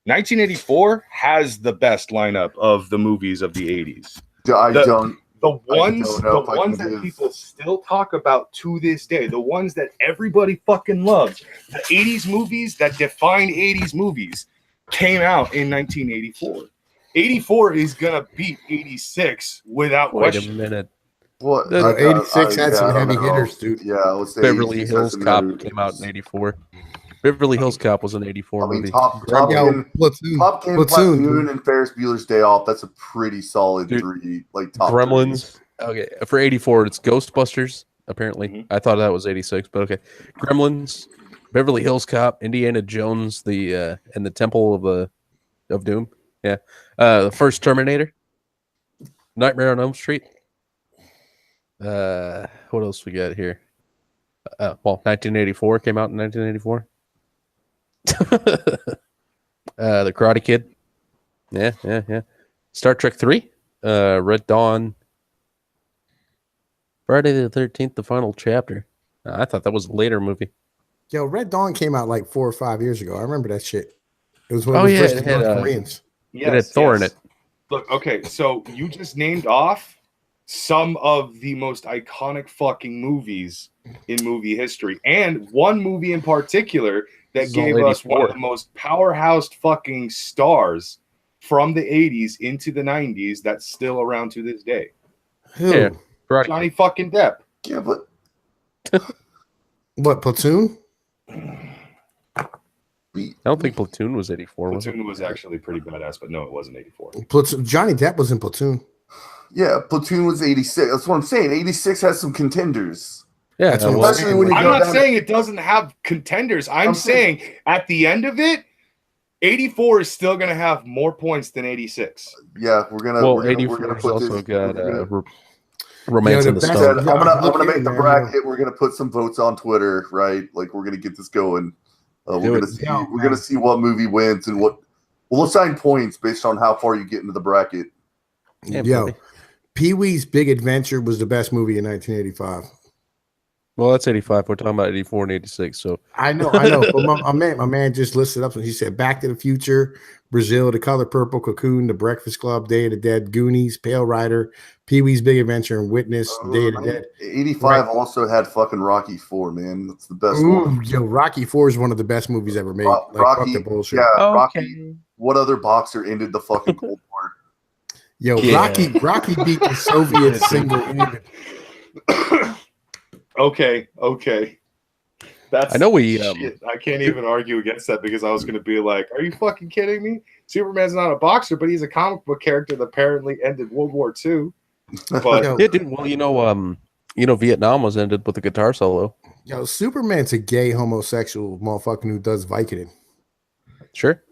1984 has the best lineup of the movies of the 80s. The ones that people still talk about to this day, the ones that everybody fucking loves, the 80s movies that define 80s movies came out in 1984. 84 is gonna beat 86 without Wait a question. minute. What? 86 had some heavy hitters, dude. Yeah, I would say Beverly 86 had Hills some Cop heavy came out hitters. in 84. Beverly Hills Cop was an 84 I mean, movie. Top Yo, Gun, Platoon, and Ferris Bueller's Day Off. That's a pretty solid Dude, three. Like top Gremlins. Okay, for 84, it's Ghostbusters. Apparently, Mhm. I thought that was 86, but okay. Gremlins, Beverly Hills Cop, Indiana Jones, and the Temple of Doom. Yeah, the first Terminator, Nightmare on Elm Street. What else we got here? 1984 came out in 1984. The Karate Kid. Yeah. Star Trek 3. Red Dawn. Friday the 13th, the final chapter. I thought that was a later movie. Yo, Red Dawn came out like 4 or 5 years ago. I remember that shit. It was Oh, the yeah, first it had, North Koreans. It had Thor in it. Look, okay, so you just named off some of the most iconic fucking movies in movie history, and one movie in particular that This is all gave us one of 84. the most powerhouse fucking stars from the 80s into the 90s that's still around to this day. Who? Yeah. Karate Johnny fucking Depp. Yeah, but What, Platoon? I don't think Platoon was 84. Was it? Platoon was actually pretty badass, but no, it wasn't 84. Platoon. Johnny Depp was in Platoon. yeah, Platoon was 86. That's what I'm saying. 86 has some contenders. Yeah, That's what well, Especially when you I'm go not down saying it doesn't have contenders. I'm saying at the end of it, 84 is still going to have more points than 86. Yeah, we're gonna. well, we're gonna 84 has put also this. got we're gonna- Romance Yeah, in the the best- Stone. I'm Yeah, gonna look make here, the man, bracket. We're gonna put some votes on Twitter, right? Like we're gonna get this going. Do We're it. gonna see. Yeah, We're gonna see what movie wins and what. We'll assign points based on how far you get into the bracket. Yeah, Yo, buddy. Pee-wee's Big Adventure was the best movie in 1985. Well, that's 85. We're talking about 84 and 86. So I know. But my man just listed up. He said Back to the Future, Brazil, The Color Purple, Cocoon, The Breakfast Club, Day of the Dead, Goonies, Pale Rider, Pee-wee's Big Adventure, and Witness, Day of the Dead. 85 Right. also had fucking Rocky 4, man. That's the best Ooh, one. yo, Rocky 4 is one of the best movies ever made. Like, fuck Rocky, the bullshit. yeah, Rocky. What other boxer ended the fucking Cold War? Yo, Yeah. Rocky beat the Soviets single-handed. Okay. That's I know we. shit. I can't even argue against that because I was going to be like, "Are you fucking kidding me? Superman's not a boxer, but he's a comic book character that apparently ended World War II." But Yo, Yeah, dude. Well, Vietnam was ended with a guitar solo. yo, Superman's a gay homosexual motherfucker who does Vicodin. Sure,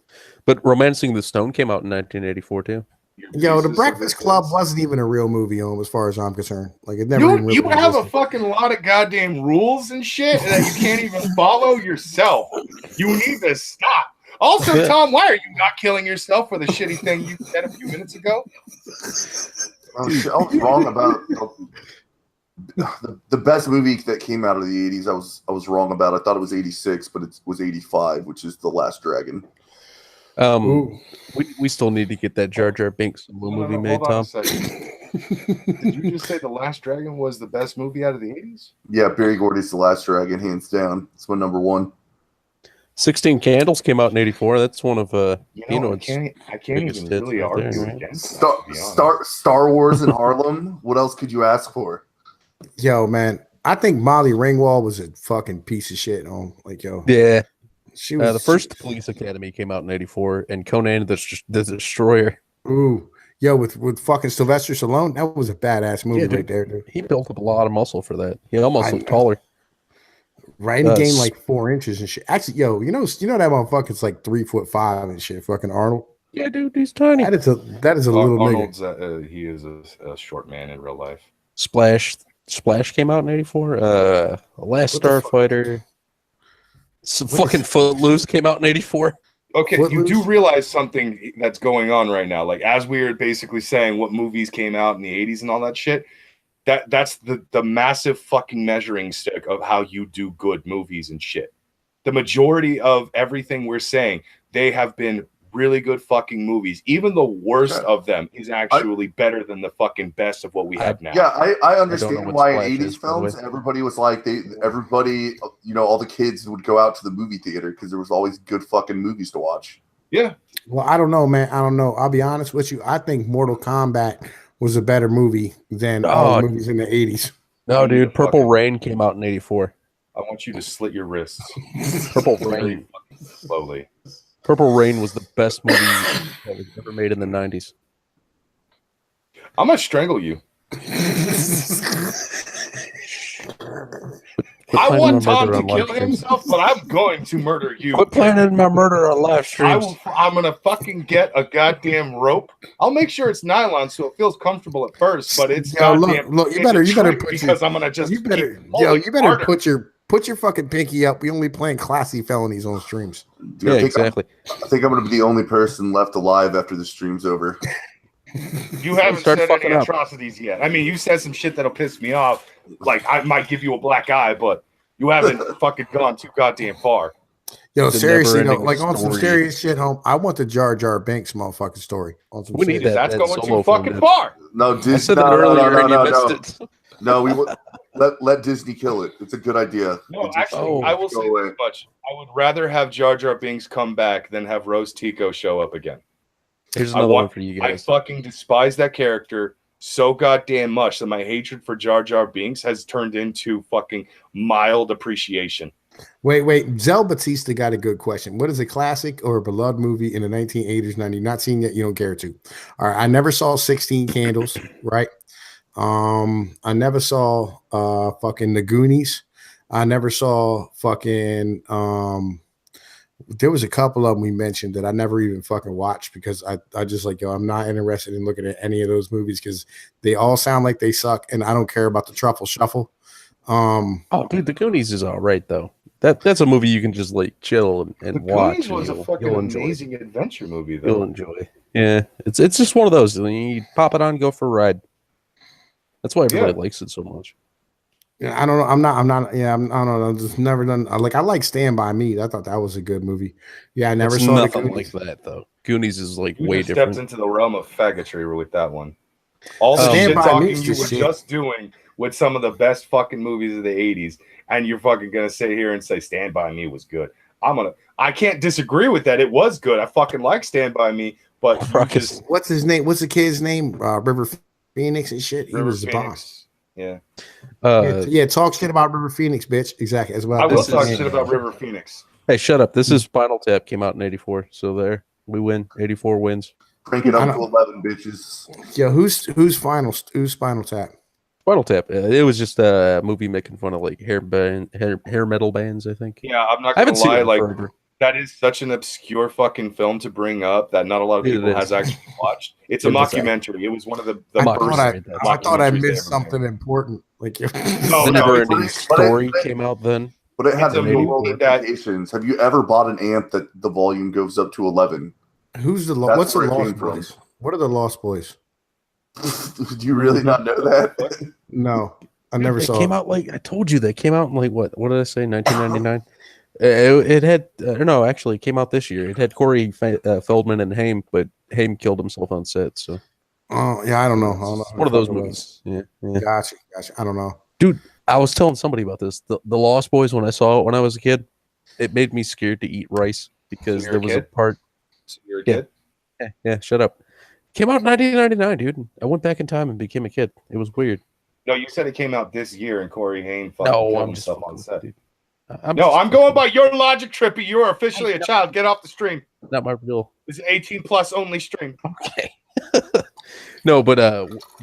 but Romancing the Stone came out in 1984 too. Yo, The Breakfast Club wasn't even a real movie, as far as I'm concerned. Like, it never even really you have a existed. fucking lot of goddamn rules and shit that you can't even follow yourself. You need to stop. Also, Tom, why are you not killing yourself for the shitty thing you said a few minutes ago? I was wrong about the best movie that came out of the 80s. I was wrong about. I thought it was 86, but it was 85, which is The Last Dragon. We still need to get that Jar Jar Binks movie made, Tom. Did you just say The Last Dragon was the best movie out of the 80s? Yeah, Barry Gordy's The Last Dragon, hands down. It's my number one. 16 Candles came out in 84. That's one of I can't biggest even hits really out there, argue right? against that, to be honest. Star Wars in Harlem. What else could you ask for? Yo, man, I think Molly Ringwald was a fucking piece of shit. Yeah. She was The first Police Academy came out in 84, and Conan the Destroyer. Ooh, yo, with fucking Sylvester Stallone, that was a badass movie dude. right there, dude. He built up a lot of muscle for that. He almost looked taller. Right, and he gained like 4 inches and shit. Actually, yo, you know that motherfucker's like 3'5" and shit. Fucking Arnold. Yeah, dude, he's tiny. That is a little Arnold's nigga. he is a short man in real life. Splash came out in 84. Last Starfighter. Fucking Footloose came out in 84. Okay, Footloose? you do realize something that's going on right now. Like, as we were basically saying what movies came out in the 80s and all that shit, that's the massive fucking measuring stick of how you do good movies and shit. The majority of everything we're saying, they have been really good fucking movies. Even the worst of them is actually better than the fucking best of what we have now. Yeah, I understand what why Splash in 80s is, by the way. films, everybody was like, all the kids would go out to the movie theater because there was always good fucking movies to watch. Yeah. Well, I don't know, man. I don't know. I'll be honest with you. I think Mortal Kombat was a better movie than all the movies in the 80s. No, dude, Purple Rain came out in 84. I want you to slit your wrists. Purple Very Rain. fucking slowly. Purple Rain was the best movie that was ever made in the 90s. I'm gonna strangle you. I want Tom to kill himself, but I'm going to murder you. Quit planning my murder on live streams. I'm gonna fucking get a goddamn rope. I'll make sure it's nylon so it feels comfortable at first, but it's goddamn. Look, you better put because I'm gonna just you better harder. put your fucking pinky up. We only playing classy felonies on streams. Dude, Yeah, exactly. I think I'm going to be the only person left alive after the stream's over. You haven't Start said fucking any up. atrocities yet. I mean, you said some shit that'll piss me off. Like, I might give you a black eye, but you haven't fucking gone too goddamn far. Yo, The seriously, never-ending like on some story. serious shit, home. I want the Jar Jar Binks motherfucking story. On some We need serious- That's that going solo too film, fucking dude. far. No, I Disney. said that earlier and you missed it. No, let Disney kill it. It's a good idea. No, actually, I will say Go away. this much. I would rather have Jar Jar Binks come back than have Rose Tico show up again. Here's another one for you I guys. fucking despise that character so goddamn much that my hatred for Jar Jar Binks has turned into fucking mild appreciation. Wait. Zel Batista got a good question. What is a classic or a beloved movie in the 1980s, 90s? Not seen yet, you don't care to. All right. I never saw 16 Candles, right? I never saw fucking The Goonies. I never saw fucking there was a couple of them we mentioned that I never even fucking watched because I just like, yo, I'm not interested in looking at any of those movies because they all sound like they suck and I don't care about the truffle shuffle. Oh, dude, The Goonies is all right though. That's a movie you can just like chill and The watch. Goonies was a and fucking you'll enjoy. amazing adventure movie, You'll though. enjoy. Yeah, it's just one of those. You pop it on, go for a ride. That's why everybody likes it so much. Yeah, I don't know. I don't know. I've just never done. Like, I like Stand By Me. I thought that was a good movie. Yeah, I never It's saw The nothing Goonies. like that though. Goonies is like You way just different. stepped into the realm of faggotry with that one. All the Stand shit By talking Me is you just were shit. just doing with some of the best fucking movies of the 80s, and you're fucking gonna sit here and say Stand By Me was good. I can't disagree with that. It was good. I fucking like Stand By Me, but you Ruckus. just What's his name? What's the kid's name? River Phoenix and shit. He River was the Phoenix. boss. Yeah. Yeah, talk shit about River Phoenix, bitch. Exactly. As well. I will This talk is- shit about River Phoenix. Hey, shut up. This is Spinal Tap. Came out in '84. So there, we win. '84 wins. Crank it I up to don't- 11, bitches. Yeah, who's Spinal Tap? Spinal Tap. It was just a movie making fun of like hair metal bands. I think. Yeah, I'm not I gonna haven't seen lie. it Like forever. that is such an obscure fucking film to bring up that not a lot of It people is. has actually watched. It's a It is mockumentary. It was one of the I first thought I documentaries they missed ever made. something important. Like, No, The no, Never-Ending it's- Story came out then. But it had It's a no movie that- ramifications. Have you ever bought an amp that the volume goes up to 11? who's the That's what's the where it Lost came from. Boys? What are the Lost Boys? Do you really not know that? No, I never It saw. came out like I told you. They came out in like what? What did I say? 1999. It had no. Actually, it came out this year. It had Corey Feldman and Haim, but Haim killed himself on set. So Oh yeah, I don't know. it's one of those movies. Yeah. Gotcha. I don't know. I was telling somebody about this. The Lost Boys, when I saw it when I was a kid, it made me scared to eat rice because You're a there was a kid? part. So you're a Yeah. kid? Yeah, shut up. Came out in 1999, dude. I went back in time and became a kid. It was weird. No, you said it came out this year, and Corey Haim fucking No, killed I'm just himself on set. dude. No, I'm going by your logic, Trippy. You are officially a child. Get off the stream. not my real. This is 18 plus only stream. Okay. No, but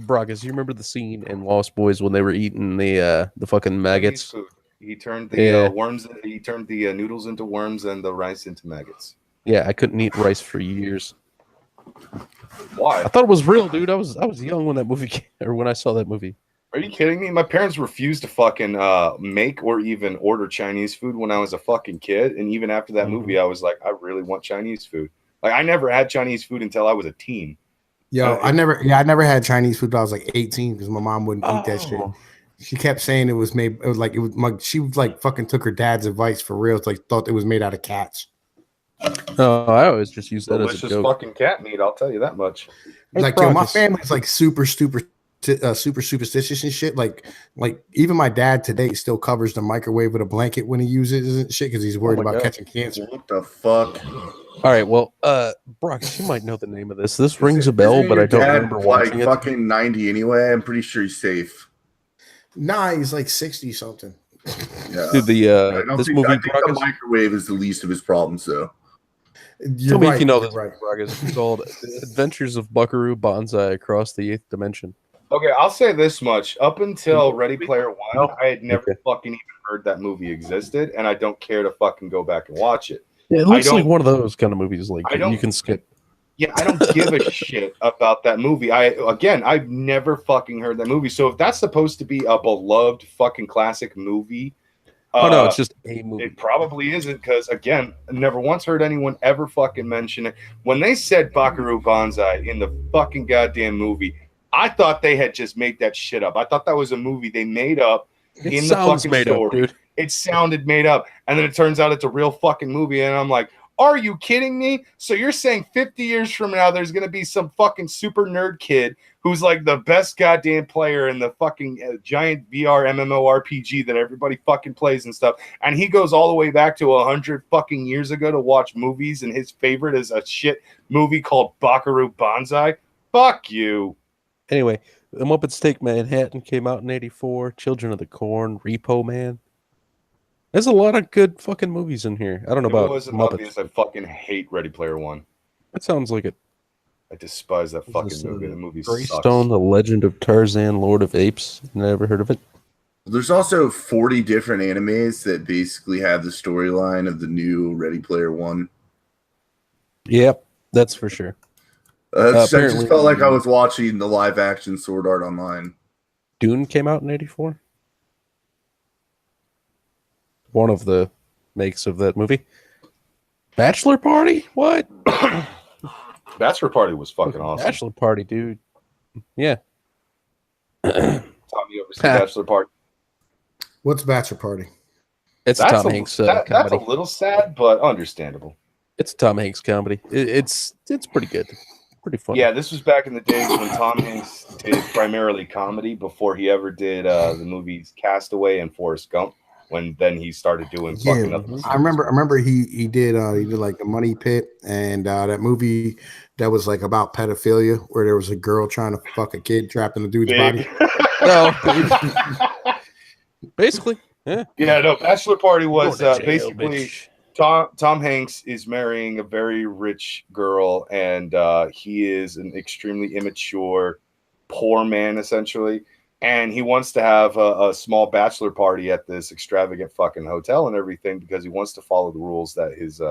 Bragas, you remember the scene in Lost Boys when they were eating the fucking Chinese maggots? food. He turned the Yeah. worms. He turned the noodles into worms and the rice into maggots. Yeah, I couldn't eat rice for years. Why? I thought it was real, dude. I was young when that movie came, or when I saw that movie. Are you kidding me? My parents refused to fucking make or even order Chinese food when I was a fucking kid. And even after that movie, I was like, I really want Chinese food. Like I never had Chinese food until I was a teen. Yo, I never had Chinese food till I was like 18 because my mom wouldn't eat that shit. She kept saying it was made. It was like she was like fucking took her dad's advice for real. It's like thought it was made out of cats. No, I always just use that as a Delicious joke. fucking cat meat. I'll tell you that much. Hey, Like yo, my Bragas. family's like super superstitious and shit. Like even my dad today still covers the microwave with a blanket when he uses it and shit because he's worried my about God. catching cancer. What the fuck? All right, well, Bragas, you might know the name of this. This rings a bell, Isn't but your I don't dad, remember like watching it. fucking 90 anyway. I'm pretty sure he's safe. Nah, he's like 60 something. Yeah. Dude, I don't this think, movie, I think the Bragas, microwave is the least of his problems, though. You're tell me right, if you know you're this, right. Bragas. It's called Adventures of Buckaroo Banzai Across the Eighth Dimension. Okay, I'll say this much. Up until Ready Player One, I had never Okay. fucking even heard that movie existed, and I don't care to fucking go back and watch it. Yeah, it looks don't- like one of those kind of movies. Like I don't- you can skip. Yeah, I don't give a shit about that movie. I've never fucking heard that movie. So if that's supposed to be a beloved fucking classic movie, Oh no, it's just a movie. it probably isn't because again, I never once heard anyone ever fucking mention it. When they said Buckaroo Banzai in the fucking goddamn movie, I thought they had just made that shit up. I thought that was a movie they made up. It in the sounds fucking made story. up, dude. It sounded made up, and then it turns out it's a real fucking movie, and I'm like, are you kidding me? So you're saying 50 years from now there's gonna be some fucking super nerd kid who's like the best goddamn player in the fucking giant VR MMORPG that everybody fucking plays and stuff, and he goes all the way back to 100 fucking years ago to watch movies, and his favorite is a shit movie called Buckaroo Banzai? Fuck you. Anyway, The Muppets Take Manhattan came out in '84. Children of the Corn, Repo Man. There's a lot of good fucking movies in here. I don't know If about it wasn't Muppets. obvious, I fucking hate Ready Player One. That sounds like it. I despise that fucking This, movie. The movie Greystone, The Legend of Tarzan, Lord of Apes. Never heard of it. There's also 40 different animes that basically have the storyline of the new Ready Player One. Yep, that's for sure. I just Apparently- felt like I was watching the live action Sword Art Online. Dune came out in '84. One of the makes of that movie. Bachelor Party? What? Bachelor Party was fucking awesome. Bachelor Party, dude. Yeah. Tommy over some Bachelor Party. What's Bachelor Party? It's That's Tom a, Hanks that's a comedy. little sad, but understandable. It's a Tom Hanks comedy. It's pretty good. Pretty fun. Yeah, this was back in the days when Tom Hanks did primarily comedy before he ever did the movies Castaway and Forrest Gump. When then he started doing fucking other I remember he did like The Money Pit and that movie that was like about pedophilia, where there was a girl trying to fuck a kid trapped in a dude's body? No, basically, yeah. Yeah, no. Bachelor Party was Going to jail, basically bitch. Tom Hanks is marrying a very rich girl, and he is an extremely immature, poor man, essentially. And he wants to have a small bachelor party at this extravagant fucking hotel and everything because he wants to follow the rules that his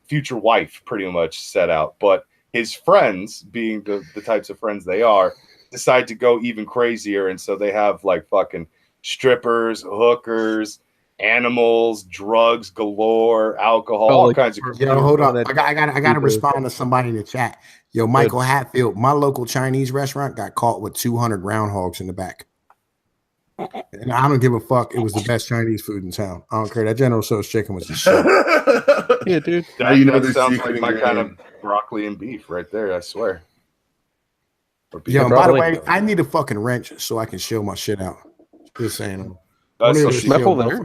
future wife pretty much set out. But his friends, being the types of friends they are, decide to go even crazier. And so they have like fucking strippers, hookers, animals, drugs galore, alcohol, all like, kinds of. Yo, hold up. I got to respond to somebody in the chat. Yo, Michael Hatfield, my local Chinese restaurant got caught with 200 groundhogs in the back. And I don't give a fuck. It was the best Chinese food in town. I don't care. That General Tso's chicken was just shit. Yeah, dude. That sounds like my kind of broccoli and beef right there, I swear. Yo, by the way, I need a fucking wrench so I can shill my shit out. Just saying. So Schmeckle there?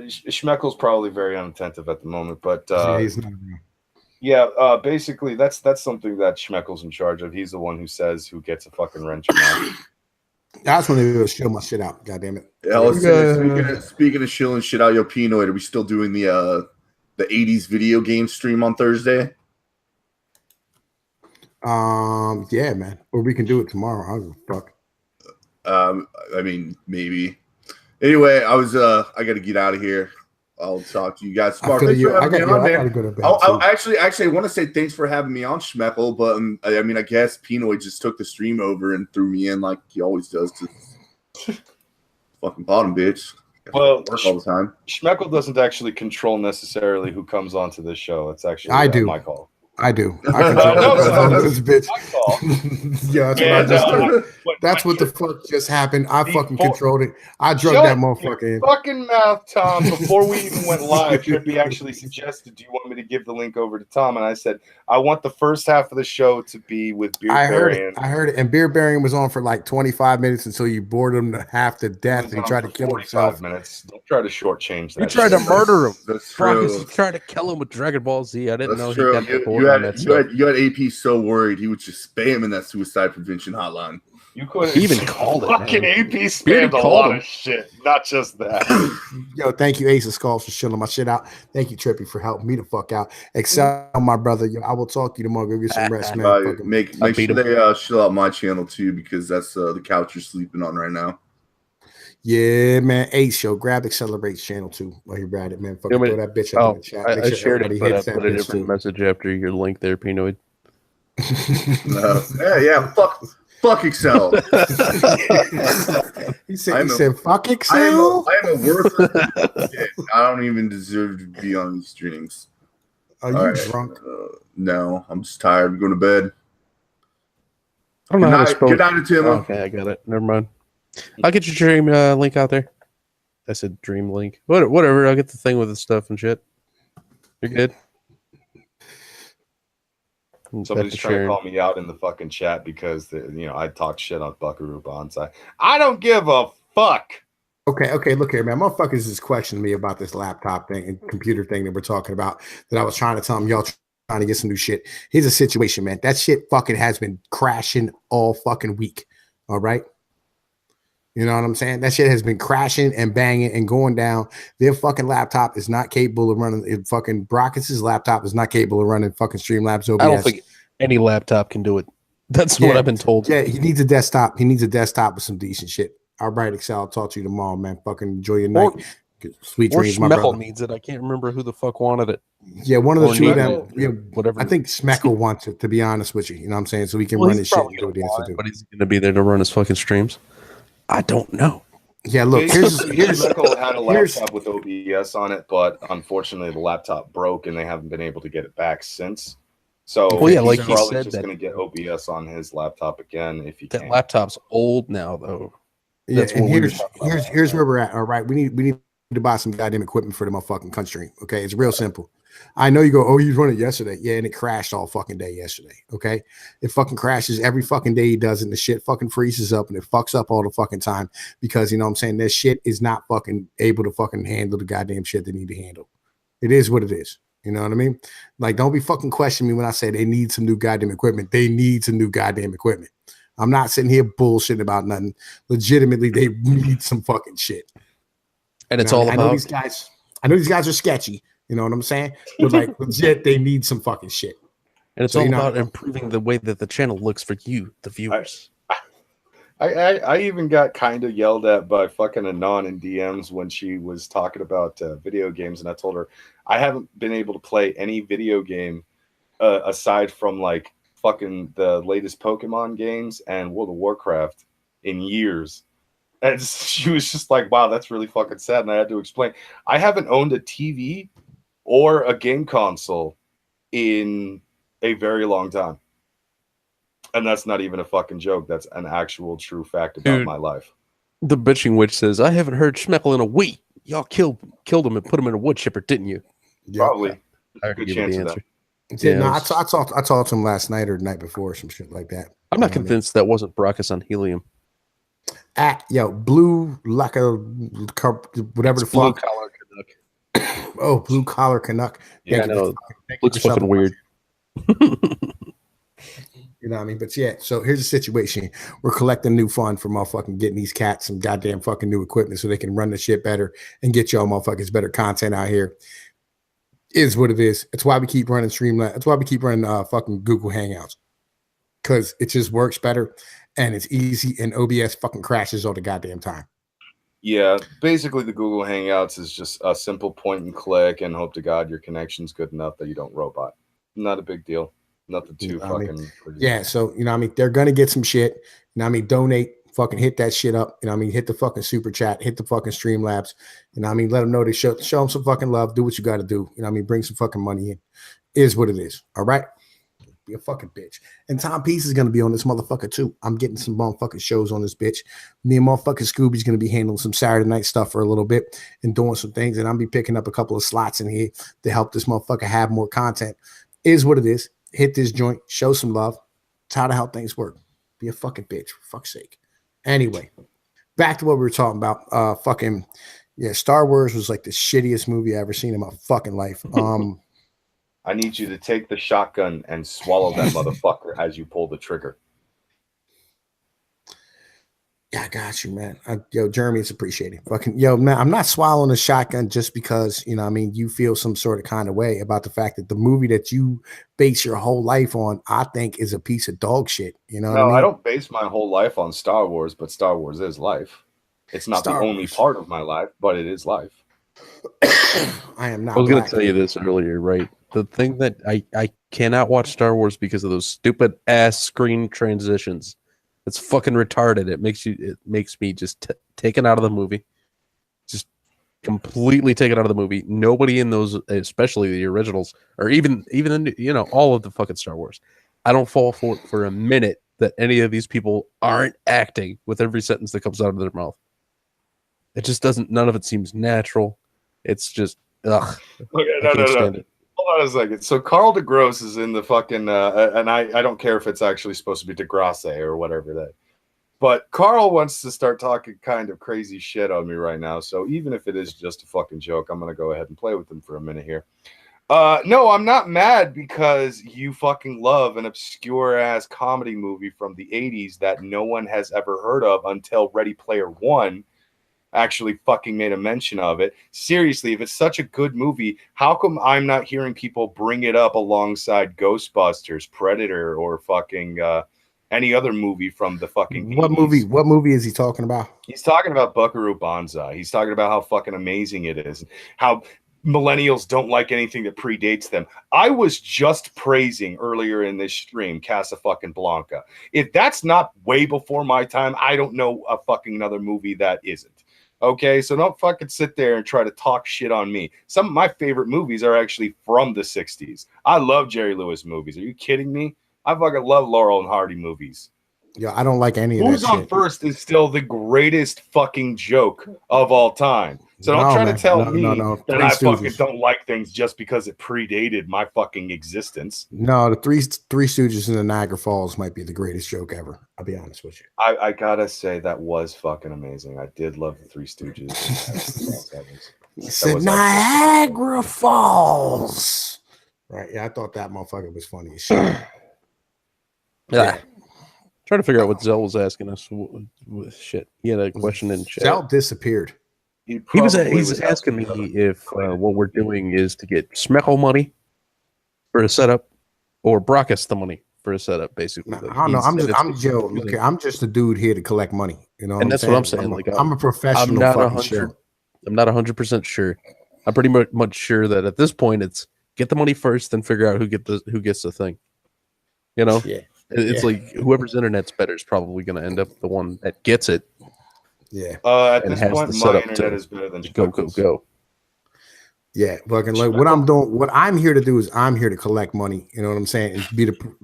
Schmeckel's probably very unattentive at the moment, but yeah, he's not around. Yeah, basically that's something that Schmeckel's in charge of. He's the one who says who gets a fucking wrench or not. That's when they will shill my shit out. God damn it. Yeah, speaking of shilling shit out, yo, Pinoid, are we still doing the 80s video game stream on Thursday? Yeah, man. Or we can do it tomorrow. I don't give a fuck. I mean, maybe. Anyway, I gotta get out of here. I'll talk to you guys tomorrow. I gotta go to bed. I want to say thanks for having me on, Schmeckel, but I mean, I guess Pinoid just took the stream over and threw me in like he always does to fucking bottom bitch. Well, work all the time. Schmeckel doesn't actually control necessarily who comes onto this show. It's actually I do. my call. I do. I control this bitch. Yeah, that's what I just did. That's what the fuck just happened. I fucking controlled it. I drugged that motherfucker in. Fucking mouth, Tom. Before we even went live, Trippy actually suggested, "Do you want me to give the link over to Tom?" And I said, "I want the first half of the show to be with Beardbarian." I heard it. And Beardbarian was on for like 25 minutes until you bored him half to death and he tried to kill himself. Minutes. Don't try to shortchange that. You tried to murder him. That's true. You tried to kill him with Dragon Ball Z. I didn't know true. he got the board on that stuff. You had AP so worried he was just spamming that suicide prevention hotline. You could He even called it. Fucking Man. AP spammed a lot of shit, not just that. Yo, thank you, Ace of Skulls, for shilling my shit out. Thank you, Trippy, for helping me the fuck out. Excel, my brother. Yo, I will talk to you tomorrow. Go get some rest, man. Make sure they chill out my channel too, because that's the couch you're sleeping on right now. Yeah, man. Ace, yo, grab Accelerate's channel too while you're at it, man. Fucking throw that bitch up in the chat. I shared it, but I put a different message after your link there, Pinoid. Yeah, fuck Excel. He said, fuck Excel? I am a worthless kid. I don't even deserve to be on these streams. Are you drunk? No, I'm just tired. I'm going to bed. I don't know how to spell. Good night, Tim. Okay, I got it. Never mind. I'll get your dream link out there. I said dream link. Whatever. I'll get the thing with the stuff and shit. You're good. Somebody's trying to call me out in the fucking chat because I talk shit on Buckaroo Bonsai. I don't give a fuck. Okay, look here, man. Motherfuckers is questioning me about this laptop thing and computer thing that we're talking about. That I was trying to tell them, y'all trying to get some new shit. Here's a situation, man. That shit fucking has been crashing all fucking week. All right. You know what I'm saying? That shit has been crashing and banging and going down. Their fucking laptop is not capable of running. Fucking Brockets' laptop is not capable of running fucking Streamlabs OBS. I don't think any laptop can do it. That's what I've been told. Yeah, he needs a desktop. He needs a desktop with some decent shit. All right, Excel. I'll talk to you tomorrow, man. Fucking enjoy your night. Sweet dreams, my brother. Needs it. I can't remember who the fuck wanted it. Yeah, one of the two of them. Whatever. I think Smeckle wants it, to be honest with you. You know what I'm saying? So we can run his shit and do what he has to do. But he's going to be there to run his fucking streams. I don't know. Yeah, look, here's Michael had a laptop with OBS on it, but unfortunately the laptop broke and they haven't been able to get it back since. So like he's he probably said, just going to get OBS on his laptop again if he can. Laptop's old now, though. That's and here's where we're at. All right, we need to buy some goddamn equipment for the motherfucking country. Okay, it's real simple. I know you go, oh, you run it yesterday. Yeah, and it crashed all fucking day yesterday. Okay. It fucking crashes every fucking day he does it, and the shit fucking freezes up and it fucks up all the fucking time because, you know what I'm saying, this shit is not fucking able to fucking handle the goddamn shit they need to handle. It is what it is. You know what I mean? Like, don't be fucking questioning me when I say they need some new goddamn equipment. They need some new goddamn equipment. I'm not sitting here bullshitting about nothing. Legitimately, they need some fucking shit. And it's all I know these guys. I know these guys are sketchy. You know what I'm saying? But like, legit, they need some fucking shit. And it's all about improving the way that the channel looks for you, the viewers. I even got kind of yelled at by fucking Anon in DMs when she was talking about video games, and I told her I haven't been able to play any video game aside from like fucking the latest Pokemon games and World of Warcraft in years. And she was just like, wow, that's really fucking sad. And I had to explain, I haven't owned a TV or a game console in a very long time. And that's not even a fucking joke. That's an actual true fact about my life. The bitching witch says, I haven't heard Schmeckle in a week. Y'all killed him and put him in a wood chipper, didn't you? Yep. Probably. Good chance of that. Yeah, no, I talked to him last night or the night before, some shit like that. I'm not convinced that wasn't Brachus on helium. Blue like a whatever the fuck. Blue collar Canuck. Oh, blue collar Canuck. Yeah, I know. Looks fucking weird. You know what I mean? But yeah, so here's the situation. We're collecting new fund for motherfucking getting these cats some goddamn fucking new equipment so they can run the shit better and get y'all motherfuckers better content out here. Is what it is. That's why we keep running Streamlabs. That's why we keep running fucking Google Hangouts. Because it just works better and it's easy and OBS fucking crashes all the goddamn time. Yeah, basically the Google Hangouts is just a simple point and click and hope to God your connection's good enough that you don't robot. Not a big deal. Nothing too fucking crazy. Yeah, so you know what I mean, they're gonna get some shit. You know what I mean, donate, fucking hit that shit up. You know what I mean, hit the fucking super chat, hit the fucking Streamlabs. You know what I mean, let them know they show them some fucking love, do what you gotta do. You know what I mean, bring some fucking money in. Is what it is. All right. Be a fucking bitch. And Tom Peace is gonna be on this motherfucker too. I'm getting some motherfucking shows on this bitch. Me and motherfucking Scooby's gonna be handling some Saturday night stuff for a little bit and doing some things. And I'll be picking up a couple of slots in here to help this motherfucker have more content. Is what it is. Hit this joint, show some love. It's how the hell things work. Be a fucking bitch, for fuck's sake. Anyway, back to what we were talking about. Star Wars was like the shittiest movie I ever seen in my fucking life. I need you to take the shotgun and swallow that motherfucker as you pull the trigger. Yeah, I got you, man. Jeremy, it's appreciated. Fucking man, I'm not swallowing a shotgun just because, you know what I mean, you feel some sort of kind of way about the fact that the movie that you base your whole life on, I think, is a piece of dog shit. You know what I mean? I don't base my whole life on Star Wars, but Star Wars is life. It's not the only part of my life, but it is life. I am not. I was going to tell you this earlier, right? The thing that I cannot watch Star Wars because of those stupid ass screen transitions. It's fucking retarded. It makes me just taken out of the movie. Just completely taken out of the movie. Nobody in those, especially the originals, or even all of the fucking Star Wars. I don't fall for a minute that any of these people aren't acting with every sentence that comes out of their mouth. It just doesn't. None of it seems natural. It's just ugh. Okay, no. Hold on a second. So Carl DeGrosse is in the fucking, and I don't care if it's actually supposed to be DeGrasse or whatever that. But Carl wants to start talking kind of crazy shit on me right now. So even if it is just a fucking joke, I'm going to go ahead and play with him for a minute here. No, I'm not mad because you fucking love an obscure ass comedy movie from the 80s that no one has ever heard of until Ready Player One actually fucking made a mention of it. Seriously, if it's such a good movie, how come I'm not hearing people bring it up alongside Ghostbusters, Predator, or fucking any other movie from the fucking What 80s? What movie is he talking about? He's talking about Buckaroo Banzai. He's talking about how fucking amazing it is, how millennials don't like anything that predates them. I was just praising earlier in this stream Casablanca. If that's not way before my time, I don't know a fucking another movie that isn't. Okay, so don't fucking sit there and try to talk shit on me. Some of my favorite movies are actually from the 60s. I love Jerry Lewis movies. Are you kidding me? I fucking love Laurel and Hardy movies. Yeah, I don't like any of that Who's on shit. First is still the greatest fucking joke of all time. So don't try to tell me that I fucking don't like things just because it predated my fucking existence. No, the Three Stooges in the Niagara Falls might be the greatest joke ever. I'll be honest with you. I gotta say that was fucking amazing. I did love the Three Stooges. He said Niagara Falls. Right. Yeah, I thought that motherfucker was funny as shit. Yeah. Trying to figure out what Zell was asking us. Shit. He had a question in chat. Zell disappeared. He's asking me if what we're doing is to get Smecho money for a setup or Brockus the money for a setup, basically. I don't know. I'm just a dude here to collect money. You know, and that's what I'm saying. I'm a professional. I'm not 100% sure. I'm pretty much sure that at this point it's get the money first, then figure out who gets the thing. You know, it's like whoever's internet's better is probably going to end up the one that gets it. Yeah. At this point, my internet is better than go. Yeah, fucking like what I'm doing. What I'm here to do is I'm here to collect money. You know what I'm saying? And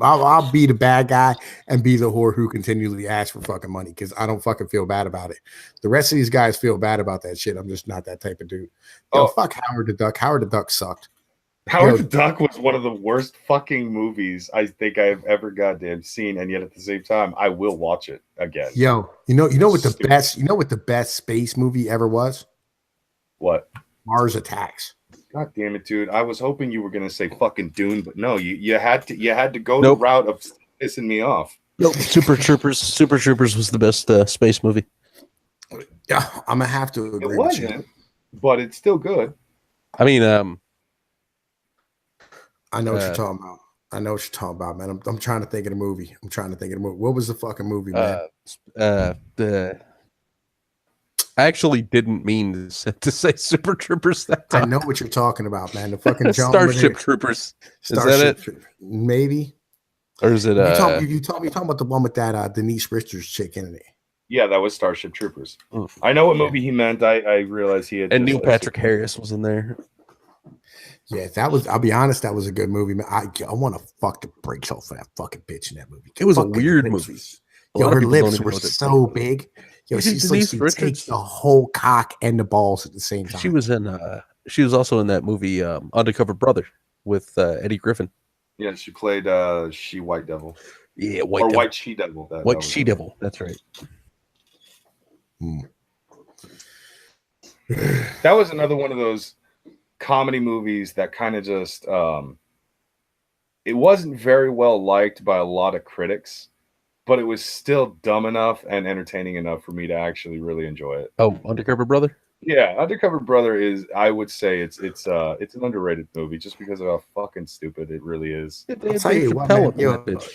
I'll be the bad guy and be the whore who continually asks for fucking money because I don't fucking feel bad about it. The rest of these guys feel bad about that shit. I'm just not that type of dude. Yo, fuck Howard the Duck. Howard the Duck sucked. Howard the Duck was one of the worst fucking movies I think I've ever goddamn seen, and yet at the same time, I will watch it again. Yo, you know what the best space movie ever was? What? Mars Attacks. God damn it, dude! I was hoping you were gonna say fucking Dune, but no, you had to go the route of pissing me off. Nope. Super Troopers was the best space movie. Yeah, I'm gonna have to agree. It wasn't, but it's still good. I mean, I know what you're talking about. I know what you're talking about, man. I'm trying to think of the movie. What was the fucking movie, man? I actually didn't mean to say Super Troopers that time. I know what you're talking about, man. The fucking Starship Troopers. Starship Troopers. Maybe. Or is it? You talking about the one with that Denise Richards chick in it? Yeah, that was Starship Troopers. I know what movie he meant. I realized he had. And Neil Patrick Harris was in there. Yeah, that was. I'll be honest, that was a good movie, man. I want to fuck the brakes off for that fucking bitch in that movie. It was a weird movie. Yo, her lips were so big. Yo, she's like she takes the whole cock and the balls at the same time. She was in. She was also in that movie, Undercover Brother, with Eddie Griffin. Yeah, she played She White Devil. Yeah, White She Devil. White She Devil. That's right. That was another one of those comedy movies that kind of just it wasn't very well liked by a lot of critics, but it was still dumb enough and entertaining enough for me to actually really enjoy it. Oh, Undercover Brother? Yeah, Undercover Brother is, I would say it's an underrated movie just because of how fucking stupid it really is. I'll tell you what, man,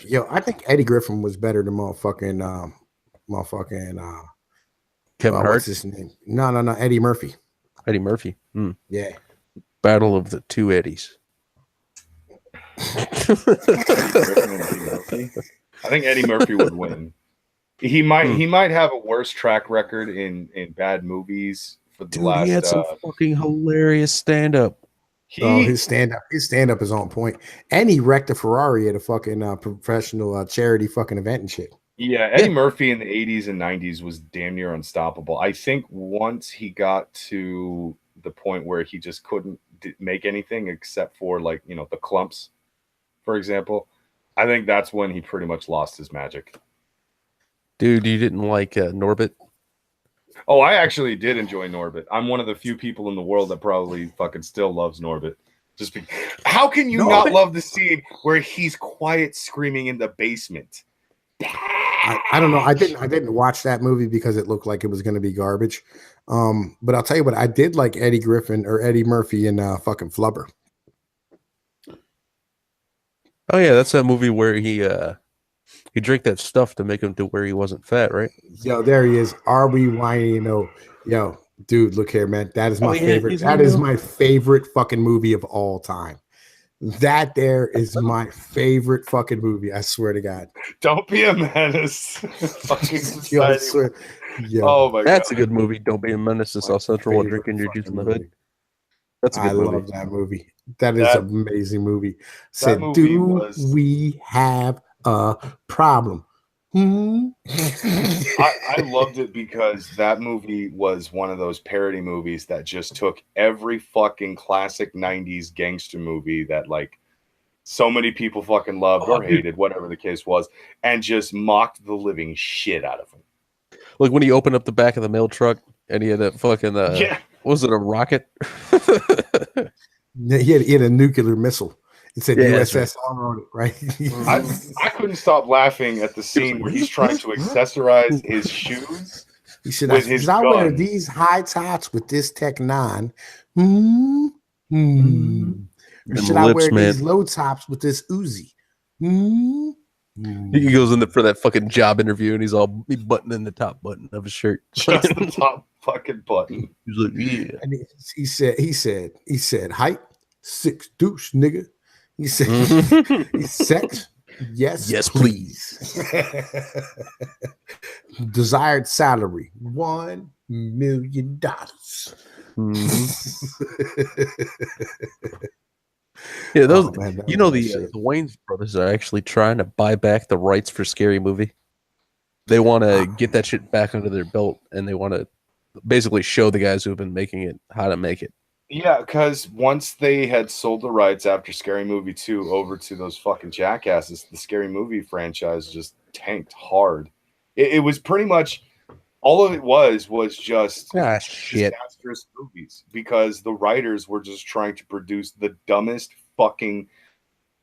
yo, I think Eddie Griffin was better than motherfucking Kevin Hart. What's his name? No, Eddie Murphy. Eddie Murphy. Yeah. Battle of the Two Eddies. I think Eddie Murphy would win. He might have a worse track record in bad movies for the last. He had some fucking hilarious stand-up. His stand-up is on point, and he wrecked a Ferrari at a fucking professional charity fucking event and shit. Yeah, Eddie Murphy in the 80s and 90s was damn near unstoppable. I think once he got to the point where he just couldn't make anything except for, like, you know, the clumps, for example, I think that's when he pretty much lost his magic. Dude, you didn't like Norbit? Oh, I actually did enjoy Norbit. I'm one of the few people in the world that probably fucking still loves Norbit. How can you not love the scene where he's quiet screaming in the basement? I don't know. I didn't watch that movie because it looked like it was going to be garbage. But I'll tell you what, I did like Eddie Murphy in fucking Flubber. Oh yeah, that's that movie where he drank that stuff to make him to where he wasn't fat, right? Yo, there he is. Are we whining? You know, yo, dude, look here, man. That is my favorite. That is my favorite fucking movie of all time. That there is my favorite fucking movie. I swear to God. Don't be a menace. Yo, I swear. Yo, oh my God. That's a good movie. Don't be a menace to South Central while drinking your juice in the hood. That's a good movie. Love that movie. That is an amazing movie. Said, we have a problem? I loved it because that movie was one of those parody movies that just took every fucking classic 90s gangster movie that, like, so many people fucking loved or hated, whatever the case was, and just mocked the living shit out of him. Like when he opened up the back of the mail truck and he had that fucking Was it a rocket? He had a nuclear missile. It said Yeah, that's USSR on it, right? I couldn't stop laughing at the scene where he's trying to accessorize his shoes. He said, with his should I wear gun. these high tops with this Tech 9? Or Them should I lips, wear man. these low tops with this Uzi? He goes in for that fucking job interview and he's buttoning the top button of his shirt. Just the top fucking button. He's like, yeah. And he said, height 6 douche, nigga. He said, sex, yes, please. Desired salary, $1 million. Yeah, those. Oh, man, that You know, was the shit. Wayans brothers are actually trying to buy back the rights for Scary Movie. They want to get that shit back under their belt, and they want to basically show the guys who've been making it how to make it. Yeah, because once they had sold the rights after Scary Movie 2 over to those fucking jackasses, the Scary Movie franchise just tanked hard. It was pretty much all of it was just Shit. disastrous movies because the writers were just trying to produce the dumbest fucking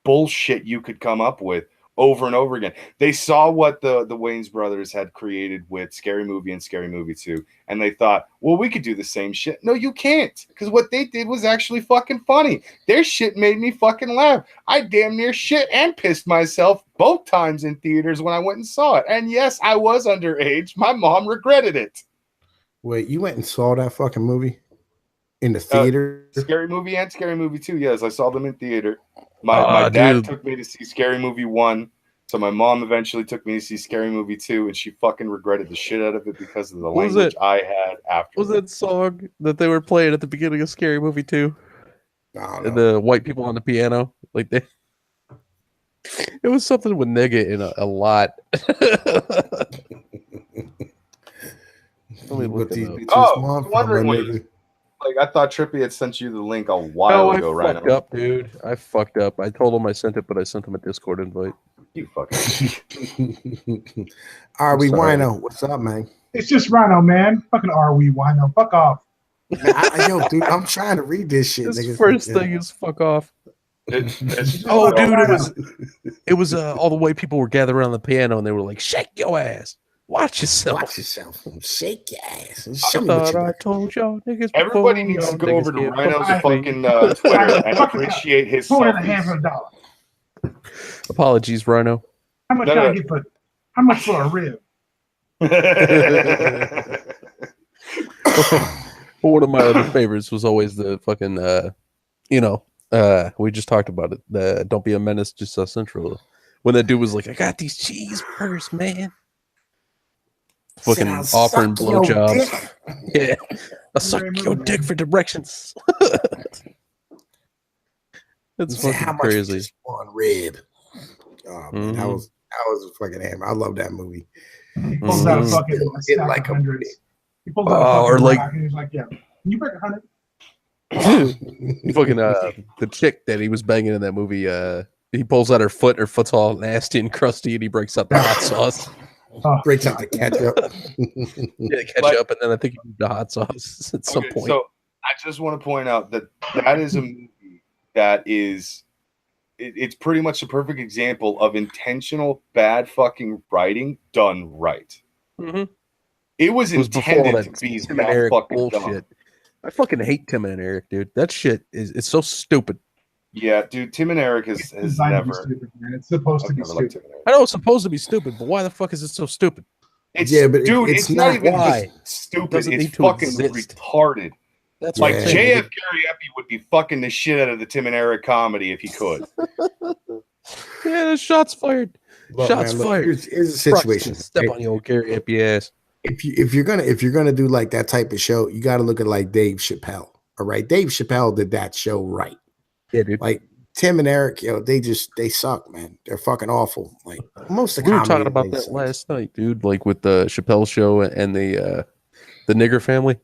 bullshit you could come up with over and over again. They saw what the Wayans brothers had created with Scary Movie and Scary Movie 2, and they thought, well, we could do the same shit. No, you can't, because what they did was actually fucking funny. Their shit made me fucking laugh. I damn near shit and pissed myself both times in theaters when I went and saw it. And yes, I was underage. My mom regretted it. Wait, you went and saw that fucking movie in the theater? Scary Movie and Scary Movie 2, yes, I saw them in theater. My dad took me to see Scary Movie 1, so my mom eventually took me to see Scary Movie 2, and she fucking regretted the shit out of it because of the language I had after. What was that song that they were playing at the beginning of Scary Movie 2? And the white people on the piano, like they. It was something with nigga in a lot. Let me look it up. Like I thought Trippy had sent you the link a while ago, right? I fucked up, dude. I fucked up. I told him I sent it, but I sent him a Discord invite. You fucking. RB Wino, what's up, man? It's just Rhino, man. Fucking RW Wino. Fuck off. Yo, dude, I'm trying to read this shit. This niggas. first thing is fuck off. Dude, it was all the white people were gathered around the piano and they were like, "Shake your ass, watch yourself, shake your ass." I told y'all niggas. Everybody needs to go over to Rhino's fucking Twitter and appreciate his $4.50. Apologies, Rhino. How much can I get for? How much for a rib? One of my other favorites was always the fucking, we just talked about it. The "Don't Be a Menace to South Central." When that dude was like, "I got these cheeseburgers, man." Fucking offering blowjobs. Yeah, I suck your dick for directions. That's fucking crazy. One rib. Oh man, that was a fucking hammer. I love that movie. He pulls out a fucking like $100. He pulls out a or like, and he's like, "Yeah, can you break 100?" Fucking the chick that he was banging in that movie. He pulls out her foot. Her foot's all nasty and crusty, and he breaks out the hot sauce. Breaks out the ketchup. Yeah, ketchup, and then I think he moved to hot sauce at some point. So I just want to point out that is a movie that is. It's pretty much the perfect example of intentional bad fucking writing done right. Mm-hmm. It was intended to be Tim that and Eric fucking bullshit. dumb. I fucking hate Tim and Eric, dude. That shit it's so stupid. Yeah, dude. Tim and Eric has never. Stupid, man. It's supposed to be stupid. I know it's supposed to be stupid, but why the fuck is it so stupid? It's, but dude, it's not even why. just stupid. Doesn't It's need to fucking exist. retarded. That's Like what JF Garriepi would be fucking the shit out of the Tim and Eric comedy if he could. Yeah, the shots fired. Shots fired. Here's the situation. Step on your old Garriepi ass. If you're gonna do like that type of show, you got to look at like Dave Chappelle. All right, Dave Chappelle did that show right. Yeah, dude. Like Tim and Eric, they suck, man. They're fucking awful. Like most of the we were talking about that last night, dude. Like with the Chappelle show and the nigger family.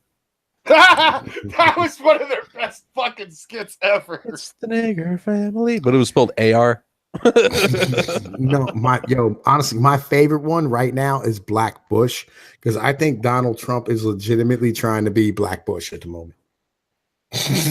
That was one of their best fucking skits ever. It's the nigger family, but it was spelled AR. No, honestly, my favorite one right now is Black Bush because I think Donald Trump is legitimately trying to be Black Bush at the moment.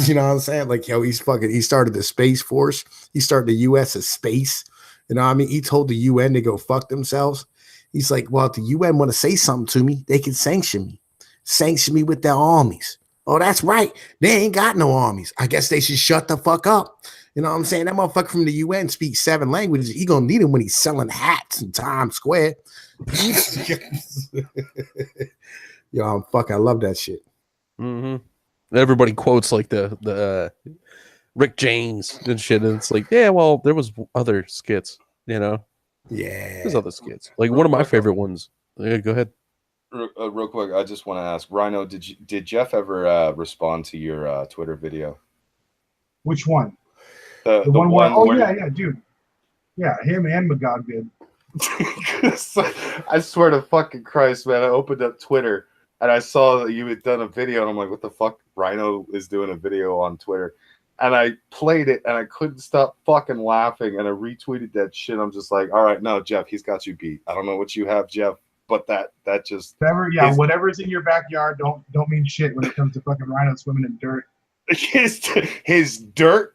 You know what I'm saying? Like, yo, he started the Space Force. He started the U.S. as space. You know what I mean? He told the UN to go fuck themselves. He's like, well, if the UN want to say something to me, they can sanction me. Sanction me with their armies. Oh, that's right. They ain't got no armies. I guess they should shut the fuck up. You know what I'm saying? That motherfucker from the UN speaks 7 languages. He gonna need him when he's selling hats in Times Square. Yo, I love that shit. Mm-hmm. Everybody quotes like the Rick James and shit, and it's like, yeah, well, there was other skits, you know. Yeah, There's other skits. Like one of my favorite ones. Yeah, go ahead. Real quick, I just want to ask Rhino, did Jeff ever respond to your Twitter video? Which one? The one where? Oh where yeah, dude. Yeah, him and Magog did. I swear to fucking Christ, man! I opened up Twitter and I saw that you had done a video, and I'm like, what the fuck? Rhino is doing a video on Twitter. And I played it, and I couldn't stop fucking laughing, and I retweeted that shit. I'm just like, all right, no, Jeff, he's got you beat. I don't know what you have, Jeff, but that just... Whatever's in your backyard don't mean shit when it comes to fucking Rhino swimming in dirt. His dirt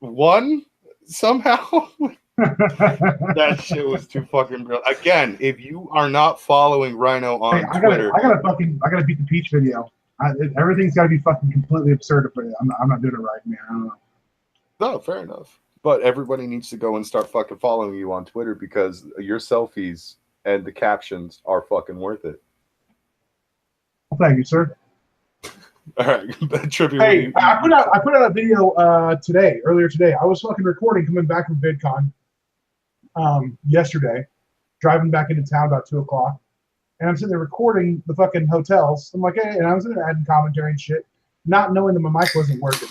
won somehow? That shit was too fucking brilliant. Again, if you are not following Rhino on Twitter, I gotta beat the Peach video. Everything's got to be fucking completely absurd. I'm not doing it right, man. I don't know. No, fair enough. But everybody needs to go and start fucking following you on Twitter because your selfies and the captions are fucking worth it. Well, thank you, sir. All right, Trippy. Hey, I put out a video earlier today. I was fucking recording coming back from VidCon yesterday, driving back into town about 2:00. And I'm sitting there recording the fucking hotels. I'm like, hey, and I was in there adding commentary and shit, not knowing that my mic wasn't working.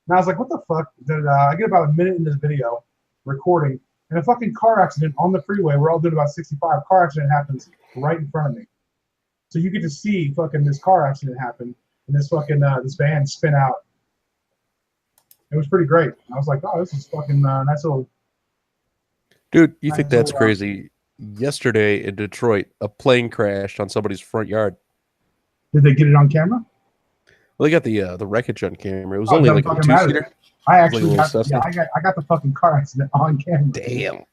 And I was like, what the fuck? I get about a minute into this video recording, and a fucking car accident on the freeway. We're all doing about 65. Car accident happens right in front of me. So you get to see fucking this car accident happen, and this fucking this van spin out. It was pretty great. I was like, oh, this is fucking nice little. Dude, you think that's crazy? Yesterday in Detroit, a plane crashed on somebody's front yard. Did they get it on camera? Well, they got the wreckage on camera. It was only like a 2-seater. I actually got the fucking car accident on camera. Damn.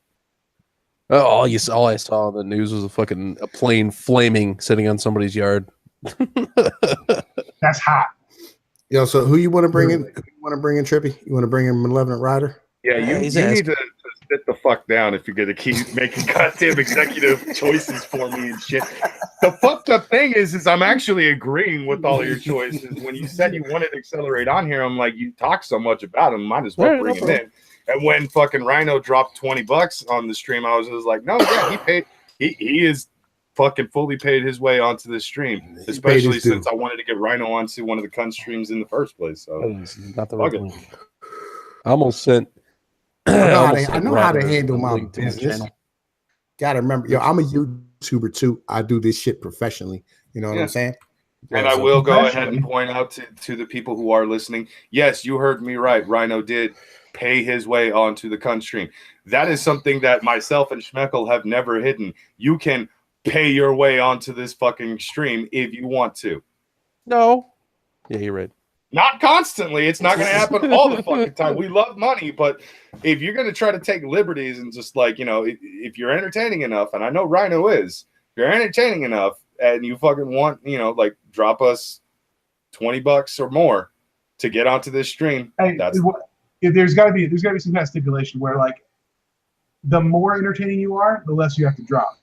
Oh, all I saw on the news was a plane flaming sitting on somebody's yard. That's hot. Yo, so who you want to bring in? Who you want to bring in, Trippy? You want to bring in Malevolent Rider? Yeah, you need to sit the fuck down if you're gonna keep making goddamn executive choices for me and shit. The fucked up thing is I'm actually agreeing with all your choices. When you said you wanted to accelerate on here, I'm like, you talk so much about him, might as well bring him in. And when fucking Rhino dropped $20 on the stream, I was just like, no, yeah, he is fucking fully paid his way onto this stream, especially since I wanted to get Rhino onto one of the Kun streams in the first place. So not the right one. I almost sent. I know how to handle my business. Gotta remember, yo, I'm a YouTuber too. I do this shit professionally. You know what I'm saying? And I will go ahead and point out to the people who are listening. Yes, you heard me right. Rhino did pay his way onto the Kun stream. That is something that myself and Schmeckel have never hidden. You can pay your way onto this fucking stream if you want to. No. Yeah, you're right. Not constantly. It's not going to happen all the fucking time. We love money, but if you're going to try to take liberties and just like, you know, if you're entertaining enough, and I know Rhino is, if you're entertaining enough and you fucking want, you know, like drop us $20 or more to get onto this stream. Hey, there's got to be some kind of stipulation where like the more entertaining you are, the less you have to drop.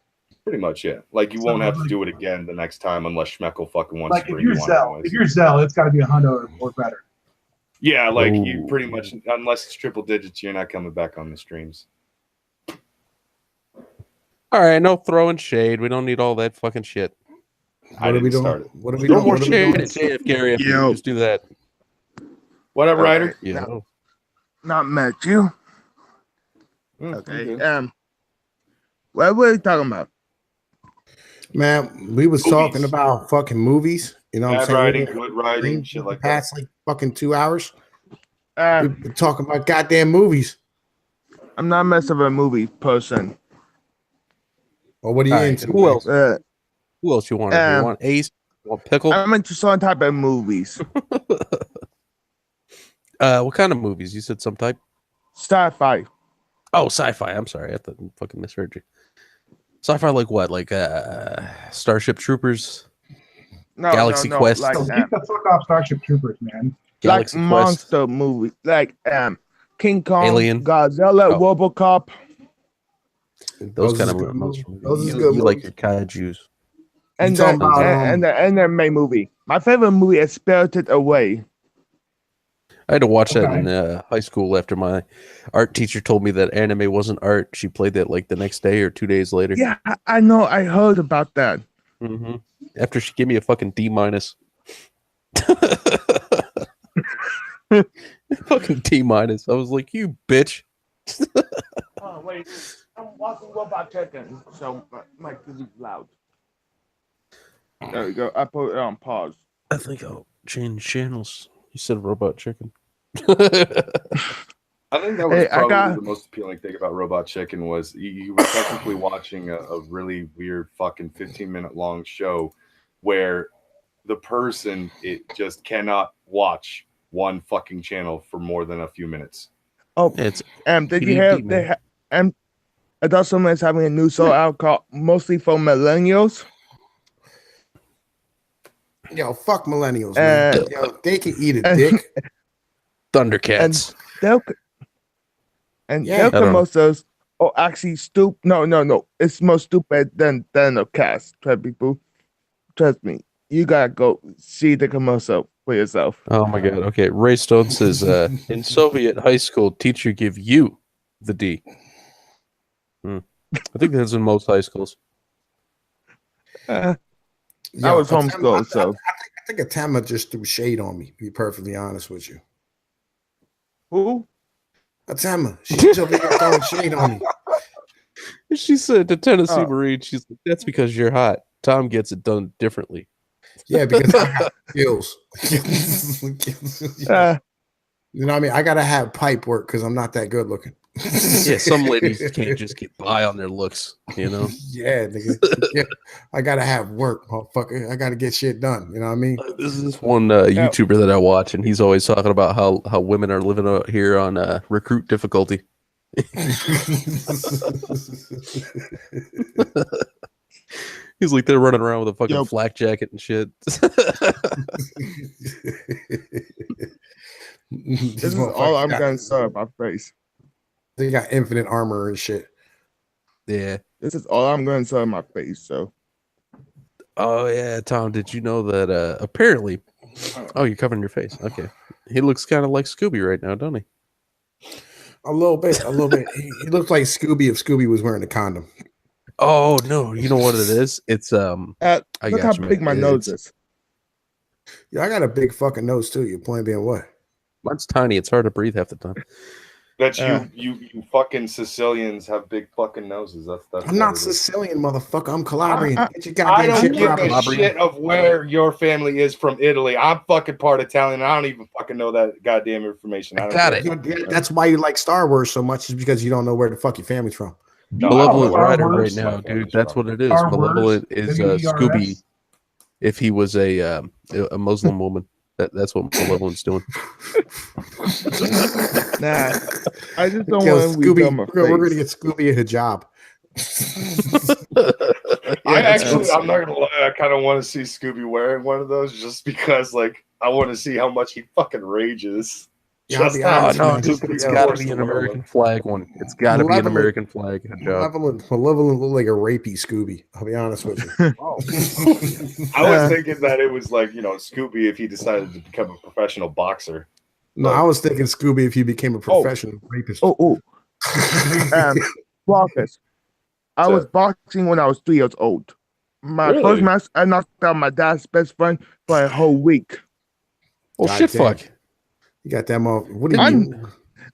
Pretty much, yeah. Like you won't have to do it again the next time unless Schmeckel fucking wants to. Like if you're Zell, it's got to be $100 or better. Yeah, like you pretty much, unless it's triple digits, you're not coming back on the streams. All right, no throwing shade. We don't need all that fucking shit. What are we doing? What are we doing? No more shade at Gary. Just do that. What up, Ryder? Yeah. Not met you. Okay. What were we talking about? Man, we was talking about fucking movies. You know what I'm saying? Writing, good writing, shit like that. Past like fucking 2 hours. We've been talking about goddamn movies. I'm not much of a movie person. Well, what are you into? Who else? Who else you want? You want Ace? You want Pickle? I'm into some type of movies. What kind of movies? You said some type. Sci-fi. Oh, sci-fi. I'm sorry, I fucking misheard you. Sci-fi, like what? Like Starship Troopers, No, Galaxy no, Quest? like So get the fuck off Starship Troopers, man. Galaxy Quest, monster movie, like King Kong, Alien. Godzilla, Oh. RoboCop. those Those kind is of good monster movies. movies. Those is You, good you like your movies. kaiju's. And talking then about, and the anime movie. My favorite movie is Spirited Away. I had to watch that Okay. in high school after my art teacher told me that anime wasn't art. She played that like the next day or 2 days later. Yeah, I know. I heard about that. hmm After she gave me a fucking D minus. Fucking D minus. I was like, you bitch. Oh wait, I'm watching Robot Chicken, so my TV is loud. There we go. I put it on pause. I think I'll change channels. You said Robot Chicken. I think that was Hey, I probably got- the most appealing thing about Robot Chicken was you were technically watching a really weird fucking 15-minute long show where the person it just cannot watch one fucking channel for more than a few minutes. Oh, It's did you PDD, hear? man. Adult Swim is having a new show out called Mostly for Millennials. Yo, fuck millennials, man. Yo, they can eat a dick. Thundercats. They'll Yeah. their commercials are actually stupid. No. It's more stupid than the cast. People, trust me. You gotta go see the commercial for yourself. Oh my god. Okay. Ray Stone says in Soviet high school, teacher give you the D. I think that's in most high schools. I Yo, was Atama- homeschooled, so I think Atama just threw shade on me, to be perfectly honest with you. who? Atama, she's over here throwing shade on me. She said to Tennessee Oh. Marine, she's like, that's because you're hot. Tom gets it done differently. Yeah, because I got skills. Uh, You know what I mean? I gotta have pipe work because I'm not that good looking. Yeah, some ladies can't just get by on their looks, you know? Yeah, nigga. Yeah, I gotta have work, motherfucker. I gotta get shit done. You know what I mean? This is this one YouTuber that I watch, and he's always talking about how women are living out here on recruit difficulty. He's like, they're running around with a fucking Yo. flak jacket and shit. this is all I'm gonna say about face. They got infinite armor and shit. Yeah. This is all I'm gonna say my face. So Oh, yeah, Tom, did you know that apparently... Oh, you're covering your face. Okay. He looks kind of like Scooby right now, don't he? A little bit, a little bit. He looks like Scooby if Scooby was wearing a condom. Oh, no. You know what it is? It's... I look got how you, big man. my nose It's- is. Yeah, I got a big fucking nose too. Your point being what? Mine's tiny. It's hard to breathe half the time. That Yeah. you fucking Sicilians have big fucking noses. That's I'm what not it is. Sicilian, motherfucker. I'm Calabrian. Get your I goddamn don't shit give properly. a shit of where your family is from Italy. I'm fucking part Italian. And I don't even fucking know that goddamn information. I don't Got care. it. Yeah, that's why you like Star Wars so much, is because you don't know where the fuck your family's from. No, Malevolent Star Rider Wars. right now, dude. That's what it is. Star Wars, Malevolent is WERS. Scooby. If he was a Muslim woman, that's what Malevolent's doing. Nah, I just don't Yo, want to Scooby, become a we're gonna face. get Scooby a hijab. I'm not gonna lie. I kind of want to see Scooby wearing one of those just because, like, I want to see how much he fucking rages. Yeah, I'll Just be how- Oh honest, no, man. dude, it's Yo, got to force be the an Malevolent. American flag one. It's got to be an Malevolent- American flag. Good job. Malevolent look like a rapey Scooby. I'll be honest with you. I was thinking that it was like, Scooby if he decided to become a professional boxer. No, I was thinking Scooby if he became a professional rapist. Marcus, I So- was boxing when I was 3 years old. My Really? first match, I knocked out my dad's best friend for a whole week. Oh God shit, damn. fuck. You got that mother. What do you I'm- mean?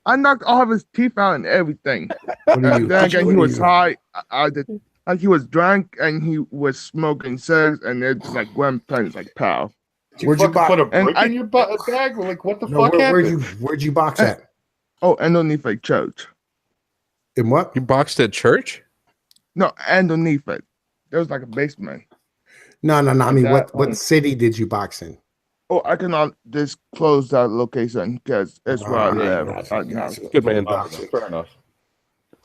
I knocked all of his teeth out and everything. What do you? Then again, what he do was you- high. I did, like he was drunk and he was smoking cigarettes, and it's like one pen's like pow. Did you Where'd you fucking buy- put a and brick I- in your bag? Like, what the No, fuck where'd happened? you box at? Oh, underneath a church. In what? You boxed at church? No, underneath it. There was like a basement. No. I mean, that what one. city did you box in? Oh, I cannot disclose that location because it's where I live. Good man. Fair enough.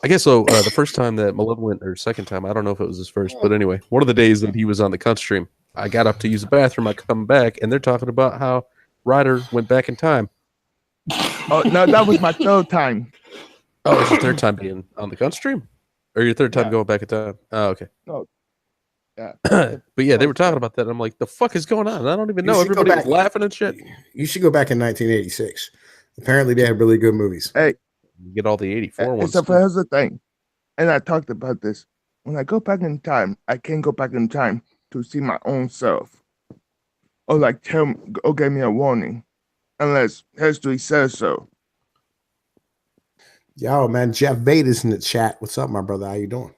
I guess so. The first time that Malevolent, or second time, I don't know if it was his first, but anyway, one of the days that he was on the cunt stream, I got up to use the bathroom. I come back, and they're talking about how Ryder went back in time. Oh no, that was my third time. Oh, it's your third time being on the cunt stream, or your third time Yeah. going back in time? Oh, okay. No. Yeah. But yeah, they were talking about that. And I'm like, the fuck is going on? I don't even You know. should go Everybody was back. laughing and shit. You should go back in 1986. Apparently, they had really good movies. Hey, You get all the 84 ones. except for here's the thing, and I talked about this. When I go back in time, I can't go back in time to see my own self, or like or give me a warning, unless history says so. Yo, man, Jeff Vader's in the chat. What's up, my brother? How you doing?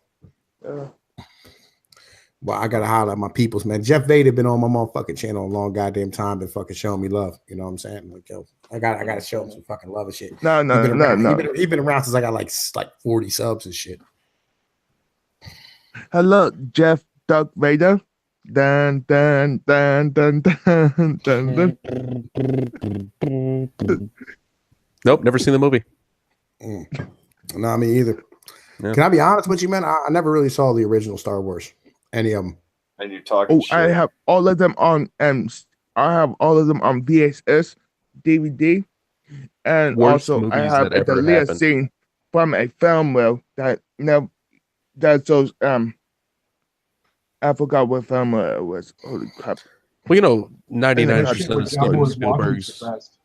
Well, I gotta holler at my peoples, man. Jeff Vader been on my motherfucking channel a long goddamn time, been fucking showing me love. You know what I'm saying? Like, yo, I gotta show him some fucking love and shit. No. He been around since I got like 40 subs and shit. Hello, Jeff Doug Vader. Dun dun dun dun dun dun dun. Nope, never seen the movie. No, me either. Yeah. Can I be honest with you, man? I never really saw the original Star Wars. Any of them. And you're talking Oh, shit. I have all of them on VHS, DVD, and Worst also I movies have that a ever deleted happened. scene from a film reel that shows I forgot what film it was. Holy crap! Well, you know, And 99% then of John was Steven walking Spielberg's fast.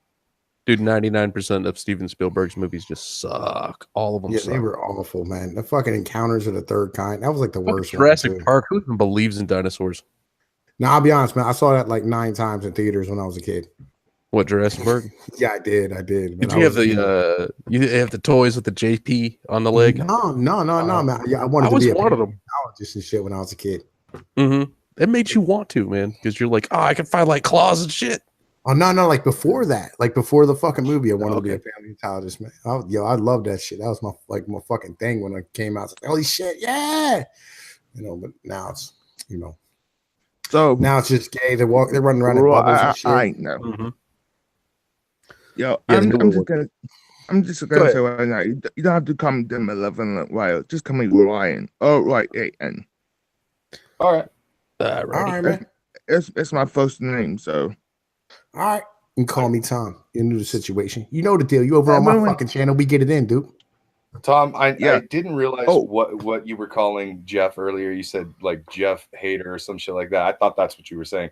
dude, 99% of Steven Spielberg's movies just suck. All of them Yeah, suck. they were awful, man. The fucking Encounters of the Third Kind. That was like the Fucking worst one. Jurassic too. Park. Who even believes in dinosaurs? Now, I'll be honest, man. I saw that like 9 times in theaters when I was a kid. What, Jurassic Park? Yeah, I did. Did man. you have the you have the toys with the JP on the leg? No, man. Yeah, I wanted I to was be a one of them. paleontologist and shit when I was a kid. Mm-hmm. It made you want to, man, because you're like, oh, I can find like claws and shit. Oh no, like before that, like before the fucking movie, I wanted to be a Okay. paleontologist, man. I love that shit. That was my fucking thing when it came out. I was like, holy shit, yeah. You know, but now it's So now it's just gay. They're running around in bubbles and shit. I know. Mm-hmm. Yo, Yeah, I'm the just new gonna Go ahead. say right now, you don't have to call me the Malevolent Wild. Just call me Ryan. Oh, right, A-N. All right. All right, man. It's my first name, so. All right. You can call me Tom. You knew the situation. You know the deal. You over on my fucking channel. We get it in, dude. Tom, I Yeah. didn't realize Oh. what you were calling Jeff earlier. You said like Jeff Hader or some shit like that. I thought that's what you were saying.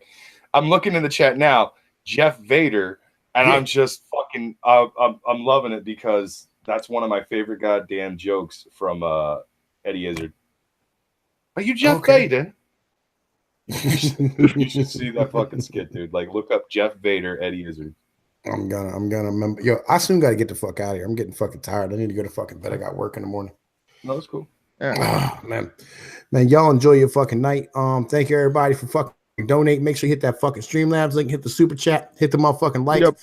I'm looking in the chat now, Jeff Vader, and Yeah. I'm just fucking I'm loving it because that's one of my favorite goddamn jokes from Eddie Izzard. Are you Jeff Okay. Vader? You should see that fucking skit, dude. Like, look up Jeff Vader, Eddie Izzard. I'm gonna remember. Yo, I soon gotta get the fuck out of here. I'm getting fucking tired. I need to go to fucking bed. I got work in the morning. No, it's cool. Yeah. Ah, man, y'all enjoy your fucking night. Thank you everybody for fucking donate. Make sure you hit that fucking Streamlabs link, hit the super chat, hit the motherfucking like, Yep.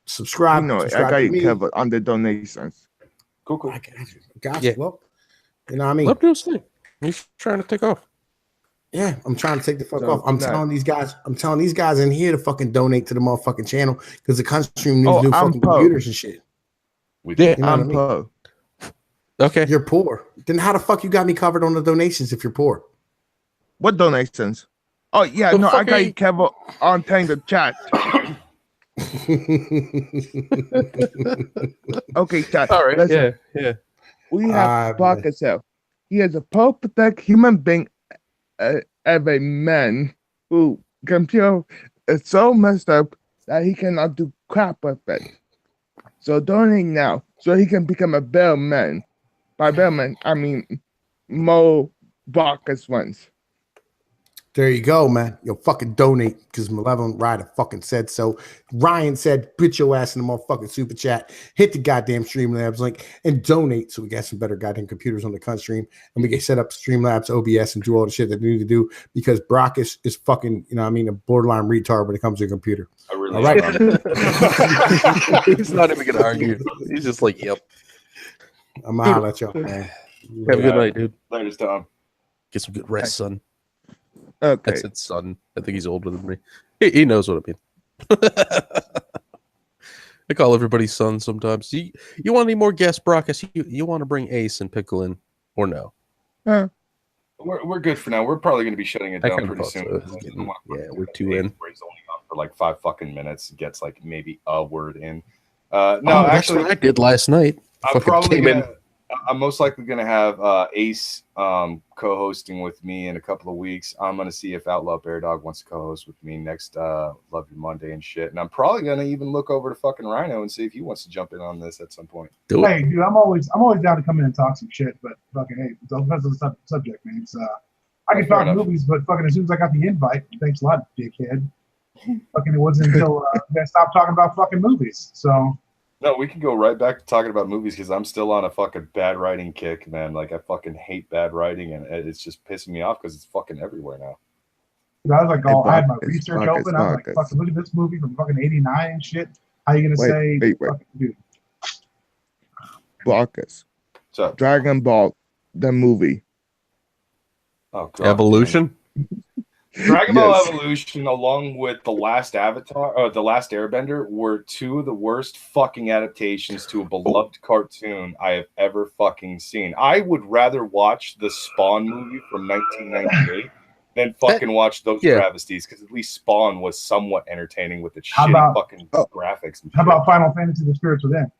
subscribe. You know, I subscribe got to you me. covered on the donations. Cool. I got you. Yeah. Well, you know what I mean? Let him do his thing. He's trying to take off. Yeah, I'm trying to take the fuck So, off. I'm nah. telling these guys in here to fucking donate to the motherfucking channel because the country needs Oh, new I'm fucking pro. computers and shit. Yeah. You know what I I'm mean? pro. Okay. You're poor. Then how the fuck you got me covered on the donations if you're poor? What donations? Oh, yeah, The no, I fuck got are you you- covered on telling the chat. Okay, chat. All right. Listen, Yeah. we Ah, have Brock himself. He is a perfect human being of a man who computer is so messed up that he cannot do crap with it. So donate now so he can become a better man. By better man, I mean more Brock's ones. There you go, man. Yo, fucking donate because Malevolent Rider fucking said so. Ryan said, put your ass in the motherfucking super chat, hit the goddamn Streamlabs link, and donate so we got some better goddamn computers on the cunt stream and we can set up Streamlabs, OBS, and do all the shit that we need to do because Brock is fucking, you know what I mean, a borderline retard when it comes to a computer. I really All right. He's not even gonna argue. He's just like, yep. I'm gonna holler at y'all, man. Have a good night, dude. Later, Tom. Get some good rest, son. Okay. I said son. I think he's older than me. He knows what I mean. I call everybody son sometimes. You want any more guests, Brockus? You want to bring Ace and Pickle in, or no? We're good for now. We're probably going to be shutting it I down kind of pretty thought soon. so. It was getting- yeah, we're too in. Where he's only on for like 5 fucking minutes, gets like maybe a word in. No, No, that's actually, what I did last night. I'm most likely gonna have Ace co-hosting with me in a couple of weeks. I'm gonna see if Outlaw Bear Dog wants to co-host with me next Love You Monday and shit. And I'm probably gonna even look over to fucking Rhino and see if he wants to jump in on this at some point. Do it. Hey, dude, I'm always down to come in and talk some shit, but fucking hey, it depends on the subject, man. It's, I can talk movies, but fucking as soon as I got the invite, thanks a lot, dickhead. Fucking it wasn't until I stopped talking about fucking movies. So no, we can go right back to talking about movies because I'm still on a fucking bad writing kick, man. Like I fucking hate bad writing, and it's just pissing me off because it's fucking everywhere now. I was like, I had my research open. I was like, fucking look at this movie from fucking '89 and shit. How you gonna say, fucking, dude? Brockus. So Dragon Ball, the movie. Oh, God, Evolution. Dragon Ball Evolution, along with the last Avatar or the last Airbender, were two of the worst fucking adaptations to a beloved cartoon I have ever fucking seen. I would rather watch the Spawn movie from 1998 than fucking watch those travesties, because at least Spawn was somewhat entertaining with its shitty fucking graphics. How about Final Fantasy: The Spirits Within?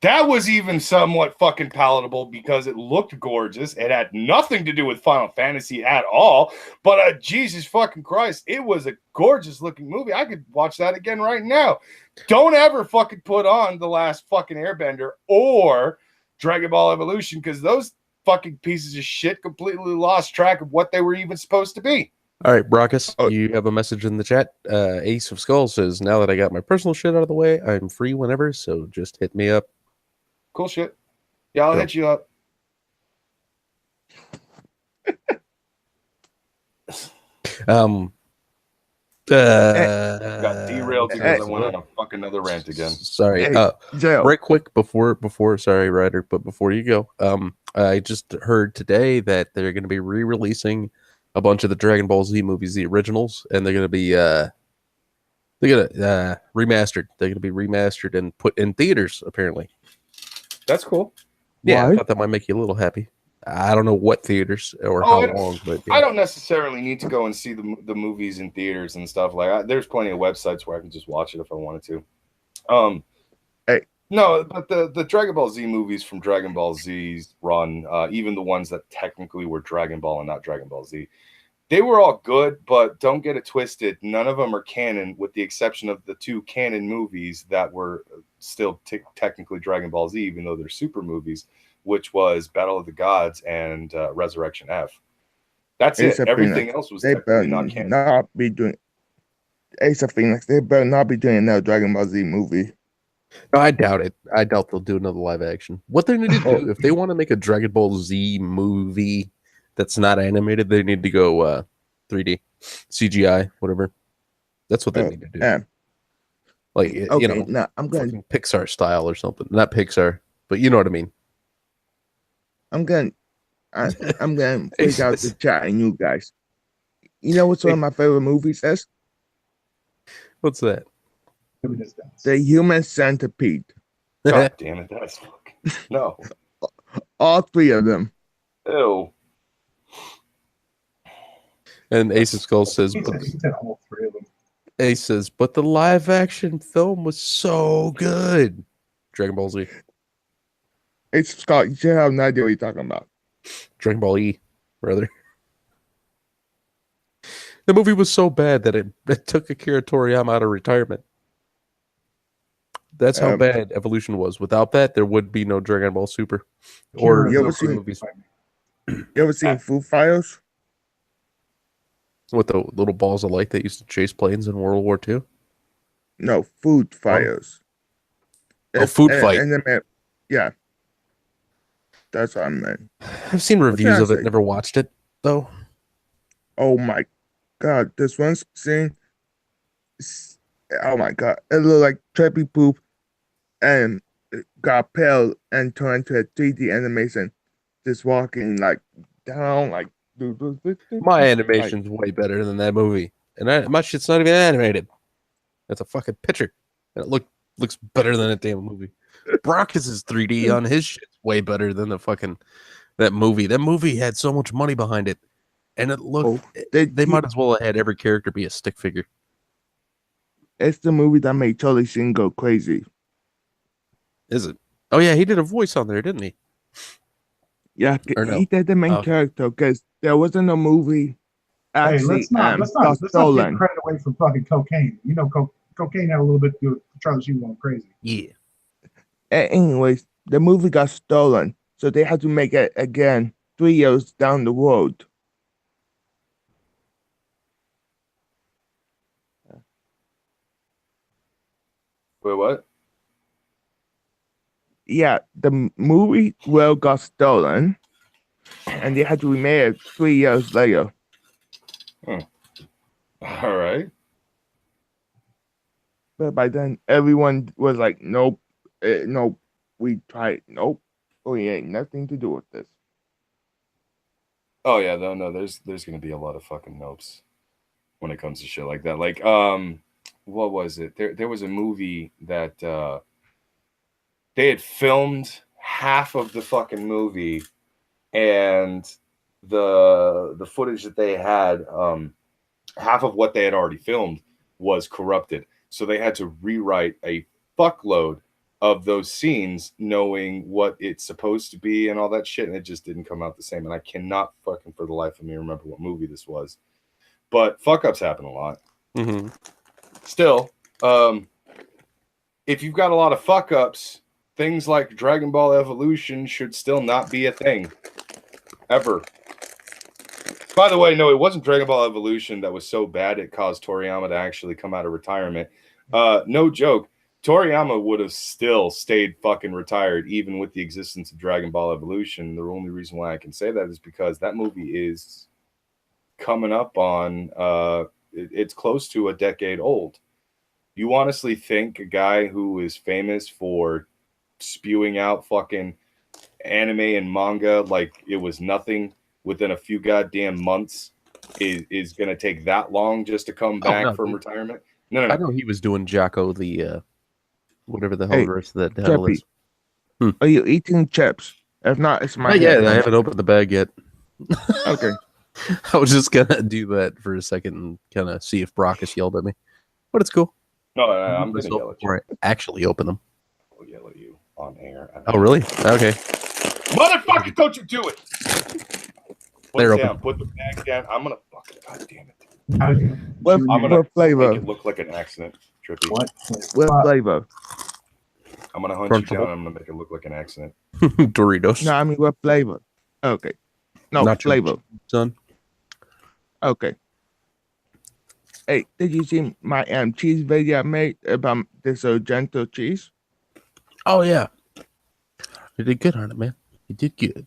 That was even somewhat fucking palatable because it looked gorgeous. It had nothing to do with Final Fantasy at all. But Jesus fucking Christ, it was a gorgeous looking movie. I could watch that again right now. Don't ever fucking put on The Last fucking Airbender or Dragon Ball Evolution, because those fucking pieces of shit completely lost track of what they were even supposed to be. All right, Brockus, you have a message in the chat. Ace of Skulls says, now that I got my personal shit out of the way, I'm free whenever, so just hit me up. Cool shit. Yeah, I'll hit you up. Got derailed because I went on a fucking another rant again. Sorry. Right quick before sorry, Ryder, but before you go, I just heard today that they're going to be re-releasing a bunch of the Dragon Ball Z movies, the originals, and they're going to be remastered. They're going to be remastered and put in theaters, apparently. That's cool. Yeah, I thought that might make you a little happy. I don't know what theaters or how long, but I don't necessarily need to go and see the movies in theaters and stuff like that. There's plenty of websites where I can just watch it if I wanted to. No, but the Dragon Ball Z movies from Dragon Ball Z's run, even the ones that technically were Dragon Ball and not Dragon Ball Z, they were all good, but don't get it twisted. None of them are canon, with the exception of the 2 canon movies that were still technically Dragon Ball Z, even though they're super movies, which was Battle of the Gods and Resurrection F. That's it. Everything else was technically not canon. Not be doing Ace of Phoenix. They better not be doing another Dragon Ball Z movie. No, I doubt it. I doubt they'll do another live action. What they need to do, if they want to make a Dragon Ball Z movie that's not animated, they need to go 3D, CGI, whatever. That's what they need to do. Like, you know, no, I'm going Pixar style or something. Not Pixar, but you know what I mean. I'm going to freak out the chat and you guys. You know what's one of my favorite movies is? What's that? The Human Centipede. God damn it, that's fucking no. All 3 of them. Ew. And Ace of Skulls says, all 3 of them. Ace says, but the live action film was so good. Dragon Ball Z. Ace of Skulls, you should have no idea what you're talking about. Dragon Ball E, rather. The movie was so bad that it took Akira Toriyama out of retirement. That's how bad Evolution was. Without that, there would be no Dragon Ball Super. Or you ever seen Foo Fighters? With the little balls of light that used to chase planes in World War II? No, Food Fighters. Food Fight. Yeah. That's what I meant. I've seen reviews of it, never watched it, though. Oh my God. This one scene. Oh my God. It looked like Trippy Poop and got pale and turned to a 3D animation. Just walking like down, like. My animation's way better than that movie. And my shit's not even animated. That's a fucking picture. And it looks better than a damn movie. Brock's is 3D on his shit's way better than the fucking that movie. That movie had so much money behind it, and it looked. They might as well have had every character be a stick figure. It's the movie that made Charlie Sheen go crazy. Is it? Oh yeah, he did a voice on there, didn't he? Yeah, Or no? he did the main character because there wasn't a movie. Hey, Actually, let's not take stolen. credit away from fucking cocaine. You know, cocaine had a little bit to do with Charlie Sheen going crazy. Yeah. Anyways, the movie got stolen, so they had to make it again 3 years down the road. Wait, what? Yeah, the movie got stolen, and they had to remake it 3 years later. All right. But by then, everyone was like, "Nope, nope, we tried, nope, we ain't nothing to do with this." Oh yeah, no, there's gonna be a lot of fucking nopes when it comes to shit like that. Like, what was it? There was a movie that they had filmed half of the fucking movie, and the footage that they had, half of what they had already filmed was corrupted. So they had to rewrite a fuckload of those scenes, knowing what it's supposed to be and all that shit, and it just didn't come out the same. And I cannot fucking for the life of me remember what movie this was. But fuck ups happen a lot. Mm-hmm. Still, if you've got a lot of fuck ups, things like Dragon Ball Evolution should still not be a thing. Ever. By the way, no, it wasn't Dragon Ball Evolution that was so bad it caused Toriyama to actually come out of retirement. No joke. Toriyama would have still stayed fucking retired even with the existence of Dragon Ball Evolution. The only reason why I can say that is because that movie is coming up on it's close to a decade old. You honestly think a guy who is famous for spewing out fucking anime and manga like it was nothing within a few goddamn months is going to take that long just to come back from retirement? No. I know he was doing Jocko the whatever the hell the rest of that hell is. Are you eating chips? If not, it's my Yeah, I haven't opened the bag yet. Okay. I was just gonna do that for a second and kind of see if Brock has yelled at me, but it's cool. No, I'm gonna yell at you. Before I actually open them. I'll yell at you on air. Oh, really? Okay. Motherfucker, don't you do it! They're down. open. Put the bag down. I'm gonna fucking goddamn it. What flavor? Make it look like an accident, Trippy. What flavor? I'm gonna hunt you down. And I'm gonna make it look like an accident. Doritos. No, I mean what flavor? Okay. No, Not flavor. Son. Okay. Hey, did you see my cheese video I made about this Argento cheese? Oh yeah. You did good on it, man. You did good.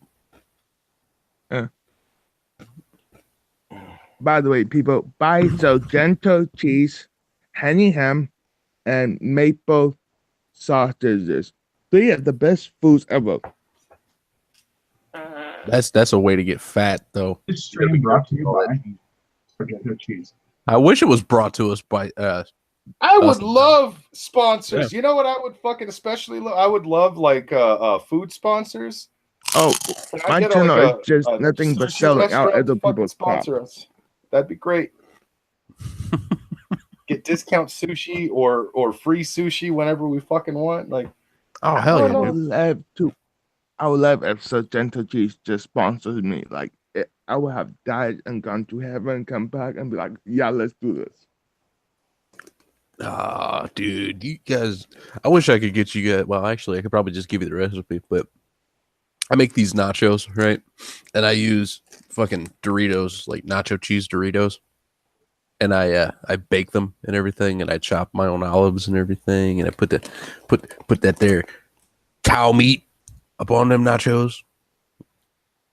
By the way, people, buy Argento cheese, honey ham, and maple sausages. 3 of the best foods ever. That's a way to get fat, though. It's stream brought to you by Argento cheese. I wish it was brought to us by. I would love sponsors. Yeah. You know what I would fucking especially love? I would love like food sponsors. Oh, my channel is just nothing but selling out other people's sponsor us. That'd be great. Get discount sushi or free sushi whenever we fucking want. Like, oh hell yeah! I would love if Argento cheese just sponsors me. Like, I would have died and gone to heaven, come back, and be like, "Yeah, let's do this." Ah, dude, you guys. I wish I could get you guys. Well, actually, I could probably just give you the recipe, but I make these nachos, right? And I use fucking Doritos, like nacho cheese Doritos. And I bake them and everything, and I chop my own olives and everything, and I put that there cow meat upon them nachos.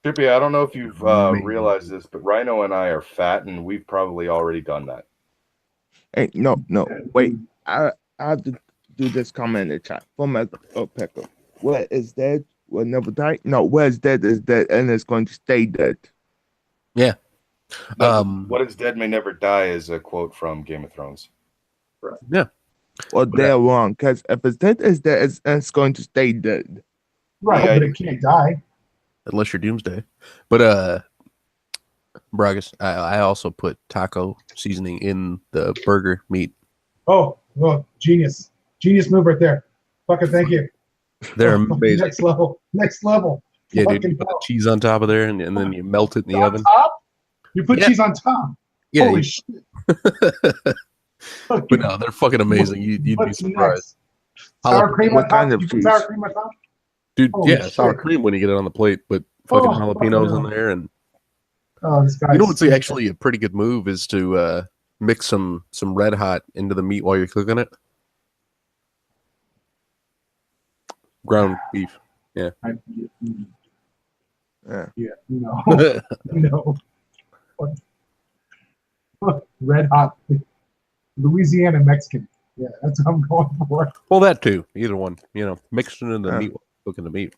Trippy, I don't know if you've realized this, but Rhino and I are fat, and we've probably already done that. Hey, no, wait. I have to do this comment in the chat. From Pecker. What is dead will never die? No, what is dead, and it's going to stay dead. Yeah. What is dead may never die is a quote from Game of Thrones. Right. Yeah. or they're wrong. Because if it's dead, it's dead. It's going to stay dead. Right, Yeah, but it can't die. Unless you're Doomsday. But Bragas, I also put taco seasoning in the burger meat. Oh, well, genius move right there. Fucking thank you. They're Fucking amazing. Next level. Yeah, dude, Fucking you put the hell. cheese on top of there, and then you melt it in the On oven. top? You put Yeah. cheese on top. Yeah, Holy shit. but no, they're fucking amazing. You'd be What's surprised. next? Sour cream on What top? kind of You put cheese? sour cream on top? Dude, Holy yeah, sour shit. cream when you get it on the plate, but fucking Oh, jalapenos fucking in there. And Oh, this guy. you know what's actually a pretty good move is to mix some Red Hot into the meat while you're cooking it. Ground beef. Yeah. No. No. Red hot. Louisiana Mexican. Yeah, that's what I'm going for. Well, that too. Either one. Mixed it in the meat while cooking the meat.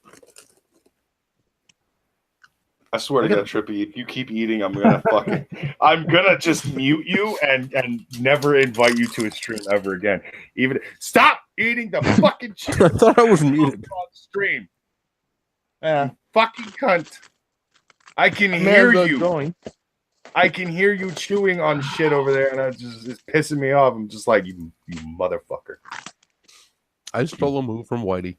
I swear to God, Trippy, if you keep eating, I'm gonna just mute you and never invite you to a stream ever again. Even stop eating the fucking shit. I thought I was muted. On stream. Yeah. Fucking cunt. I can hear you. I can hear you chewing on shit over there, and it's pissing me off. I'm just like, you motherfucker. I stole a move from Whitey.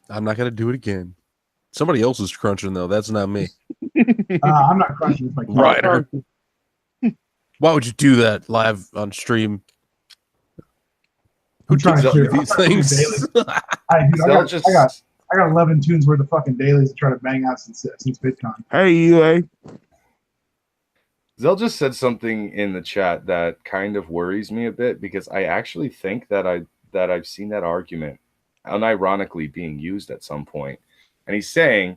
I'm not gonna do it again. Somebody else is crunching though. That's not me. I'm not crunching with my Ryder. Why would you do that live on stream? Who trying does to these things? I got 11 tunes worth of fucking dailies to try to bang out since VidCon. Hey, UA. Zell just said something in the chat that kind of worries me a bit because I actually think that I've seen that argument unironically being used at some point. And he's saying,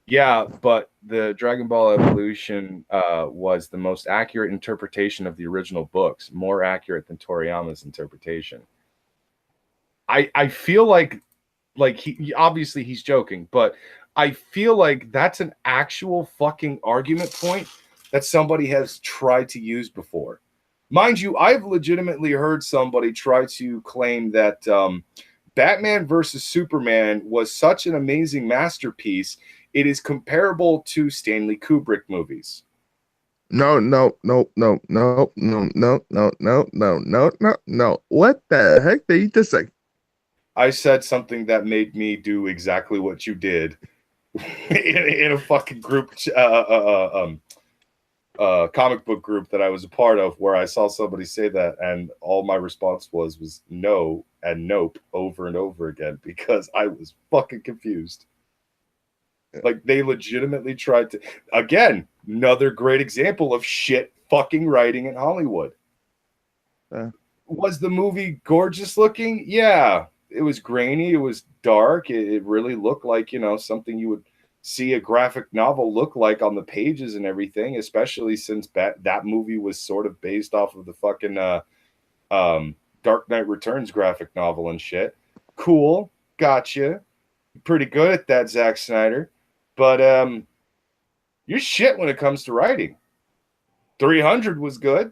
yeah, but the Dragon Ball Evolution was the most accurate interpretation of the original books, more accurate than Toriyama's interpretation. I feel like he obviously he's joking, but I feel like that's an actual fucking argument point that somebody has tried to use before. Mind you, I've legitimately heard somebody try to claim that Batman versus Superman was such an amazing masterpiece, it is comparable to Stanley Kubrick movies. No. What the heck did you just say? I said something that made me do exactly what you did in a fucking group, comic book group that I was a part of, where I saw somebody say that, and all my response was no and nope over and over again because I was fucking confused. Like, they legitimately tried to, again, another great example of shit fucking writing in Hollywood. Was the movie gorgeous looking? Yeah. It was grainy. It was dark. It really looked like, something you would see a graphic novel look like on the pages and everything, especially since that movie was sort of based off of the fucking Dark Knight Returns graphic novel and shit. Cool. Gotcha. Pretty good at that, Zack Snyder. But you're shit when it comes to writing. 300 was good.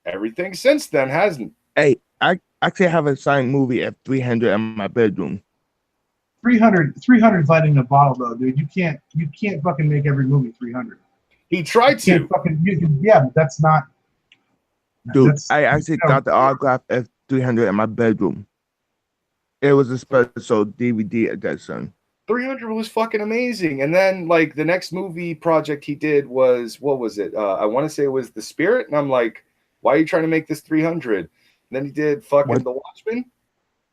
Everything since then hasn't. Hey, I actually have a signed movie at 300 in my bedroom. 300 lighting a bottle though, dude. You can't fucking make every movie 300. He tried to. Yeah, but that's not. Dude, I actually got the autograph at 300 in my bedroom. It was a special DVD edition. 300 was fucking amazing. And then, like, the next movie project he did was, what was it? I want to say it was The Spirit. And I'm like, why are you trying to make this 300? And then he did fucking The Watchmen.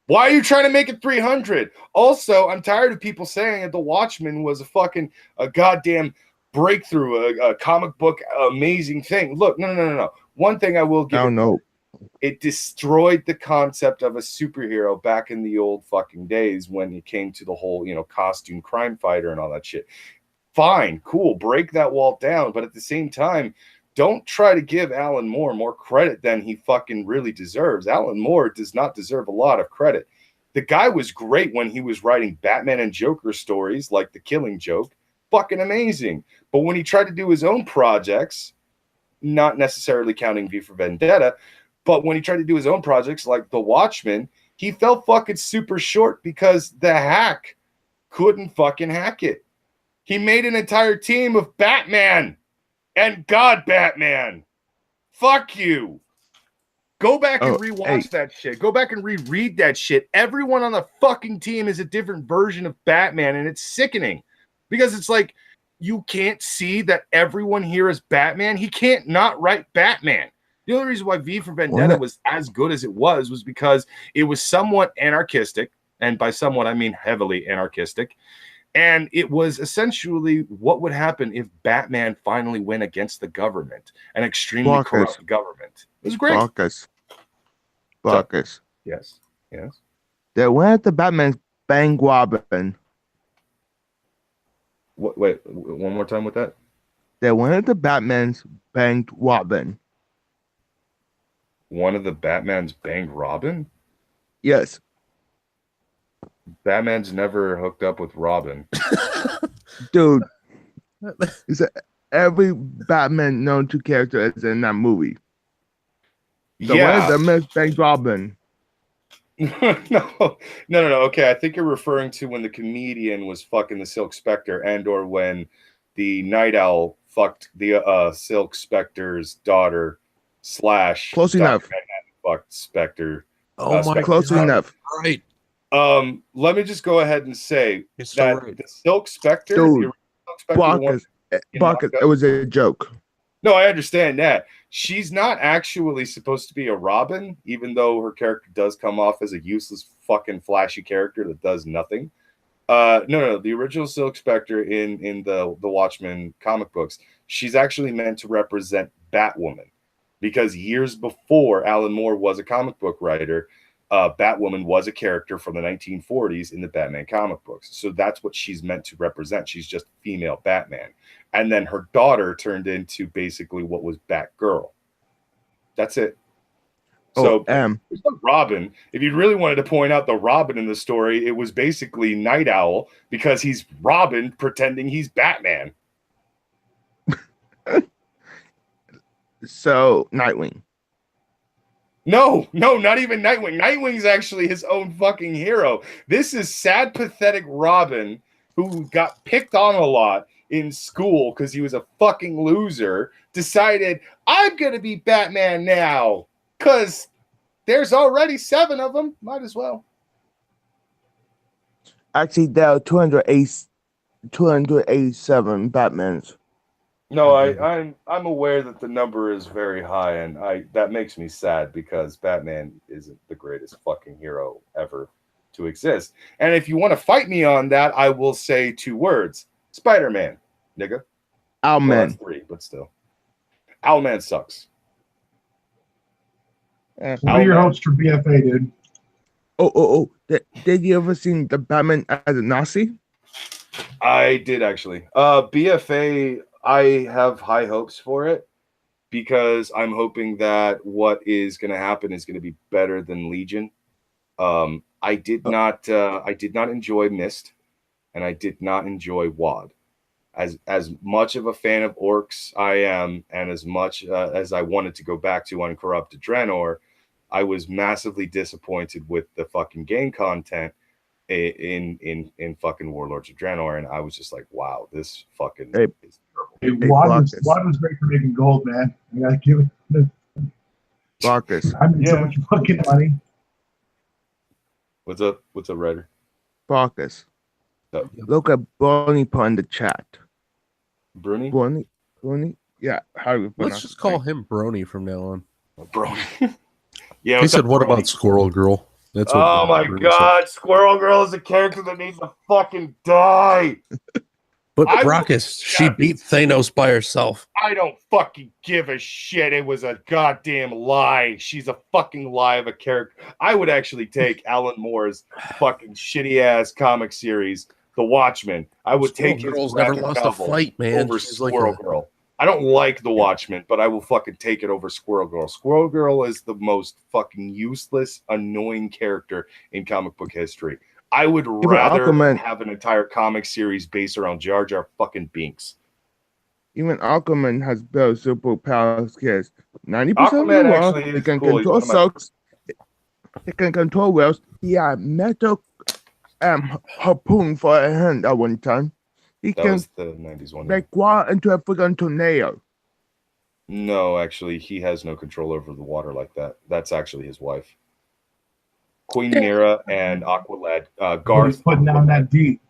Why are you trying to make it 300? Also, I'm tired of people saying that The Watchmen was a goddamn breakthrough, a comic book amazing thing. Look, no. One thing I will give. I don't know. It destroyed the concept of a superhero back in the old fucking days when it came to the whole, costume crime fighter and all that shit. Fine, cool, break that wall down. But at the same time, don't try to give Alan Moore more credit than he fucking really deserves. Alan Moore does not deserve a lot of credit. The guy was great when he was writing Batman and Joker stories like The Killing Joke. Fucking amazing. But when he tried to do his own projects, not necessarily counting V for Vendetta, But when he tried to do his own projects like The Watchmen, he fell fucking super short because the hack couldn't fucking hack it. He made an entire team of Batman and God Batman. Fuck you. Go back and rewatch that shit. Go back and reread that shit. Everyone on the fucking team is a different version of Batman, and it's sickening because it's like you can't see that everyone here is Batman. He can't not write Batman. The only reason why V for Vendetta was as good as it was because it was somewhat anarchistic, and by somewhat I mean heavily anarchistic. And it was essentially what would happen if Batman finally went against the government, an extremely corrupt government. It was great. Marcus. Yes. They went to Batman's bank Robin. Wait, one more time with that. They went to Batman's bank Robin. One of the Batman's banged Robin? Yes. Batman's never hooked up with Robin. Dude, every Batman known to character is in that movie. So yeah. where's the Miss Bank Robin? No. Okay, I think you're referring to when the comedian was fucking the Silk Spectre, and or when the Night Owl fucked the Silk Spectre's daughter / Close enough. Dr. Manhattan fucked Spectre. Oh my, close enough. Right. Let me just go ahead and say that the Silk Spectre, Dude, the original Silk Spectre, Barkus, it was a joke. No, I understand that. She's not actually supposed to be a Robin, even though her character does come off as a useless fucking flashy character that does nothing. No. The original Silk Spectre in the Watchmen comic books, she's actually meant to represent Batwoman. Because years before Alan Moore was a comic book writer, Batwoman was a character from the 1940s in the Batman comic books. So that's what she's meant to represent. She's just female Batman. And then her daughter turned into basically what was Batgirl. That's it. So Robin, if you really wanted to point out the Robin in the story, it was basically Night Owl because he's Robin pretending he's Batman. So Nightwing. No, not even Nightwing. Nightwing's actually his own fucking hero. This is sad, pathetic Robin who got picked on a lot in school because he was a fucking loser, decided, I'm going to be Batman now because there's already 7 of them. Might as well. Actually, there are 287 Batmans. No, I'm aware that the number is very high, and that makes me sad because Batman isn't the greatest fucking hero ever to exist. And if you want to fight me on that, I will say 2 words: Spider-Man, nigga. Owlman. Well, that's 3, but still, Owlman sucks. What are your hopes for BFA, dude? Oh! Did you ever seen the Batman as a Nazi? I did actually. BFA. I have high hopes for it because I'm hoping that what is going to happen is going to be better than Legion. I did not enjoy Mist, and I did not enjoy WAD. As much of a fan of orcs I am, and as much as I wanted to go back to Uncorrupted Draenor, I was massively disappointed with the fucking game content in fucking Warlords of Draenor, and I was just like, wow, this fucking is terrible. Hey, WAD was great for making gold, man. I gotta give it. Marcus. I made so much fucking money. What's up, Ryder? Marcus. Look at Brony put in the chat. Brony? Brony? Yeah. How do we Let's just call him Brony from now on. Brony. Yeah. He said, "What about Squirrel Girl?" That's what oh my god, Squirrel Girl is a character that needs to fucking die. But Brockus, she beat Thanos by herself. I don't fucking give a shit. It was a goddamn lie. She's a fucking lie of a character. I would actually take Alan Moore's fucking shitty ass comic series, The Watchmen. I would take his Girl's never lost a fight, man. over She's Squirrel Girl. I don't like The Watchmen, but I will fucking take it over Squirrel Girl. Squirrel Girl is the most fucking useless, annoying character in comic book history. I would rather have an entire comic series based around Jar Jar fucking Binks. Even Aquaman has built superpowers because 90% of Aquaman the actually world, is he can cool. He's control one of my- sucks. He can control whales. He had metal harpoon for a hand at one time. He That can was the 90s one. Yeah. make water into a freaking tornado. No, actually, he has no control over the water like that. That's actually his wife. Queen Mira and Aqualad. He's Garth. putting down that deep.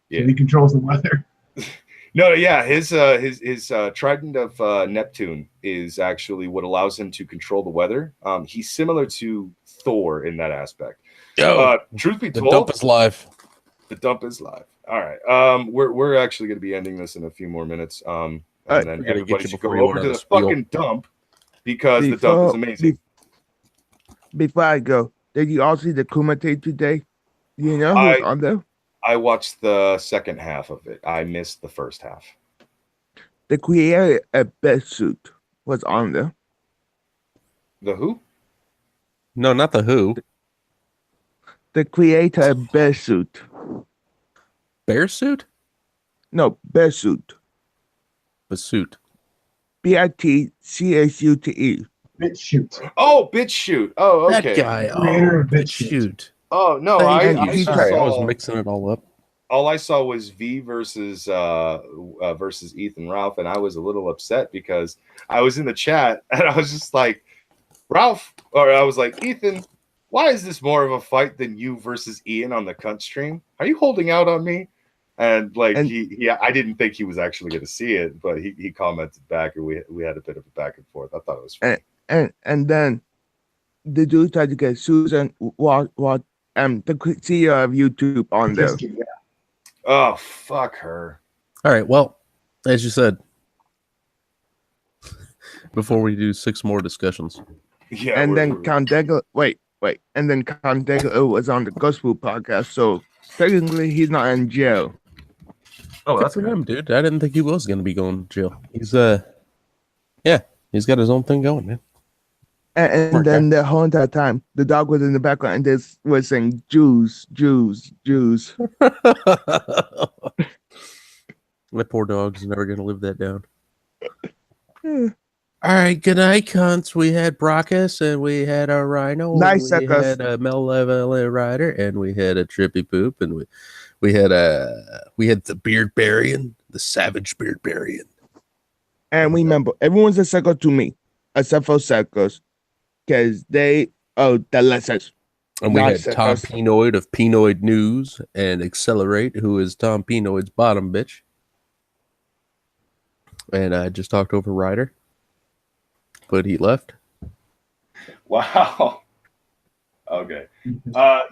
Yeah. So he controls the weather. No, yeah, his trident of Neptune is actually what allows him to control the weather. He's similar to Thor in that aspect. Truth be The told, dump is live. the dump is live. All right, we're actually going to be ending this in a few more minutes. And then We're gonna everybody get you should before go you over went to on the the spiel. fucking dump because the dump is amazing. Before I go, did you all see the Kumite today? Do you know who's on there? I watched the second half of it. I missed the first half. The creator of Best Suit was on there. The who? No, not the Who. The creator of Best Suit. Bear suit? No, Best Suit. The suit. BITCSUTE. BitChute. Oh, BitChute. Oh, okay. That guy. Creator Oh, of BitChute. shoot. Oh no, And I he- Sorry, I was saw. mixing it all up. All I saw was V versus Ethan Ralph, and I was a little upset because I was in the chat and I was just like, Ralph, or I was like, Ethan, why is this more of a fight than you versus Ian on the cunt stream? Are you holding out on me? And like I didn't think he was actually going to see it, but he commented back, and we had a bit of a back and forth. I thought it was funny. And then the dude tried to get Susan the CEO of YouTube on there. Yeah. Oh, fuck her. All right. Well, as you said, before we do 6 more discussions. Yeah. And then Condega, wait. And then Condega was on the Gospel podcast, so technically he's not in jail. oh, Good for him, dude. I didn't think he was going to be going to jail. He's he's got his own thing going, man. And then the whole entire time, the dog was in the background and this was saying Jews, Jews, Jews. My poor dog's never going to live that down. All right, good night, cunts. We had Brockus, and we had a Rhino, Nice, and we suckers. had a Malevolent Rider, and we had a Trippy Poop, and we had the Beardbarian, the Savage Beardbarian. And remember, everyone's a sucker to me, except for suckers, because they owe the lessons. And we Nice, had Tom suckers. Pinoid of Pinoid News, and Accelerate, who is Tom Pinoid's bottom bitch. And I just talked over Ryder, but he left. Wow. Okay.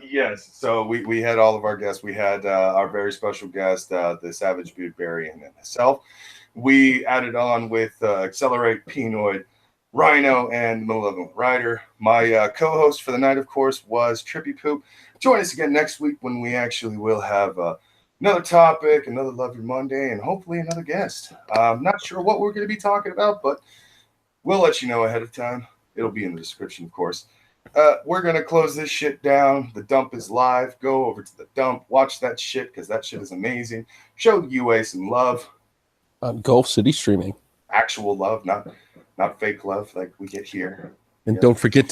Yes. So we had all of our guests. We had our very special guest, the Savage Beardbarian and myself. We added on with Accelerate, Pinoid, Rhino, and Malevolent Rider. My co-host for the night, of course, was Trippy Poop. Join us again next week when we actually will have another topic, another Love Your Monday, and hopefully another guest. I'm not sure what we're going to be talking about, but we'll let you know ahead of time. It'll be in the description, of course. We're going to close this shit down. The dump is live. Go over to the dump. Watch that shit because that shit is amazing. Show the UA some love. Gulf City streaming. Actual love, not fake love like we get here. And don't forget to